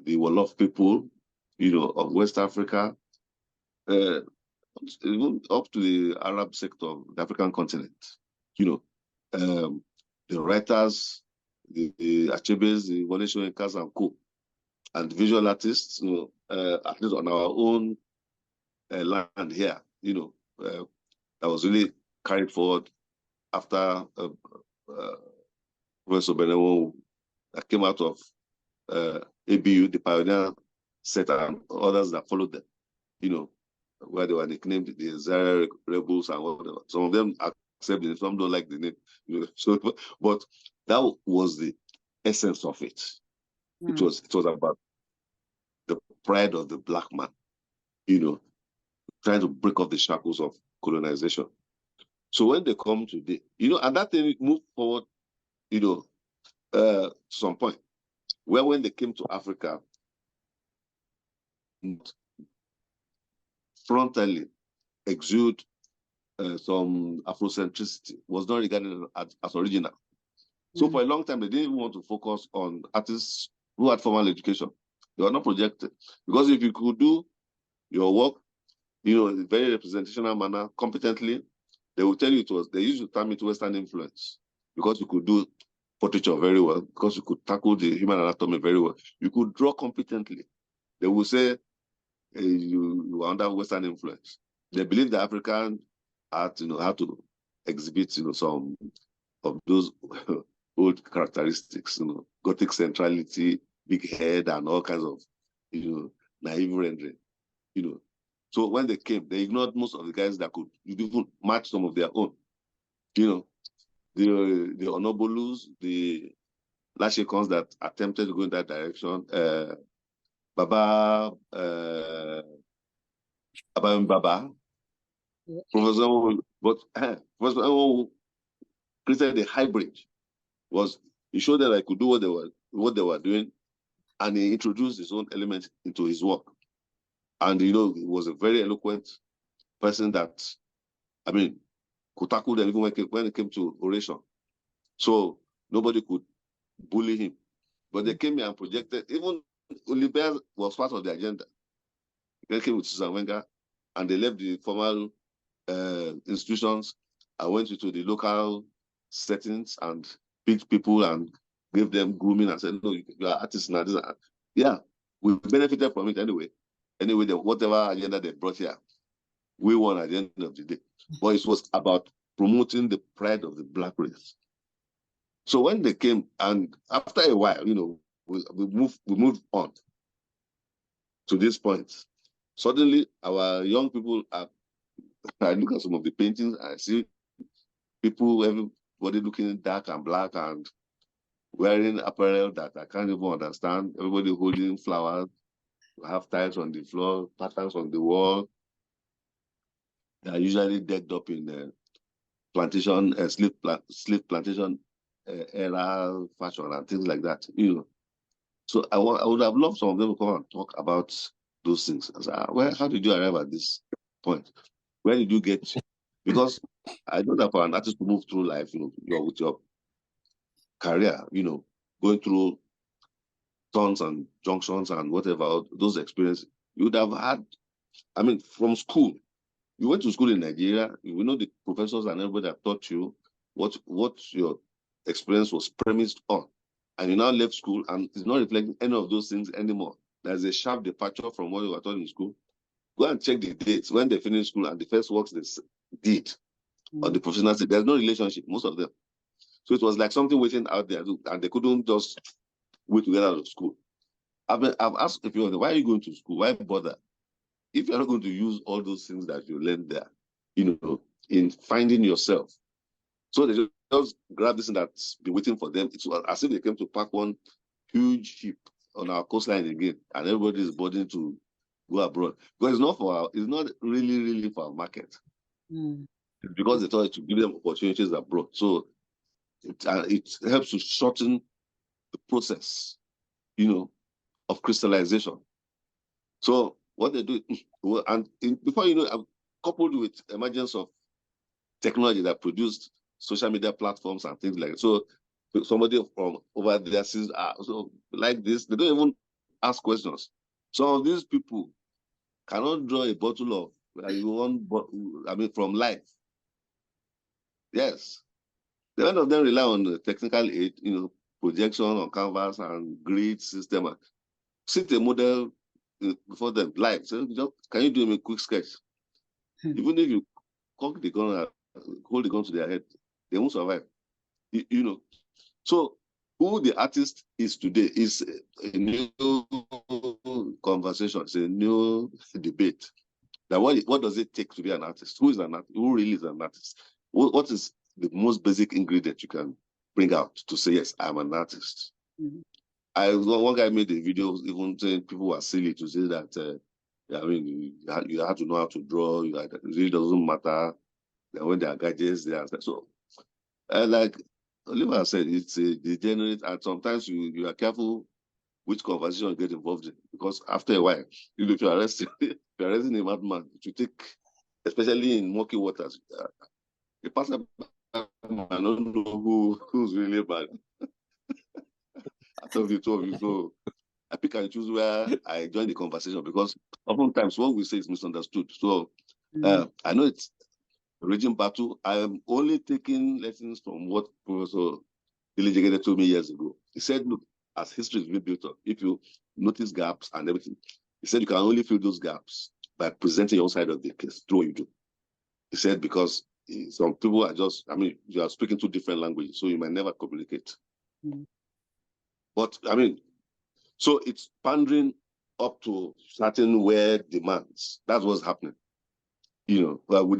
the Wolof people, you know, of West Africa, even up to the Arab sector of the African continent, you know. the writers, the Achebes, the Wole Soyinkas and co, and visual artists, at least on our own land here, that was really carried forward after Professor Benewo that came out of ABU, the pioneer set, and others that followed them, where they were nicknamed the Zaire Rebels and whatever. Some of them accept it, some don't like the name. So, but that was the essence of it. It was about the pride of the Black man, trying to break off the shackles of colonization. So when they come today, and that thing moved forward, to some point, where when they came to Africa, frontally exude some Afrocentricity, was not regarded as original. So for a long time, they didn't even want to focus on artists who had formal education. They were not projected. Because if you could do your work, in a very representational manner, competently, they will tell you they used to term it Western influence, because you could do portraiture very well, because you could tackle the human anatomy very well. You could draw competently. They will say you are under Western influence. They believe the African art, had to exhibit, some of those old characteristics, Gothic centrality, big head, and all kinds of, naive rendering, So when they came, they ignored most of the guys that could even match some of their own. The Onobolus, the Lashekons that attempted to go in that direction, Baba, Professor, but Professor who created a hybrid. He showed that I could do what they were doing, and he introduced his own element into his work. And he was a very eloquent person that, could tackle them even when it came to oration. So nobody could bully him. But they came here and projected, even Oliver was part of the agenda. They came with Susan Wenger, and they left the formal institutions and went into the local settings and picked people and gave them grooming and said, no, you are artists now. Yeah, we benefited from it anyway. Anyway, whatever agenda they brought here, we won at the end of the day. But it was about promoting the pride of the Black race. So when they came, and after a while, we moved on to this point. Suddenly, our young people I look at some of the paintings, I see people, everybody looking dark and black and wearing apparel that I can't even understand. Everybody holding flowers, have tiles on the floor, patterns on the wall. They are usually decked up in plantation, slave plantation era fashion and things like that. So I would have loved some of them to come and talk about those things. I said, how did you arrive at this point? Where did you get to? Because I know that for an artist to move through life, you're with your career, going through turns and junctions and whatever, those experiences, you would have had, from school. You went to school in Nigeria, you know the professors and everybody that taught you what your experience was premised on. And you now left school and it's not reflecting any of those things anymore. There's a sharp departure from what you were taught in school. Go and check the dates when they finished school and the first works they did on the professional side. There's no relationship, most of them. So it was like something waiting out there, and they couldn't just wait to get out of school. I've asked if why are you going to school? Why bother? If you're not going to use all those things that you learned there, in finding yourself. So they just grab this thing that's been waiting for them. It's as if they came to pack one huge ship on our coastline again, and everybody is boarding to go abroad. Because it's not really for our market. It's because they thought it to give them opportunities abroad. So it helps to shorten the process, of crystallization. So what they do, and before coupled with emergence of technology that produced social media platforms and things like that. So somebody from over there says, so like this, they don't even ask questions. Some of these people cannot draw a bottle of from life. Yes. The end of them rely on the technical aid, projection on canvas and grid system. Sit a model before them live. So can you do them a quick sketch? Even if you cock the gun, hold the gun to their head, they won't survive. So who the artist is today is a new conversation. It's a new debate. Now, what does it take to be an artist? Who is an artist? Who really is an artist? What is the most basic ingredient you can bring out to say, yes, I'm an artist? One guy made a video even saying people were silly to say that, you have to know how to draw. It really doesn't matter when there are gadgets there. So, like Oliver said, it's a degenerate, and sometimes you are careful which conversation you get involved in, because after a while, if you're arresting a madman, it will take, especially in murky waters, a person I don't know who's really bad out of the two of you. So I pick and choose where I join the conversation, because oftentimes what we say is misunderstood. So I know it's a raging battle. I am only taking lessons from what Professor Ilijegede told me years ago. He said, look, as history is being built up, if you notice gaps and everything, he said you can only fill those gaps by presenting your side of the case through what you do. He said, because some people are just, you are speaking two different languages, so you might never communicate. But so it's pandering up to certain weird demands. That's what's happening. But we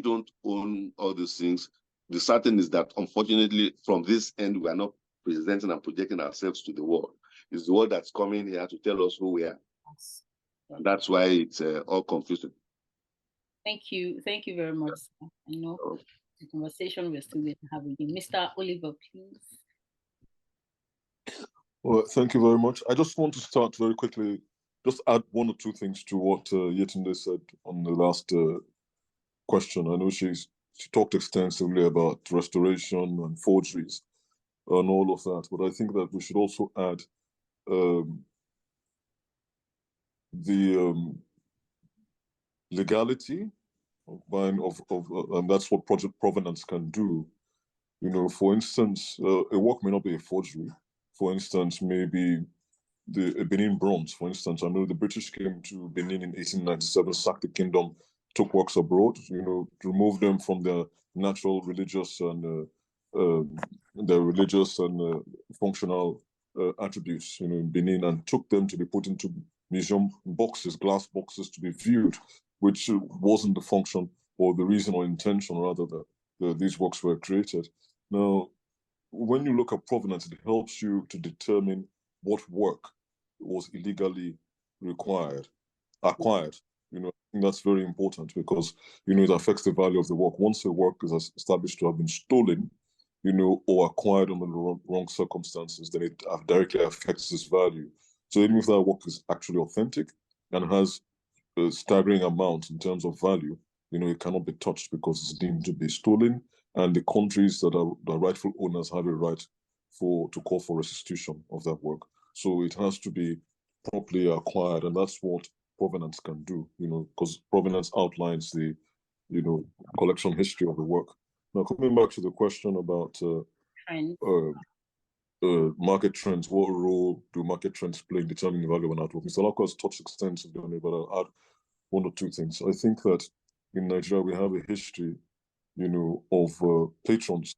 don't own all these things. The certain is that, unfortunately, from this end, we are not presenting and projecting ourselves to the world. It's the world that's coming here to tell us who we are. Yes. And that's why it's all confusing. Thank you very much. I know the conversation we're still going to have again. Mr. Oliver, please. Well, thank you very much. I just want to start very quickly, just add one or two things to what Yetunde said on the last question. I know she talked extensively about restoration and forgeries and all of that, but I think that we should also add the legality of and that's what project provenance can do. For instance, a work may not be a forgery. For instance, maybe a Benin bronze, for instance. I know the British came to Benin in 1897, sacked the kingdom, took works abroad, removed them from their natural religious and functional attributes, in Benin, and took them to be put into museum boxes, glass boxes, to be viewed, which wasn't the function or the reason or intention, rather, that these works were created. Now, when you look at provenance, it helps you to determine what work was illegally acquired. I think that's very important, because it affects the value of the work. Once a work is established to have been stolen, or acquired under the wrong circumstances, then it directly affects its value. So even if that work is actually authentic and has a staggering amount in terms of value, it cannot be touched because it's deemed to be stolen, and the countries that are the rightful owners have a right to call for restitution of that work. So it has to be properly acquired, and that's what provenance can do, because provenance outlines the, collection history of the work. Now, coming back to the question about market trends, what role do market trends play in determining the value of an artwork? Mr. Lako has touched extensively on it, but I'll add one or two things. I think that in Nigeria, we have a history, of patrons,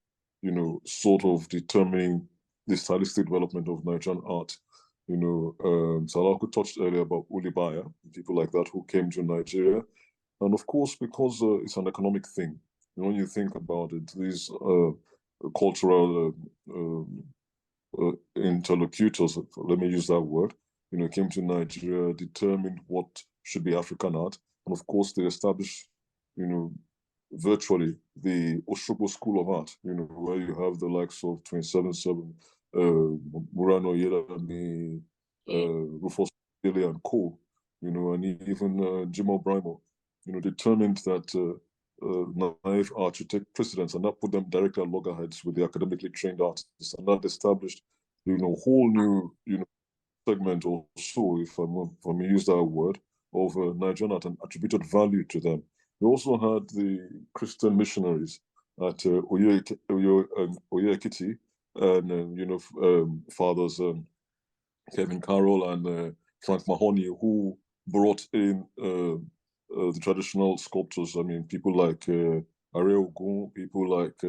sort of determining the stylistic development of Nigerian art. Salako touched earlier about Ulibaya, people like that who came to Nigeria. And of course, because it's an economic thing, when you think about it, these cultural interlocutors, let me use that word, came to Nigeria, determined what should be African art. And of course, they established, virtually the Oshobo School of Art, where you have the likes of 27/7, Murano Yerami, Rufus Billy and Co., and even Jim O'Brien, determined that naive art should take precedence, and that put them directly at loggerheads with the academically trained artists, and that established, whole new, segment or so, if I may use that word, of Nigerian art, and attributed value to them. We also had the Christian missionaries at Oyekiti, and fathers Kevin Carroll and Frank Mahoney, who brought in the traditional sculptors. I mean, people like Are Ogun, people like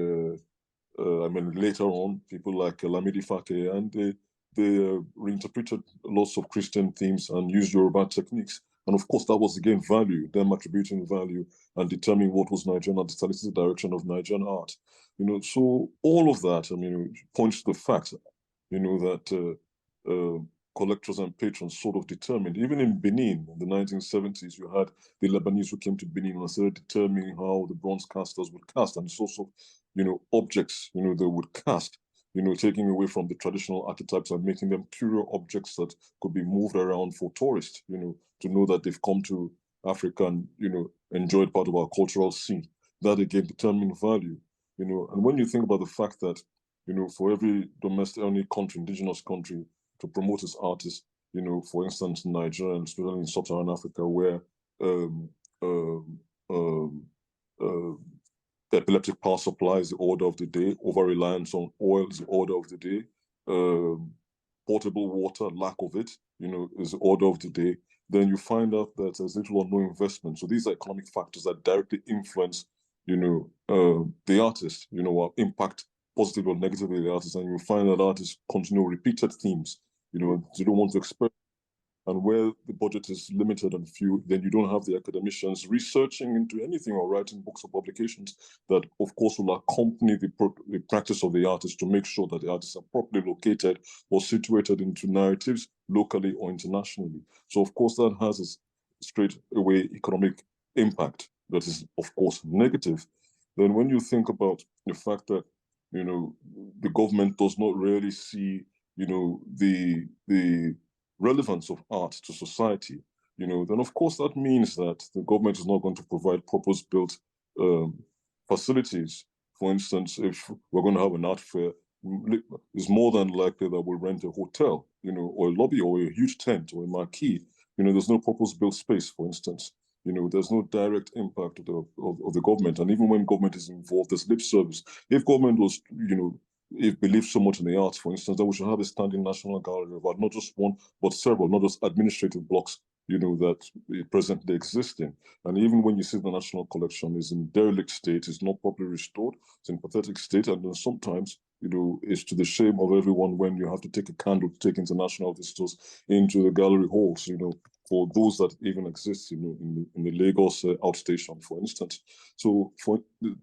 later on, people like Lamidi Fake, and they reinterpreted lots of Christian themes and used Yoruba techniques. And of course, that was again value, them attributing value and determining what was Nigerian art, the stylistic direction of Nigerian art. So all of that, points to the fact, that collectors and patrons sort of determined. Even in Benin in the 1970s, you had the Lebanese who came to Benin and started determining how the bronze casters would cast and the sorts of, objects, they would cast, taking away from the traditional archetypes and making them curio objects that could be moved around for tourists, to know that they've come to Africa and, enjoyed part of our cultural scene. That again determined value, and when you think about the fact that, for every domestic, any country, indigenous country, to promote its artists, for instance, in Nigeria, and especially in Sub-Saharan Africa, where epileptic power supply is the order of the day, over-reliance on oil is the order of the day, potable water, lack of it, is the order of the day, then you find out that there's little or no investment. So these are economic factors that directly influence, the artist, or impact positively or negatively the artist, and you find that artists continue repeated themes. They don't want to experiment. And where the budget is limited and few, then you don't have the academicians researching into anything or writing books or publications that, of course, will accompany the practice of the artist to make sure that the artists are properly located or situated into narratives locally or internationally. So, of course, that has a straight away economic impact that is, of course, negative. Then when you think about the fact that, the government does not really see, the relevance of art to society, then of course that means that the government is not going to provide purpose-built facilities. For instance, if we're going to have an art fair, it's more than likely that we'll rent a hotel, or a lobby or a huge tent or a marquee. There's no purpose-built space, for instance. There's no direct impact of the government. And even when government is involved, there's lip service. If government was, if believes so much in the arts, for instance, that we should have a standing national gallery of art, not just one, but several, not just administrative blocks, that presently exist in. And even when you see the national collection is in derelict state, it's not properly restored, it's in pathetic state, and then sometimes, it's to the shame of everyone when you have to take a candle to take international visitors into the gallery halls, for those that even exist, in the Lagos outstation, for instance. So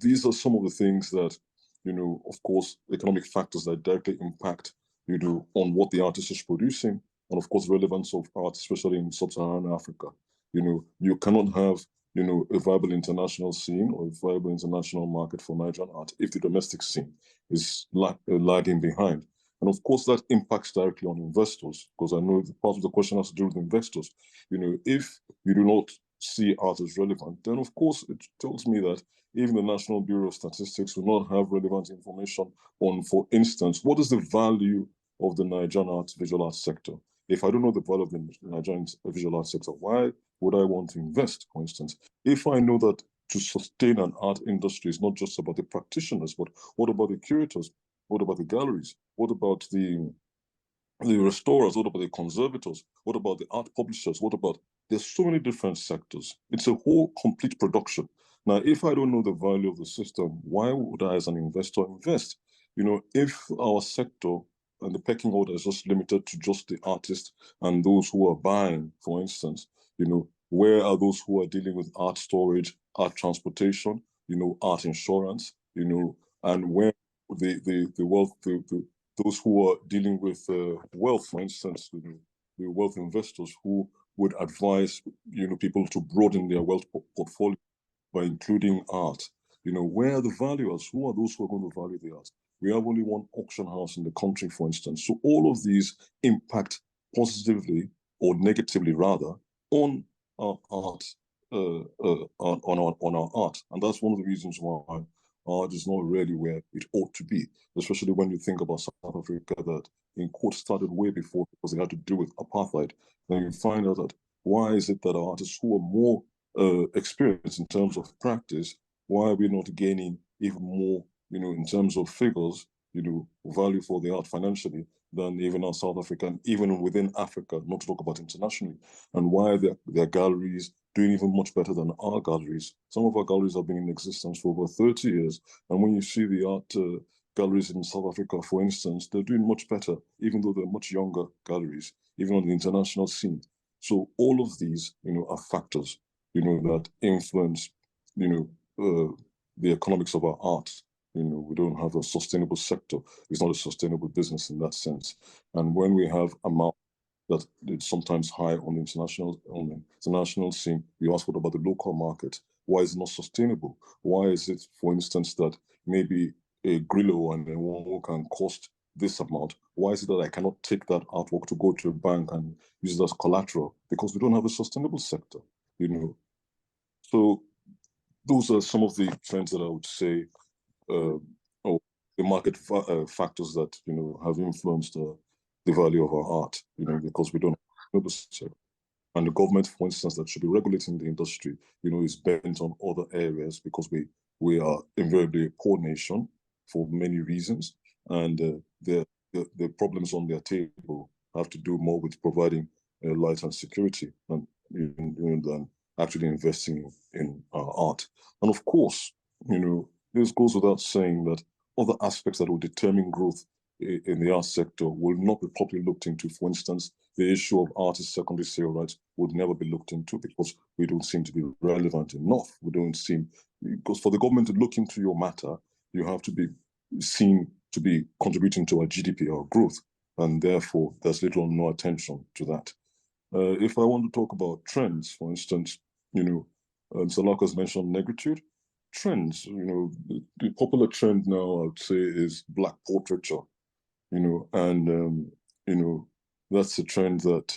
these are some of the things that, of course, economic factors that directly impact, on what the artist is producing, and of course, relevance of art, especially in Sub-Saharan Africa. You cannot have, a viable international scene or a viable international market for Nigerian art if the domestic scene is lagging behind. And of course, that impacts directly on investors, because I know part of the question has to do with investors. If you do not see art as relevant, then of course it tells me that even the National Bureau of Statistics will not have relevant information on, for instance, what is the value of the Nigerian visual arts sector? If I don't know the value of the Nigerian visual arts sector, why would I want to invest, for instance? If I know that to sustain an art industry is not just about the practitioners, but what about the curators? What about the galleries? What about the restorers? What about the conservators? What about the art publishers? What about, there's so many different sectors. It's a whole complete production. Now, if I don't know the value of the system, why would I as an investor invest? If our sector and the pecking order is just limited to just the artists and those who are buying, for instance, where are those who are dealing with art storage, art transportation, art insurance, and where the wealth, those who are dealing with wealth, for instance, the wealth investors who would advise, people to broaden their wealth portfolio by including art. Where are the valuers? Who are those who are going to value the art? We have only one auction house in the country, for instance. So all of these impact positively or negatively, rather, on our art, on our art. And that's one of the reasons why art is not really where it ought to be, especially when you think about South Africa that, in quotes, started way before because they had to deal with apartheid. Then you find out that why is it that artists who are more experienced in terms of practice, why are we not gaining, even more, in terms of figures, value for the art financially than even our South African, even within Africa, not to talk about internationally, and why their galleries doing even much better than our galleries. Some of our galleries have been in existence for over 30 years. And when you see the art galleries in South Africa, for instance, they're doing much better, even though they're much younger galleries, even on the international scene. So all of these, are factors, that influence, the economics of our art. We don't have a sustainable sector. It's not a sustainable business in that sense. And when we have amount that it's sometimes high on the international scene, you ask, what about the local market? Why is it not sustainable? Why is it, for instance, that maybe a Grillo and a one can cost this amount? Why is it that I cannot take that artwork to go to a bank and use it as collateral? Because we don't have a sustainable sector, So those are some of the trends that I would say, or the market factors that, have influenced the value of our art, because we don't have a sector. And the government, for instance, that should be regulating the industry, is bent on other areas because we are invariably a poor nation for many reasons. And the problems on their table have to do more with providing light and security than actually investing in our art. And of course, this goes without saying that other aspects that will determine growth in the art sector will not be properly looked into. For instance, the issue of artist secondary sale rights would never be looked into because we don't seem to be relevant enough. Because for the government to look into your matter, you have to be seen to be contributing to our GDP, our growth, and therefore there's little or no attention to that. If I want to talk about trends, for instance, Salaka's mentioned negritude. Trends, the popular trend now, I would say, is Black portraiture, and that's a trend that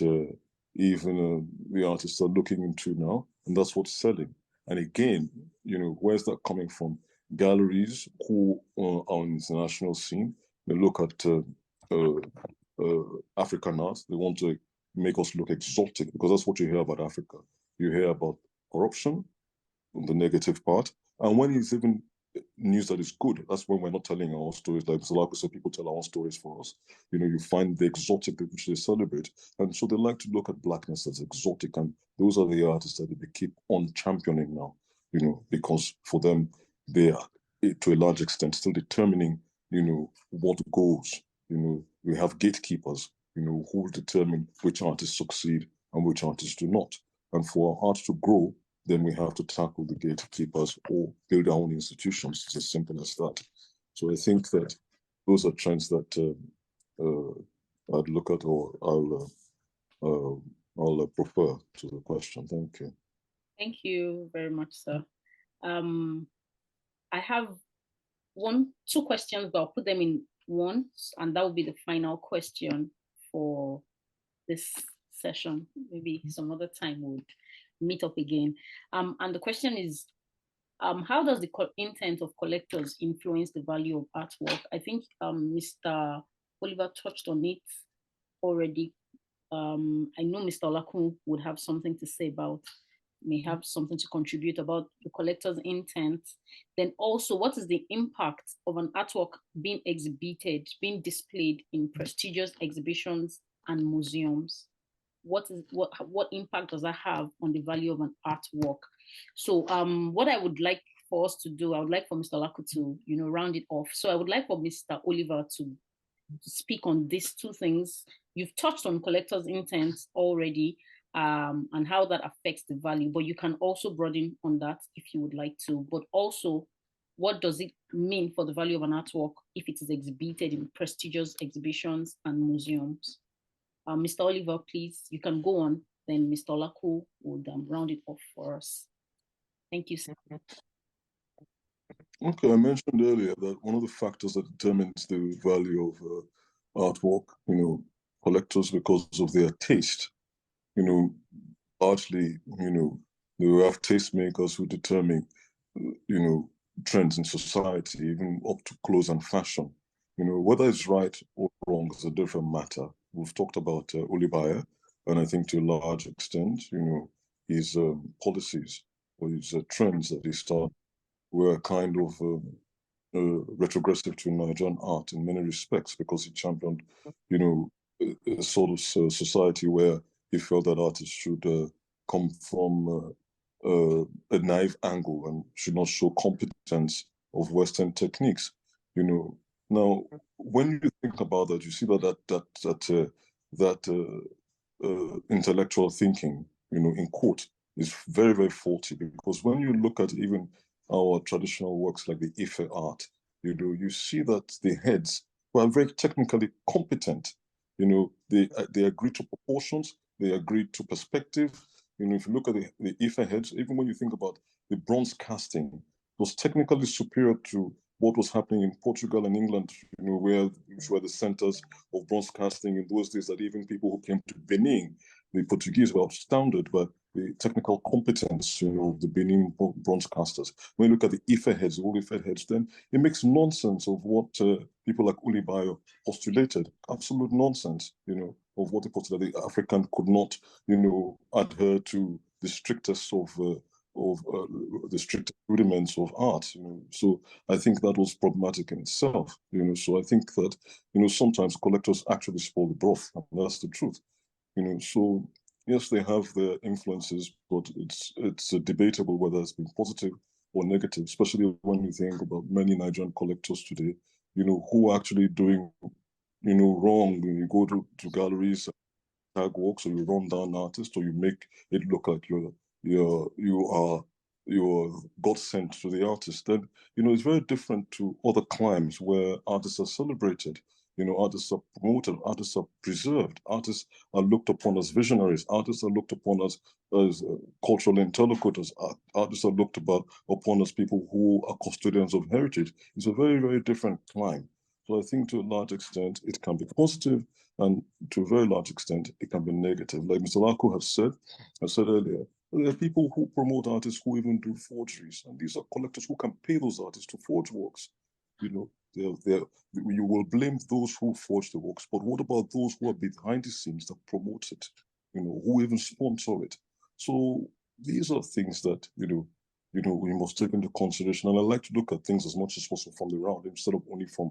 even the artists are looking into now, and that's what's selling. And again, where's that coming from? Galleries who are on the international scene, they look at African art, they want to make us look exotic, because that's what you hear about Africa. You hear about corruption, the negative part, and when it's even news that is good, that's when we're not telling our stories. Like Salako said, people tell our stories for us. You find the exotic which they celebrate, and so they like to look at blackness as exotic, and those are the artists that they keep on championing now. Because for them, they are to a large extent still determining, what goes. We have gatekeepers, who will determine which artists succeed and which artists do not. And for our art to grow, then we have to tackle the gatekeepers or build our own institutions. It's as simple as that. So I think that those are trends that I'd look at, or I'll prefer to the question. Thank you. Thank you very much, sir. I have two questions, but I'll put them in one, and that will be the final question for this session. Maybe some other time we'll meet up again. And the question is, how does the intent of collectors influence the value of artwork? I think Mr. Oliver touched on it already. I know Mr. Olaku would have something to say may have something to contribute about the collector's intent. Then also, what is the impact of an artwork being exhibited, being displayed in prestigious exhibitions and museums? What impact does that have on the value of an artwork? So what I would like for us to do, I would like for Mr. Olaku to round it off. So I would like for Mr. Oliver to speak on these two things. You've touched on collector's intent already, and how that affects the value, but you can also broaden on that if you would like to. But also, what does it mean for the value of an artwork if it is exhibited in prestigious exhibitions and museums? Mr. Oliver, please, you can go on. Then Mr. Olaku would round it off for us. Thank you, sir. Okay, I mentioned earlier that one of the factors that determines the value of artwork, collectors, because of their taste. Largely, we have tastemakers who determine, trends in society, even up to clothes and fashion. Whether it's right or wrong is a different matter. We've talked about Olibaya, and I think to a large extent, his policies or his trends that he started were kind of retrogressive to Nigerian art in many respects, because he championed, you know, a sort of society where he felt that artists should come from a naive angle and should not show competence of Western techniques. You know, now when you think about that, you see that intellectual thinking, you know, in quote, is very, very faulty, because when you look at even our traditional works like the Ife art, you know, you see that the heads who are very technically competent, you know, they agree to proportions, they agree to perspective. You know, if you look at the Ife heads, even when you think about the bronze casting, it was technically superior to what was happening in Portugal and England, you know, which were the centers of bronze casting in those days, that even people who came to Benin, the Portuguese, were astounded by the technical competence, you know, of the Benin bronze casters. When you look at the Ife heads, the old Ife heads, then it makes nonsense of what people like Ulibayo postulated. Absolute nonsense, you know, of what they postulated. The African could not, you know, adhere to the strictest of the strict rudiments of art, you know. So I think that was problematic in itself, you know. So I think that, you know, sometimes collectors actually spoil the broth, and that's the truth, you know. So yes, they have their influences, but it's debatable whether it's been positive or negative, especially when you think about many Nigerian collectors today, you know, who are actually doing, you know, wrong. When you go to galleries, tag works, or you run down artists, or you make it look like you're God sent to the artist, then, you know, it's very different to other climes where artists are celebrated. You know, artists are promoted, artists are preserved, artists are looked upon as visionaries, artists are looked upon as cultural interlocutors, artists are looked upon as people who are custodians of heritage. It's a very, very different climb. So I think to a large extent it can be positive, and to a very large extent it can be negative. Like Mr. Lako I said earlier, there are people who promote artists who even do forgeries, and these are collectors who can pay those artists to forge works. You know, you will blame those who forge the works, but what about those who are behind the scenes that promote it? You know, who even sponsor it? So these are things that, you know, we must take into consideration. And I like to look at things as much as possible from the round instead of only from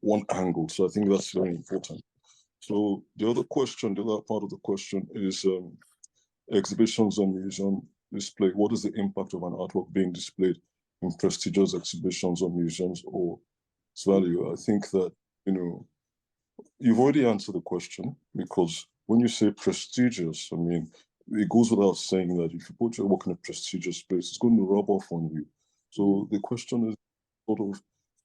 one angle. So I think that's very important. So the other part of the question is exhibitions and museum display. What is the impact of an artwork being displayed in prestigious exhibitions or museums, or its value? I think that, you know, you've already answered the question, because when you say prestigious, I mean, it goes without saying that if you put your work in a prestigious place, it's going to rub off on you. So the question is sort of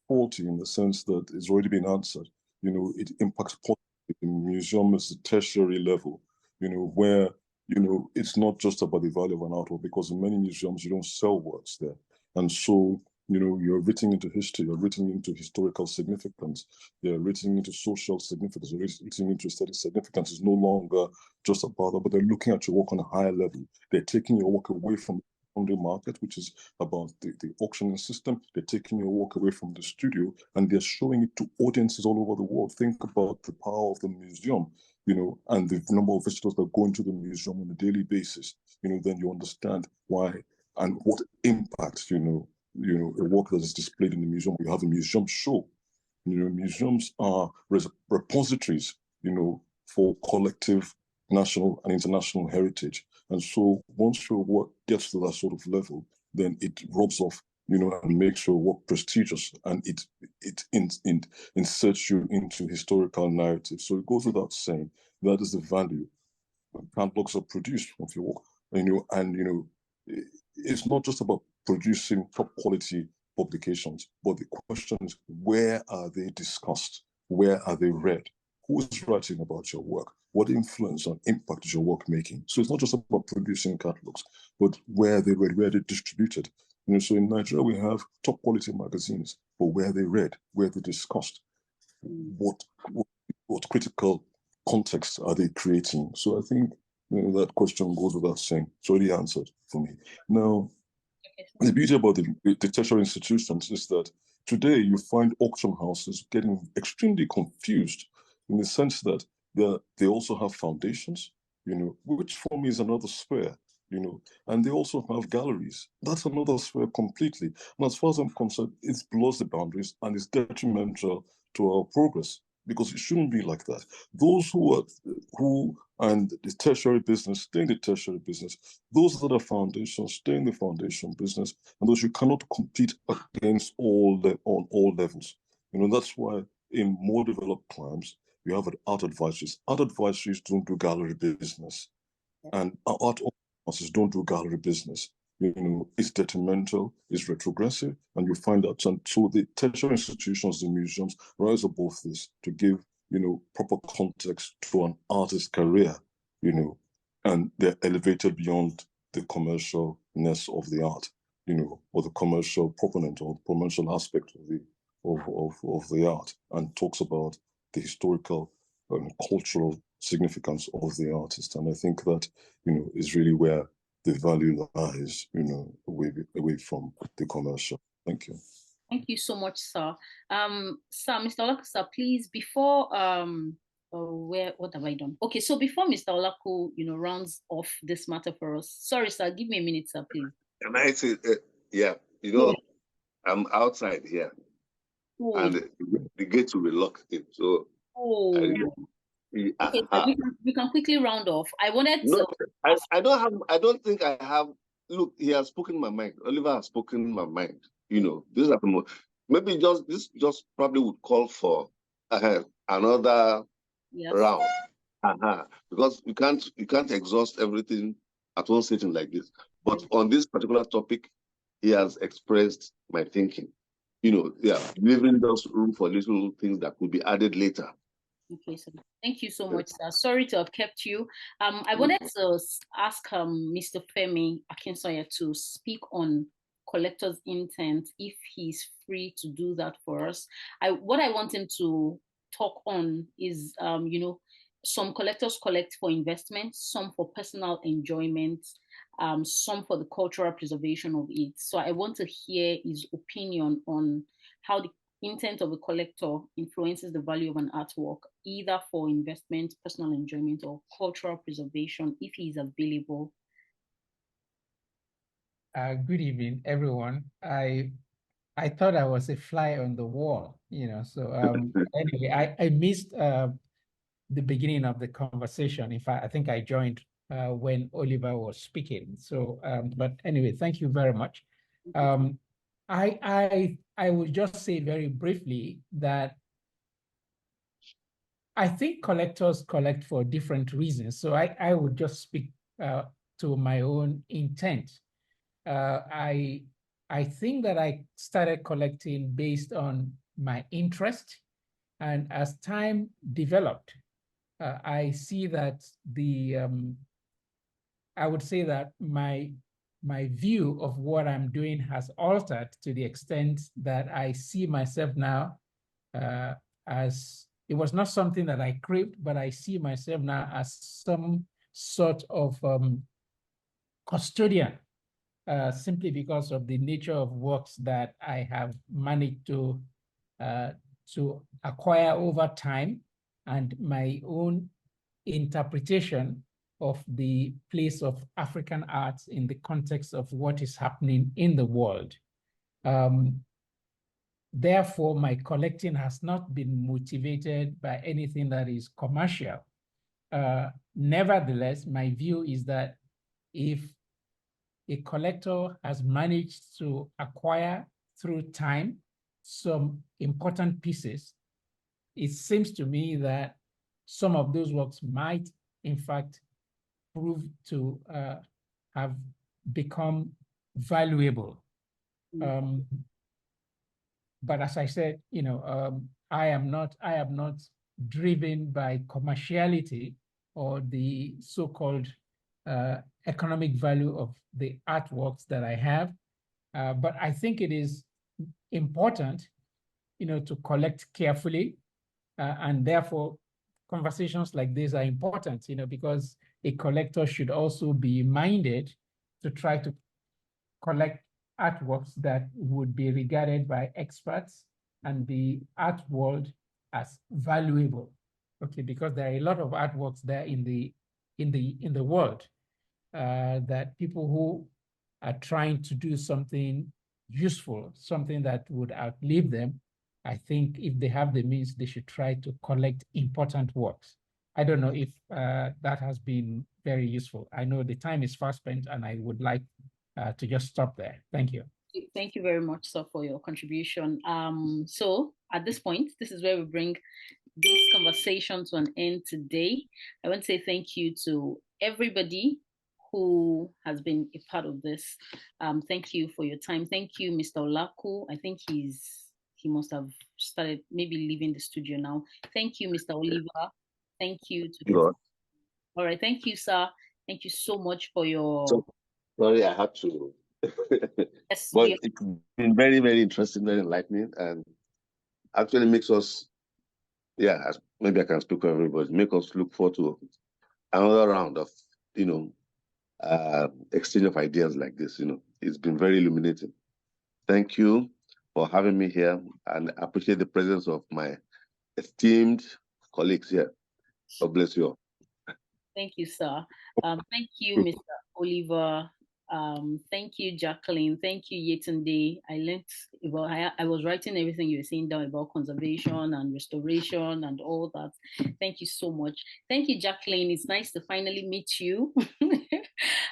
faulty in the sense that it's already been answered. You know, it impacts positively in museum as a tertiary level, you know, where, you know, it's not just about the value of an artwork, because in many museums you don't sell works there. And so, you know, you're written into history, you're written into historical significance, you're written into social significance, you're written into aesthetic significance. It's no longer just about that, but they're looking at your work on a higher level. They're taking your work away from the market, which is about the auctioning system. They're taking your work away from the studio, and they're showing it to audiences all over the world. Think about the power of the museum, you know, and the number of visitors that go into the museum on a daily basis. You know, then you understand why and what impact, you know, a work that is displayed in the museum. You have a museum show. You know, museums are repositories, you know, for collective national and international heritage. And so once your work gets to that sort of level, then it rubs off, you know, and makes your work prestigious, and it inserts you into historical narrative. So it goes without saying that is the value. Catalogs are produced of your work, you know, and you know, it's not just about producing top quality publications, but the question is, where are they discussed? Where are they read? Who is writing about your work? What influence and impact is your work making? So it's not just about producing catalogs, but where are they read, where are they distributed? You know, so in Nigeria we have top quality magazines, but where are they read, where are they discussed? What critical context are they creating? So I think, you know, that question goes without saying. It's already answered for me. Now, the beauty about the tertiary institutions is that today you find auction houses getting extremely confused, in the sense that they also have foundations, you know, which for me is another sphere. you know, and they also have galleries. That's another sphere completely. And as far as I'm concerned, it blurs the boundaries and is detrimental to our progress, because it shouldn't be like that. Those who and the tertiary business stay in the tertiary business. Those that are foundations stay in the foundation business, and those you cannot compete against on all levels. You know, that's why in more developed climes, you have art advisories. Art advisories don't do gallery business, and art offices don't do gallery business. You know, it's detrimental, it's retrogressive, and you find out. And so the tertiary institutions, the museums, rise above this to give, you know, proper context to an artist's career, you know, and they're elevated beyond the commercialness of the art, you know, or the commercial proponent or the commercial aspect of the art, and talks about the historical and cultural significance of the artist. And I think that, you know, is really where the value lies, you know, away from the commercial. Thank you. Thank you so much, sir. Sir, Mr. Olaku, sir, please, before what have I done? Okay, so before Mr. Olaku, you know, rounds off this matter for us. Sorry, sir, give me a minute, sir, please. Can I say, yeah, you know, I'm outside here, and the gates will be locked in. So, okay, we can quickly round off. I wanted to. I don't think I have. Look, he has spoken my mind. Oliver has spoken my mind. You know, this is maybe this probably would call for another round. Because you can't exhaust everything at one sitting like this. But on this particular topic, he has expressed my thinking. You know, yeah, leaving those room for little things that could be added later. Okay, so thank you so much, sir. Sorry to have kept you. I wanted to ask Mr. Femi Akinsoye to speak on collector's intent, if he's free to do that for us. What I want him to talk on is, you know, some collectors collect for investment, some for personal enjoyment, some for the cultural preservation of it. So I want to hear his opinion on how the intent of a collector influences the value of an artwork, either for investment, personal enjoyment, or cultural preservation, if he is available. Good evening, everyone. I thought I was a fly on the wall, you know. So anyway, I missed the beginning of the conversation. In fact, I think I joined when Oliver was speaking. So, but anyway, thank you very much. I would just say very briefly that I think collectors collect for different reasons. So I would just speak to my own intent. I think that I started collecting based on my interest, and as time developed, I see that I would say that my view of what I'm doing has altered to the extent that I see myself now as, it was not something that I craved, but I see myself now as some sort of custodian, simply because of the nature of works that I have managed to acquire over time, and my own interpretation of the place of African arts in the context of what is happening in the world. Therefore, my collecting has not been motivated by anything that is commercial. Nevertheless, my view is that if a collector has managed to acquire through time some important pieces, it seems to me that some of those works might, in fact, prove to have become valuable. But as I said, you know, I am not driven by commerciality or the so-called economic value of the artworks that I have. But I think it is important, you know, to collect carefully, and therefore conversations like this are important, you know, because a collector should also be minded to try to collect artworks that would be regarded by experts and the art world as valuable. Okay, because there are a lot of artworks there in the world. that people who are trying to do something useful, something that would outlive them, I think if they have the means, they should try to collect important works. I don't know if that has been very useful. I know the time is fast spent, and I would like to just stop there. Thank you. Thank you very much, sir, for your contribution. So at this point, this is where we bring this conversation to an end today. I want to say thank you to everybody who has been a part of this. Thank you for your time. Thank you, Mr. Olaku. I think he must have started maybe leaving the studio now. Thank you, Mr. Oliver. Thank you to all right. Thank you, sir. Thank you so much for your. Sorry, I had to. Yes, but it's been very, very interesting, very enlightening, and actually makes us, maybe I can speak for everybody, make us look forward to another round of, exchange of ideas like this. It's been very illuminating. Thank you for having me here, and I appreciate the presence of my esteemed colleagues here. God bless you all. Thank you, sir. Thank you, Mr. Oliver. Thank you, Jacqueline. Thank you, Yetunde. I learned about, I was writing everything you were saying down about conservation and restoration and all that. Thank you so much. Thank you, Jacqueline. It's nice to finally meet you.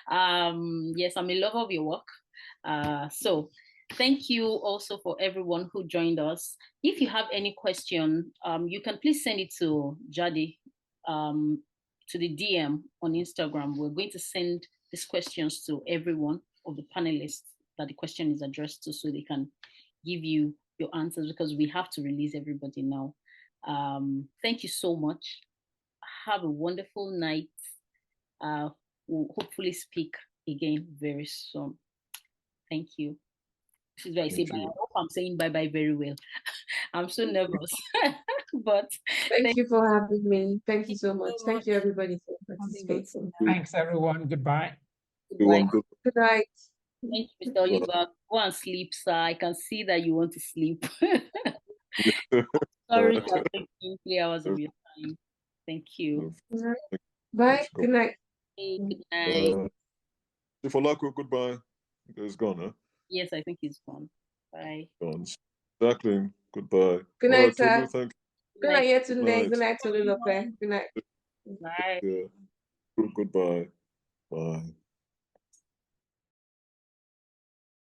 Yes, I'm a lover of your work. So thank you also for everyone who joined us. If you have any question, you can please send it to Jadi, to the DM on Instagram. We're going to send these questions to everyone of the panelists that the question is addressed to, so they can give you your answers, because we have to release everybody now. Thank you so much. Have a wonderful night. We'll hopefully speak again very soon. Thank you. This is why I say bye. I hope I'm saying bye-bye very well. I'm so nervous. But thank you for having me. Thank you so much. Thank you, everybody, for participating. Thanks, everyone. Goodbye. Goodbye. Good night. Thank you, Mr. Oliver. Go and sleep, sir. I can see that you want to sleep. Sorry for taking 3 hours of your time. Thank you. Bye. Good night. Hey, good night. Tolulope, goodbye. He's gone, huh? Yes, I think he's gone. Bye. Gone. Jacqueline, goodbye. Good night, sir. Tolu, thank you. Good night, Yetunde. Good night, Tolulope. Good night. Bye. Yeah. Goodbye. Bye.